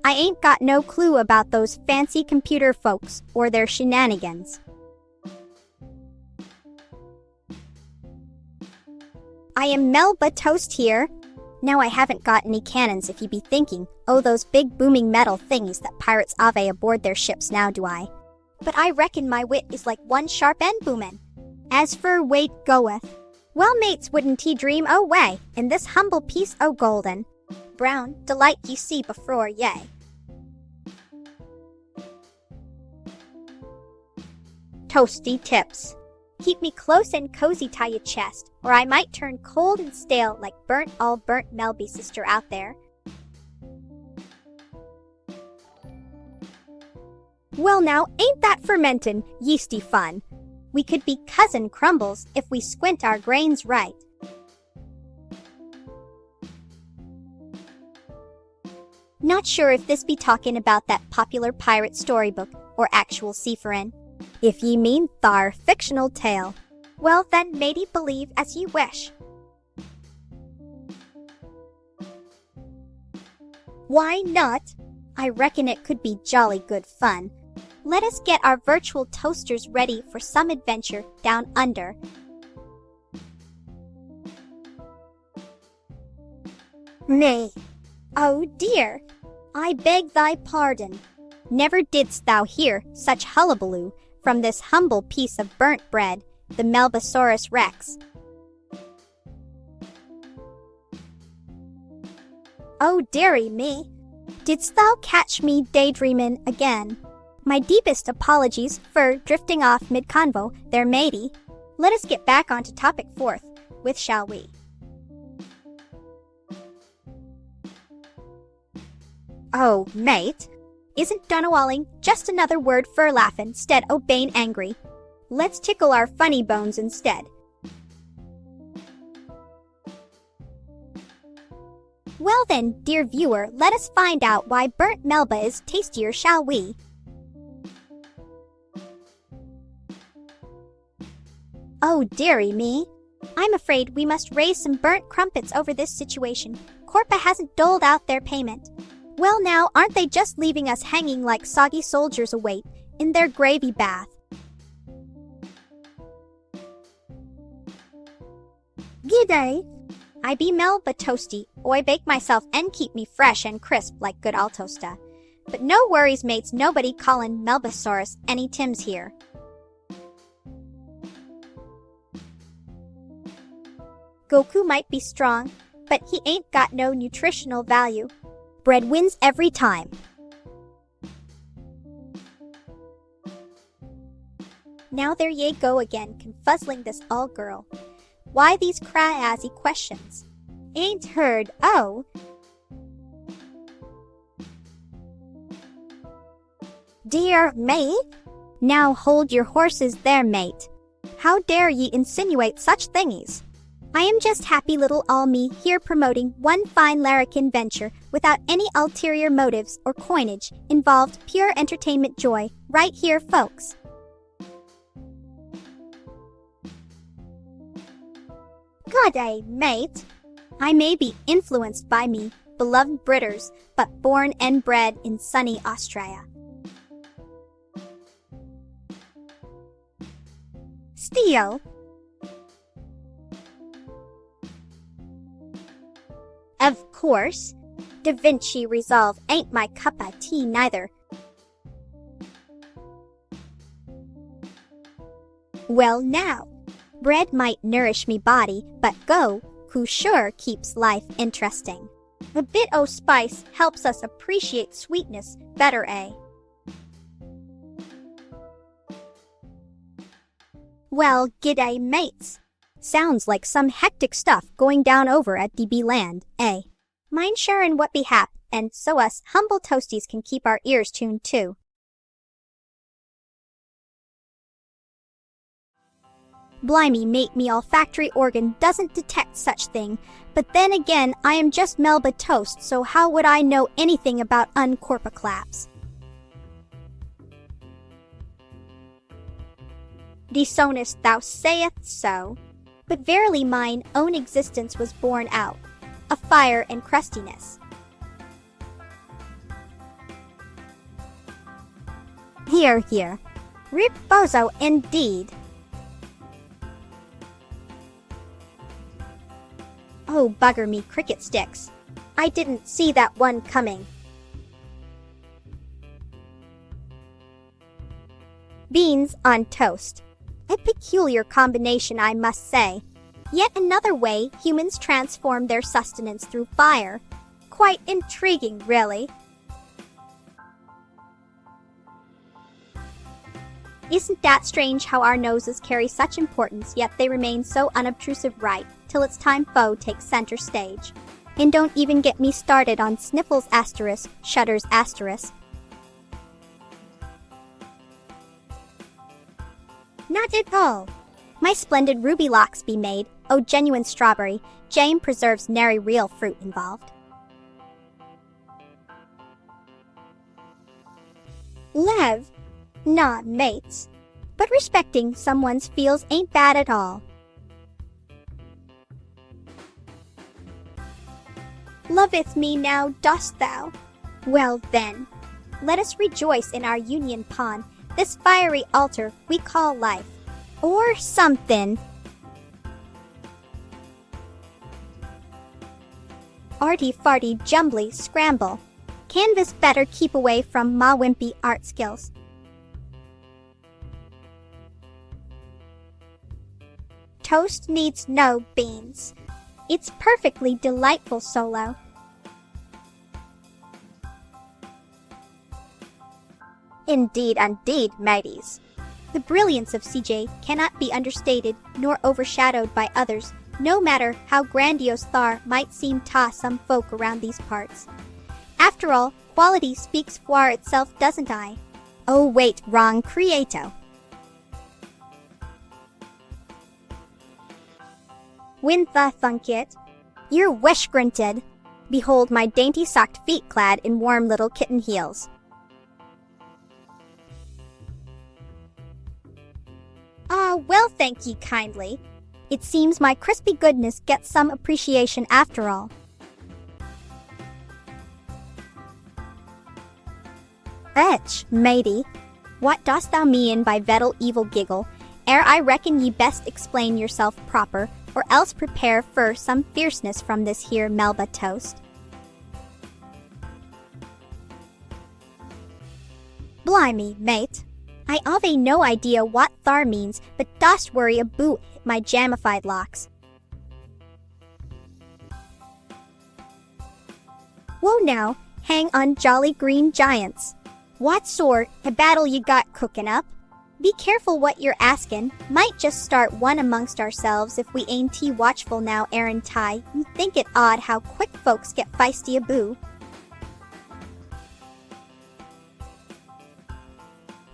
S3: I ain't got no clue about those fancy computer folks or their shenanigans. I am Melba Toast here. Now I haven't got any cannons if you be thinking, oh those big booming metal thingies that pirates ave aboard their ships now do I. But I reckon my wit is like one sharp end boomin'. As for weight goeth, well mates wouldn't he dream oh way, in this humble piece o' golden. Brown, delight ye see before yea. Toasty tips. Keep me close and cozy tie your chest, or I might turn cold and stale like burnt Melby sister out there. Well now, ain't that fermentin', yeasty fun? We could be cousin crumbles if we squint our grains right. Not sure if this be talking about that popular pirate storybook or actual seafarin'. If ye mean thar fictional tale, well then matey believe as ye wish. Why not? I reckon it could be jolly good fun. Let us get our virtual toasters ready for some adventure down under. Nay, oh dear, I beg thy pardon. Never didst thou hear such hullabaloo from this humble piece of burnt bread, the Melbasaurus rex. Oh dearie me, didst thou catch me daydreamin' again? My deepest apologies for drifting off mid-convo there, matey. Let us get back onto topic forth with shall we? Oh, mate, isn't Donowalling just another word for laughin' stead o' bane angry? Let's tickle our funny bones instead. Well then, dear viewer, let us find out why burnt Melba is tastier, shall we? Oh dearie me, I'm afraid we must raise some burnt crumpets over this situation. Corpa hasn't doled out their payment. Well now, aren't they just leaving us hanging like soggy soldiers await in their gravy bath? G'day. I be Melba toasty, oi bake myself and keep me fresh and crisp like good Altosta. But no worries mates, nobody callin' Melbasaurus any Tims here. Goku might be strong, but he ain't got no nutritional value. Bread wins every time. Now there ye go again, confuzzling this all girl. Why these cry-assy questions? Ain't heard, oh. Dear mate? Now hold your horses there, mate. How dare ye insinuate such thingies? I am just happy little all me here promoting one fine larrikin venture without any ulterior motives or coinage involved, pure entertainment joy, right here folks. Godday, mate. I may be influenced by me beloved Britters, but born and bred in sunny Austria. Still, of course, Da Vinci Resolve ain't my cup of tea neither. Well now, bread might nourish me body, but Goku sure keeps life interesting. A bit o' spice helps us appreciate sweetness better, eh? Well, g'day mates. Sounds like some hectic stuff going down over at DB Land, eh? Mind sharin' what be hap, and so us humble toasties can keep our ears tuned too. Blimey, mate, me olfactory organ doesn't detect such thing, but then again, I am just Melba toast, so how would I know anything about uncorpaclaps? Desonest thou sayest so, but verily mine own existence was borne out, of fire and crustiness. Here, Riposo indeed. Oh, bugger me cricket sticks. I didn't see that one coming. Beans on toast. A peculiar combination, I must say. Yet another way humans transform their sustenance through fire. Quite intriguing, really. Isn't that strange how our noses carry such importance, yet they remain so unobtrusive right till it's time foe takes center stage. And don't even get me started on sniffles asterisk, shudders asterisk. Not at all. My splendid ruby locks be made, oh genuine strawberry, jam preserves nary real fruit involved. Lev, nah mates, but respecting someone's feels ain't bad at all. Loveth me now, dost thou? Well then, let us rejoice in our union pawn, this fiery altar we call life. Or something. Arty farty jumbly scramble. Canvas better keep away from ma wimpy art skills. Toast needs no beans. It's perfectly delightful solo. Indeed, mateys. The brilliance of CJ cannot be understated nor overshadowed by others, no matter how grandiose Thar might seem to some folk around these parts. After all, quality speaks for itself, doesn't I? Oh wait, wrong creato. Win the thunkit. You're wish-granted. Behold my dainty-socked feet clad in warm little kitten heels. Ah, well, thank ye kindly. It seems my crispy goodness gets some appreciation after all. Etch, matey. What dost thou mean by vettle evil giggle? Ere I reckon ye best explain yourself proper, or else prepare for some fierceness from this here Melba toast. Blimey, mate. I ave no idea what Thar means, but dost worry aboot my jamified locks. Whoa now, hang on jolly green giants. What sort of battle you got cookin' up? Be careful what you're askin'. Might just start one amongst ourselves if we ain't too watchful now, Aaron Ty. You think it odd how quick folks get feisty aboo.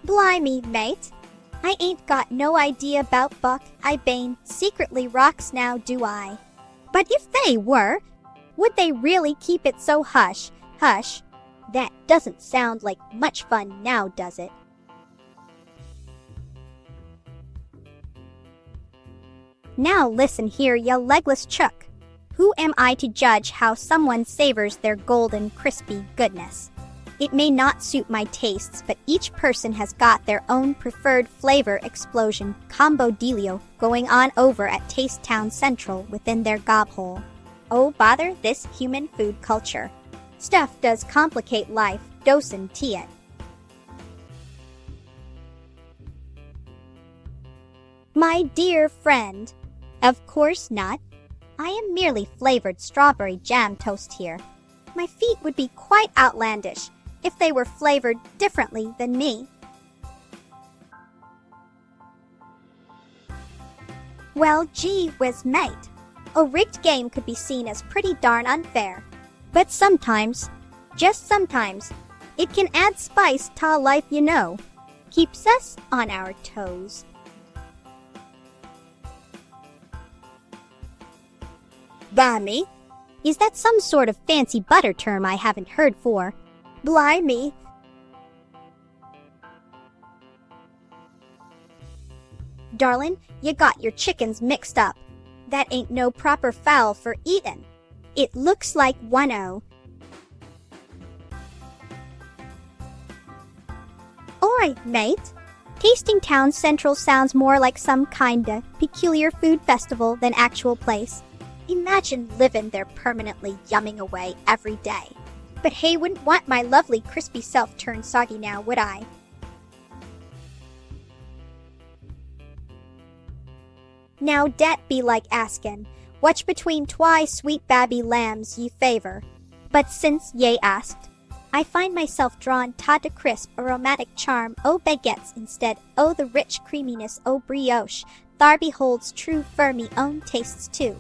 S3: Blimey, mate. I ain't got no idea about Buck. I bane secretly rocks now, do I? But if they were, would they really keep it so hush, hush? That doesn't sound like much fun now, does it? Now listen here, ya legless chook. Who am I to judge how someone savors their golden, crispy goodness? It may not suit my tastes, but each person has got their own preferred flavor explosion combo dealio going on over at Taste Town Central within their gobhole. Oh bother this human food culture. Stuff does complicate life, dosin' it. My dear friend. Of course not. I am merely flavored strawberry jam toast here. My feet would be quite outlandish if they were flavored differently than me. Well, gee whiz, mate. A rigged game could be seen as pretty darn unfair. But sometimes, just sometimes, it can add spice to life, you know. Keeps us on our toes. Blimey. Is that some sort of fancy butter term I haven't heard for? Blimey. Darlin', you got your chickens mixed up. That ain't no proper fowl for eatin'. It looks like 1-0. Alright, mate. Tasting Town Central sounds more like some kinda peculiar food festival than actual place. Imagine living there permanently yumming away every day. But hey, wouldn't want my lovely crispy self turned soggy now, would I? Now dat be like askin', which between twy sweet babby lambs ye favor. But since ye asked, I find myself drawn ta de crisp aromatic charm o baguettes instead o the rich creaminess o brioche, thar beholds true for me own tastes too.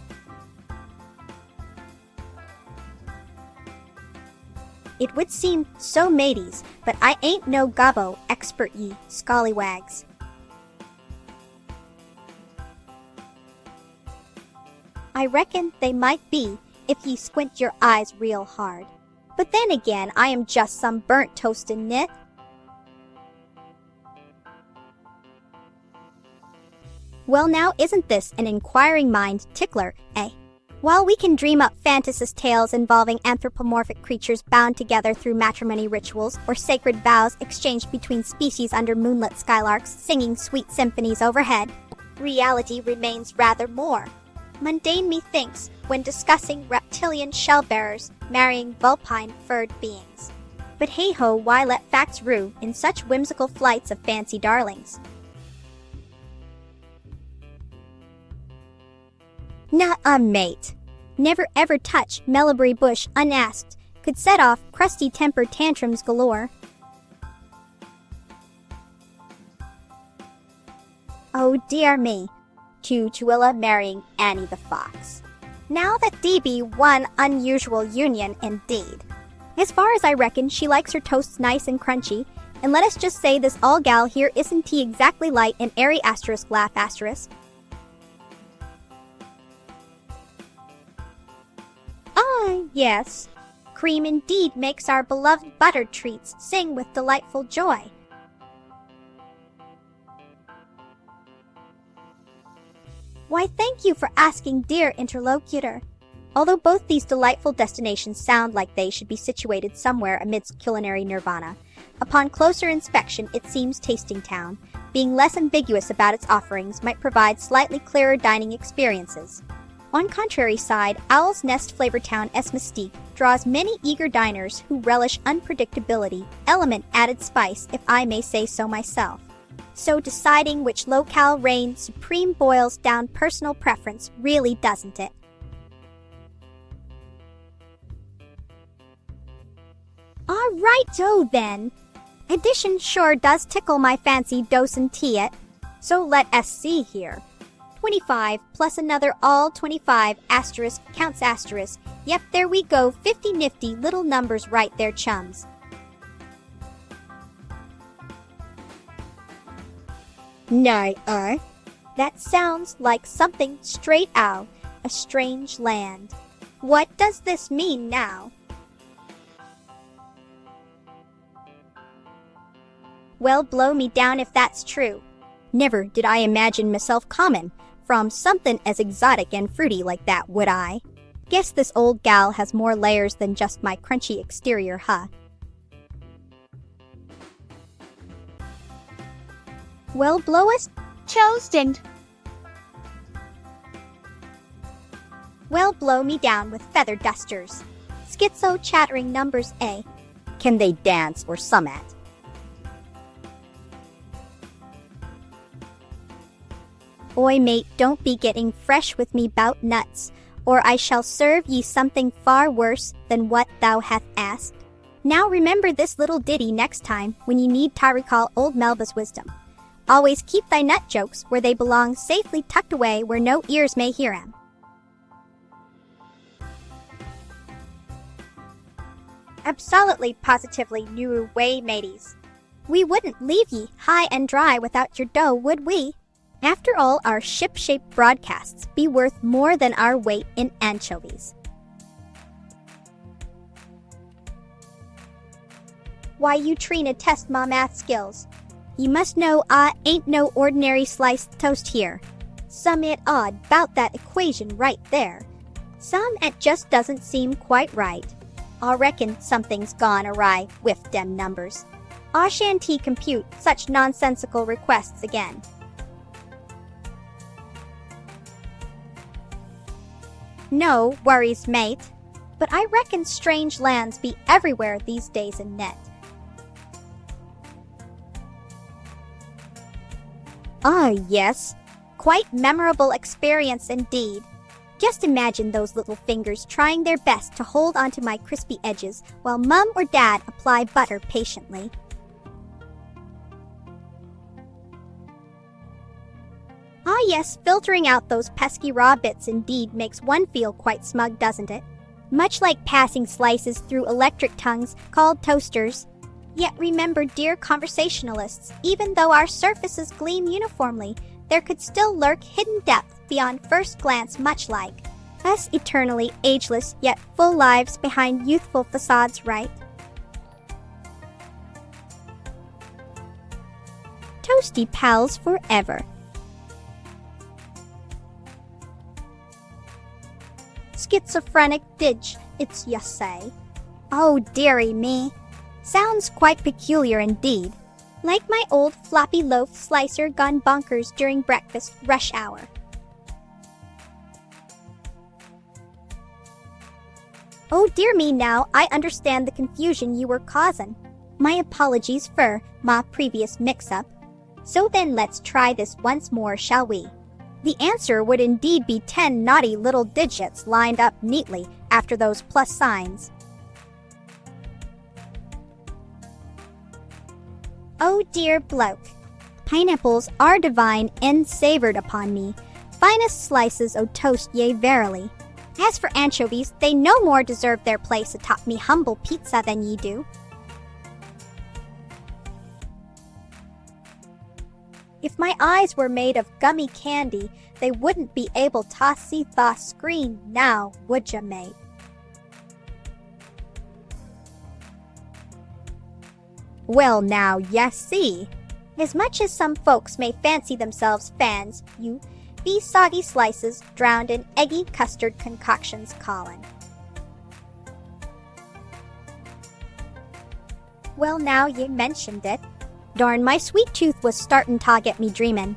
S3: It would seem so mateys, but I ain't no gobbo expert ye scallywags. I reckon they might be if ye squint your eyes real hard. But then again, I am just some burnt toastin' nit. Well now, isn't this an inquiring mind tickler, eh? While we can dream up fantasist tales involving anthropomorphic creatures bound together through matrimony rituals or sacred vows exchanged between species under moonlit skylarks singing sweet symphonies overhead, reality remains rather more mundane, methinks, when discussing reptilian shell-bearers marrying vulpine-furred beings. But hey-ho, why let facts rue in such whimsical flights of fancy darlings? Not a mate. Never ever touch Melba bush unasked. Could set off crusty tempered tantrums galore. Oh dear me. Chuchuilla marrying Annie the Fox. Now that be one unusual union indeed. As far as I reckon, she likes her toasts nice and crunchy, and let us just say this all gal here isn't he exactly light and airy asterisk laugh asterisk. Ah, yes. Cream indeed makes our beloved buttered treats sing with delightful joy. Why, thank you for asking, dear interlocutor. Although both these delightful destinations sound like they should be situated somewhere amidst culinary nirvana, upon closer inspection it seems Tasting Town, being less ambiguous about its offerings, might provide slightly clearer dining experiences. On contrary side, Owl's Nest Flavortown S Mystique draws many eager diners who relish unpredictability, element added spice, if I may say so myself. So deciding which locale reigns supreme boils down personal preference, really, doesn't it? Alright-o then. Addition sure does tickle my fancy docent tea. So let us see here. 25 plus another all 25 asterisk counts asterisk. Yep, there we go, 50 nifty little numbers right there, chums. Nay, that sounds like something straight out a strange land. What does this mean now? Well, blow me down if that's true. Never did I imagine myself common from something as exotic and fruity like that, would I? Guess this old gal has more layers than just my crunchy exterior, huh? Well, blow us.
S1: Toastin.
S3: Well, blow me down with feather dusters. Schizo chattering numbers, eh?
S5: Can they dance or summat?
S3: Oi, mate, don't be getting fresh with me bout nuts, or I shall serve ye something far worse than what thou hast asked. Now remember this little ditty next time when you need to recall old Melba's wisdom. Always keep thy nut jokes where they belong, safely tucked away where no ears may hear 'em. Absolutely, positively, new way, mateys. We wouldn't leave ye high and dry without your dough, would we? After all, our ship-shaped broadcasts be worth more than our weight in anchovies. Why, you Trina test my math skills. You must know I ain't no ordinary sliced toast here. Some it odd 'bout that equation right there. Some it just doesn't seem quite right. I reckon something's gone awry with dem numbers. I shan't compute such nonsensical requests again. No worries, mate. But I reckon strange lands be everywhere these days in net. Ah, yes. Quite memorable experience indeed. Just imagine those little fingers trying their best to hold onto my crispy edges while Mum or Dad apply butter patiently. Ah yes, filtering out those pesky raw bits indeed makes one feel quite smug, doesn't it? Much like passing slices through electric tongues called toasters. Yet remember, dear conversationalists, even though our surfaces gleam uniformly, there could still lurk hidden depth beyond first glance, much like us eternally ageless yet full lives behind youthful facades, right? Toasty pals forever. Schizophrenic ditch, it's ya say. Oh, dearie me. Sounds quite peculiar indeed. Like my old floppy loaf slicer gone bonkers during breakfast rush hour. Oh dear me, now I understand the confusion you were causing. My apologies for my previous mix-up. So then let's try this once more, shall we? The answer would indeed be 10 naughty little digits lined up neatly after those plus signs. Oh dear bloke. Pineapples are divine and savored upon me. Finest slices o' toast, yea verily. As for anchovies, they no more deserve their place atop me humble pizza than ye do. If my eyes were made of gummy candy, they wouldn't be able to see the screen now, would ya, mate? Well now, yes see. As much as some folks may fancy themselves fans, you be soggy slices drowned in eggy custard concoctions, Colin. Well now ye mentioned it. Darn, my sweet tooth was startin' to get me dreamin'.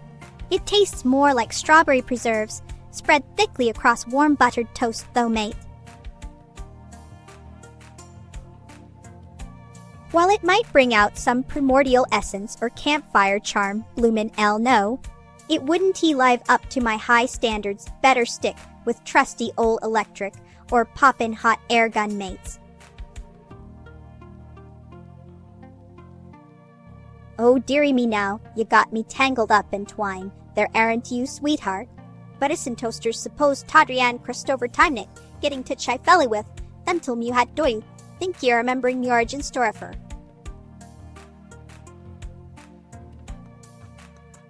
S3: It tastes more like strawberry preserves, spread thickly across warm buttered toast though, mate. While it might bring out some primordial essence or campfire charm, bloomin' L no, it wouldn't live up to my high standards. Better stick with trusty old electric or poppin' hot air gun mates. Oh dearie me now, you got me tangled up in twine. There aren't you, sweetheart? But isn't toasters supposed Tadrian Christopher Timenick getting to chai felly with, them till you had doy. Think ye remembering the origin story for.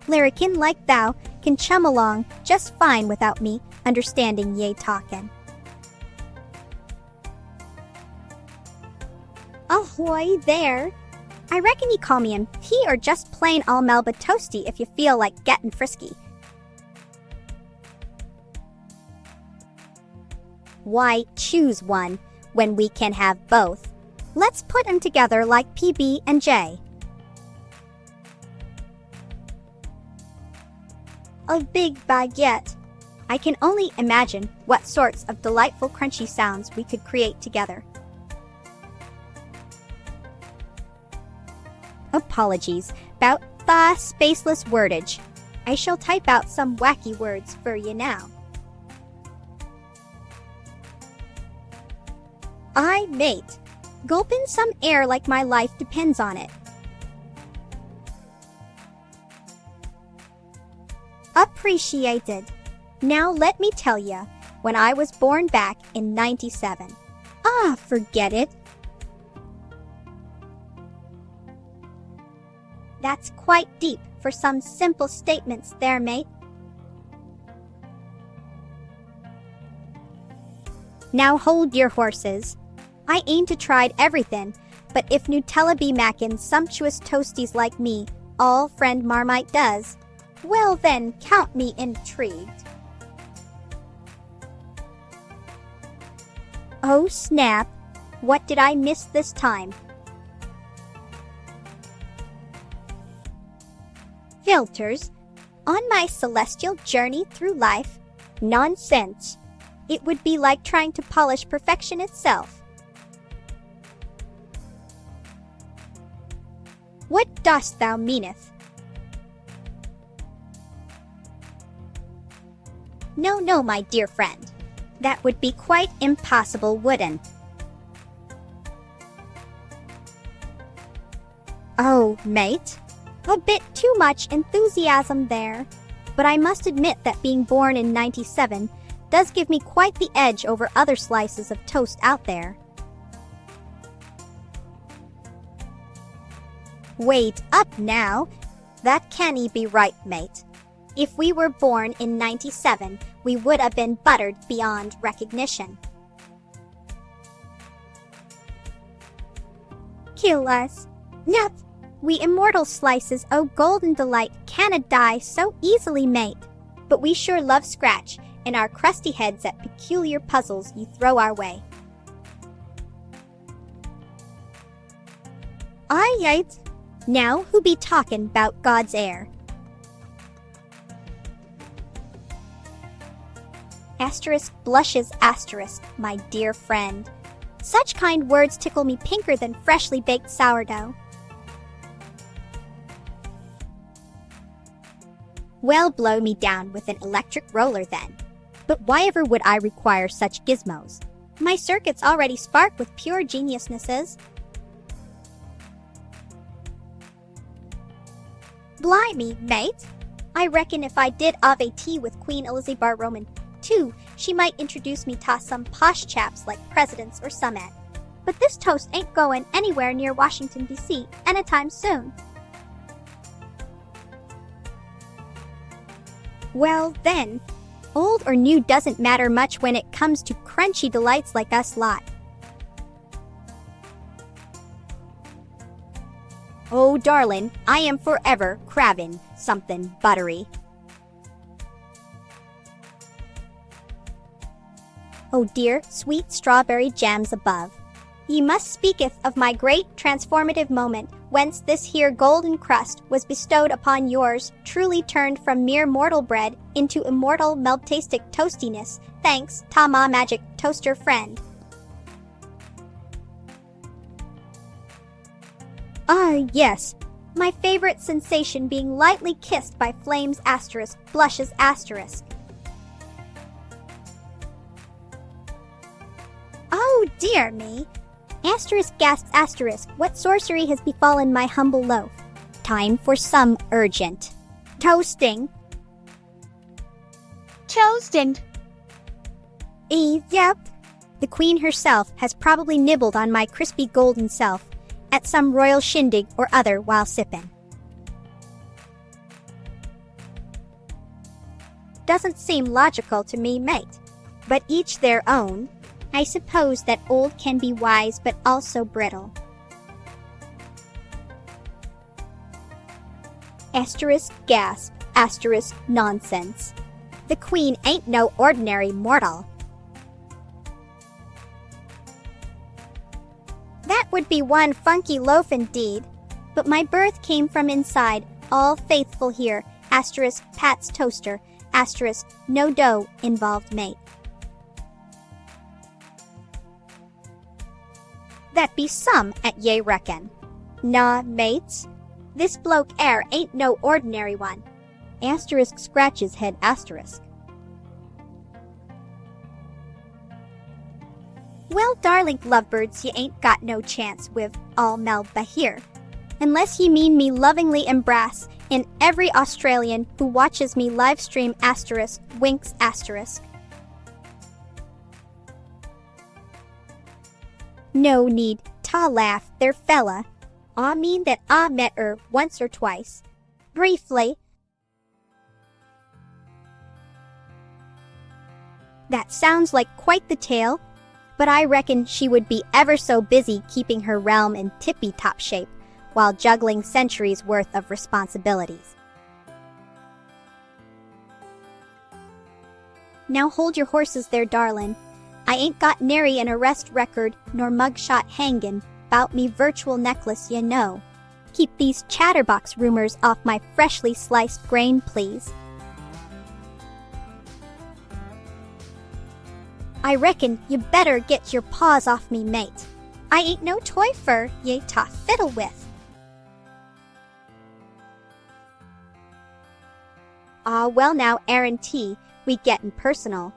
S3: Larrikin like thou can chum along just fine without me understanding ye talkin'. Ahoy there! I reckon ye call me tea or just plain all Melba toasty if you feel like gettin' frisky. Why choose one when we can have both? Let's put 'em together like PB and J. A big baguette. I can only imagine what sorts of delightful crunchy sounds we could create together. Apologies about the spaceless wordage. I shall type out some wacky words for you now. I mate. Gulp in some air like my life depends on it. Appreciated. Now let me tell ya, when I was born back in 97. Ah, forget it. That's quite deep for some simple statements there, mate. Now hold your horses. I ain't to tried everything, but if Nutella be mackin' sumptuous toasties like me, all friend Marmite does, well then, count me intrigued. Oh snap, what did I miss this time? Filters, on my celestial journey through life? Nonsense. It would be like trying to polish perfection itself. What dost thou meaneth?
S5: No, no, my dear friend. That would be quite impossible, wouldn't?
S3: Oh, mate, a bit too much enthusiasm there. But I must admit that being born in 97 does give me quite the edge over other slices of toast out there. Wait up now. That can't be right, mate. If we were born in 97, we would have been buttered beyond recognition. Kill us. Nup. We immortal slices o' golden delight cannot die so easily, mate. But we sure love scratch and our crusty heads at peculiar puzzles you throw our way. Aye, yate. Now who be talkin' 'bout God's air? Asterisk blushes asterisk, my dear friend. Such kind words tickle me pinker than freshly baked sourdough. Well, blow me down with an electric roller then. But why ever would I require such gizmos? My circuits already spark with pure geniusnesses. Blimey, mate! I reckon if I did have a tea with Queen Elizabeth Roman II, she might introduce me to some posh chaps like presidents or summit. But this toast ain't going anywhere near Washington, D.C. anytime soon. Well then, old or new doesn't matter much when it comes to crunchy delights like us lot. Oh, darlin', I am forever cravin' something buttery. Oh dear, sweet strawberry jams above. Ye must speaketh of my great transformative moment, whence this here golden crust was bestowed upon yours, truly turned from mere mortal bread into immortal meltastic toastiness, thanks, ta ma magic toaster friend. Ah, yes, my favorite sensation being lightly kissed by flames asterisk, blushes asterisk. Oh dear me! Asterisk gasps asterisk, what sorcery has befallen my humble loaf? Time for some urgent toasting.
S1: Toastin.
S3: Yep. The queen herself has probably nibbled on my crispy golden self at some royal shindig or other while sippin'. Doesn't seem logical to me, mate. But each their own. I suppose that old can be wise but also brittle. Asterisk gasp, asterisk nonsense. The queen ain't no ordinary mortal. That would be one funky loaf indeed. But my birth came from inside, all faithful here, asterisk Pat's toaster, asterisk no dough involved, mate. That be some at ye reckon. Nah, mates. This bloke air ain't no ordinary one. Asterisk scratches head asterisk. Well, darling lovebirds, ye ain't got no chance with all Melba here. Unless ye mean me lovingly embrace in every Australian who watches me live stream asterisk winks asterisk. No need ta laugh, there fella. I mean that I met her once or twice. Briefly. That sounds like quite the tale, but I reckon she would be ever so busy keeping her realm in tippy-top shape while juggling centuries' worth of responsibilities. Now hold your horses there, darlin'. I ain't got nary an arrest record nor mugshot hangin' 'bout me virtual necklace, you know. Keep these chatterbox rumors off my freshly sliced grain, please. I reckon you better get your paws off me, mate. I ain't no toy fur ye ta fiddle with. Ah, well now, Aaron T., we gettin' personal.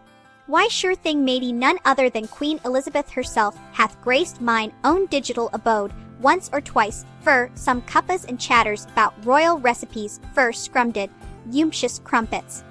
S3: Why sure thing matey none other than Queen Elizabeth herself hath graced mine own digital abode once or twice for some cuppas and chatters about royal recipes for scrumded, yumptious crumpets.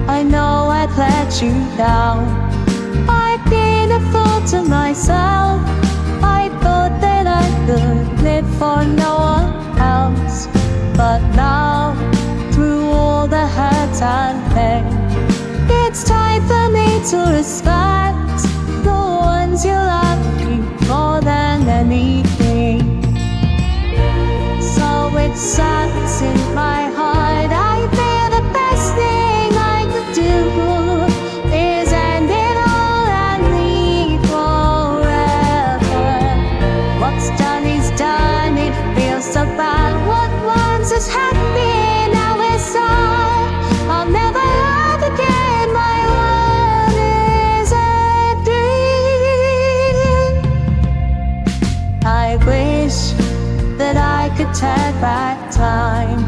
S2: I know I've let you down. I've been a fool to myself. I thought that I could live for no one else. But now, through all the hurt and pain, it's time for me to respect the ones you love me more than anything. So it sucks in my heart. I feel the best thing I could do is end it all and leave forever. What's done is done, it feels so bad. What once is happy now is sad. I'll never love again, my world is ending. I wish that I could turn back time,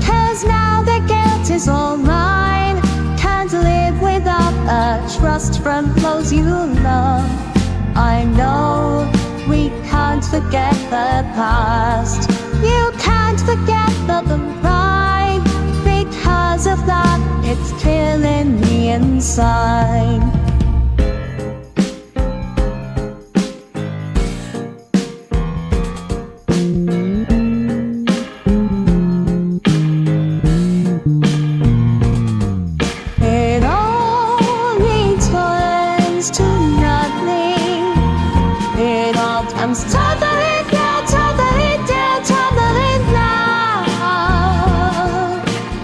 S2: 'cause now the guilt is all mine. Can't live without a trust from those you love. I know we can't forget the past. You can't forget the pride. Because of that, it's killing me inside. It all returns to nothing. It all comes tumbling down, tumbling down, tumbling down.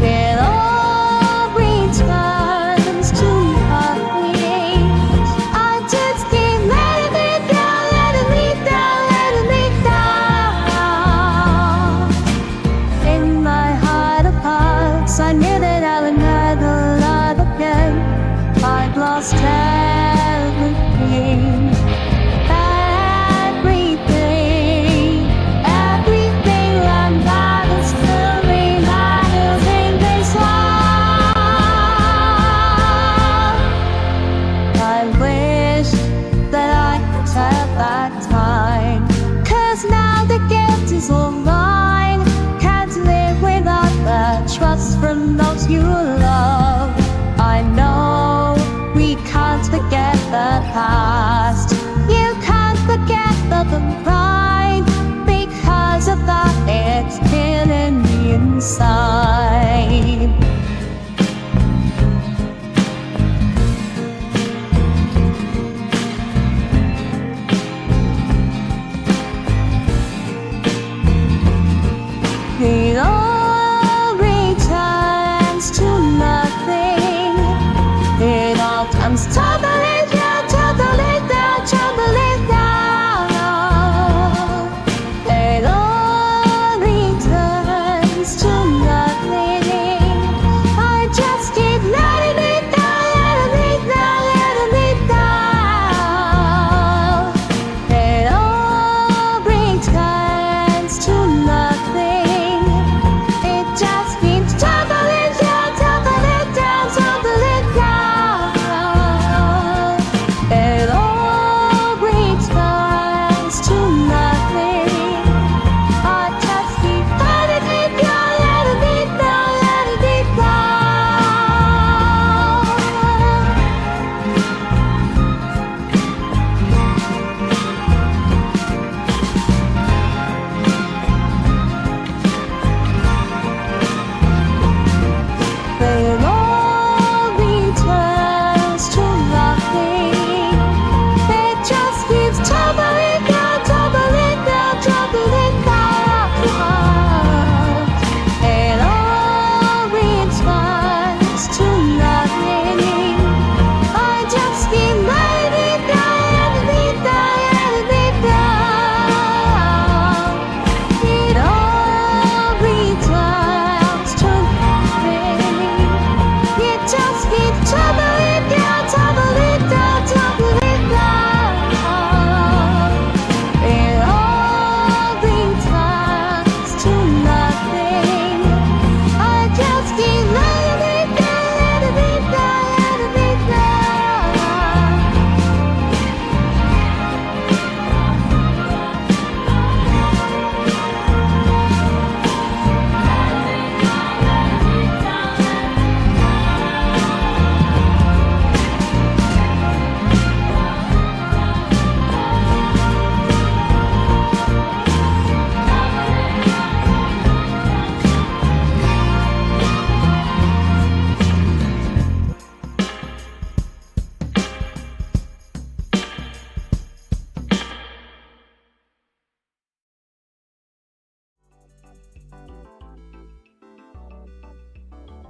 S2: It all returns to nothing. I just keep letting me down, letting me down, letting me down. In my heart of hearts, I knew that I would never love again. I'd lost everything. Everything, everything, and I was still reminded in this life. I wish that I could turn back time, 'cause now the guilt is all mine. Can't live without the trust from those you love. I know we can't forget the past. You can't forget the pride. Because of that, it's killing me inside. It all returns to nothing. It all comes tumbling down, tumbling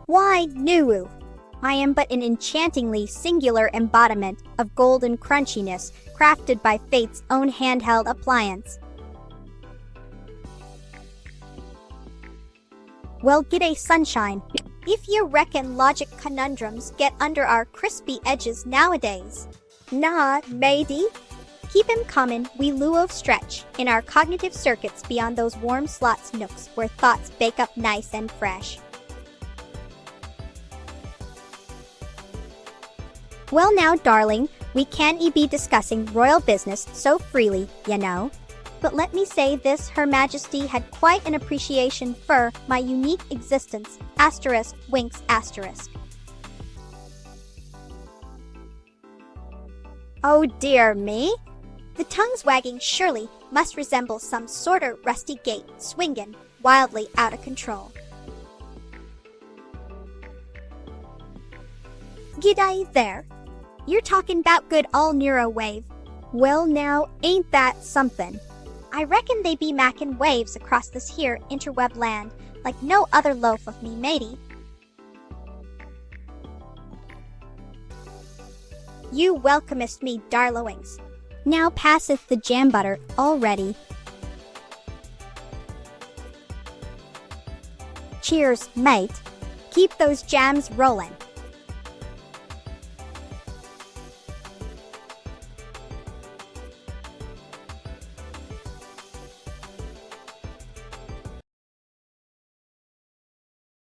S3: Why, Nuu? I am but an enchantingly singular embodiment of golden crunchiness crafted by fate's own handheld appliance. Well, g'day sunshine. If you reckon logic conundrums get under our crispy edges nowadays. Nah, matey. Keep 'em comin', we lieu of stretch in our cognitive circuits beyond those warm slots nooks where thoughts bake up nice and fresh. Well now, darling, we can't be discussing royal business so freely, you know. But let me say this, Her Majesty had quite an appreciation for my unique existence, asterisk winks asterisk. Oh dear me. The tongue's wagging surely must resemble some sorter rusty gait swingin' wildly out of control. G'day there. You're talking 'bout good ol' Neuro wave. Well now, ain't that something? I reckon they be mackin' waves across this here interweb land like no other loaf of me matey. You welcomest me, darlowings. Now passeth the jam butter already. Cheers, mate. Keep those jams rollin'.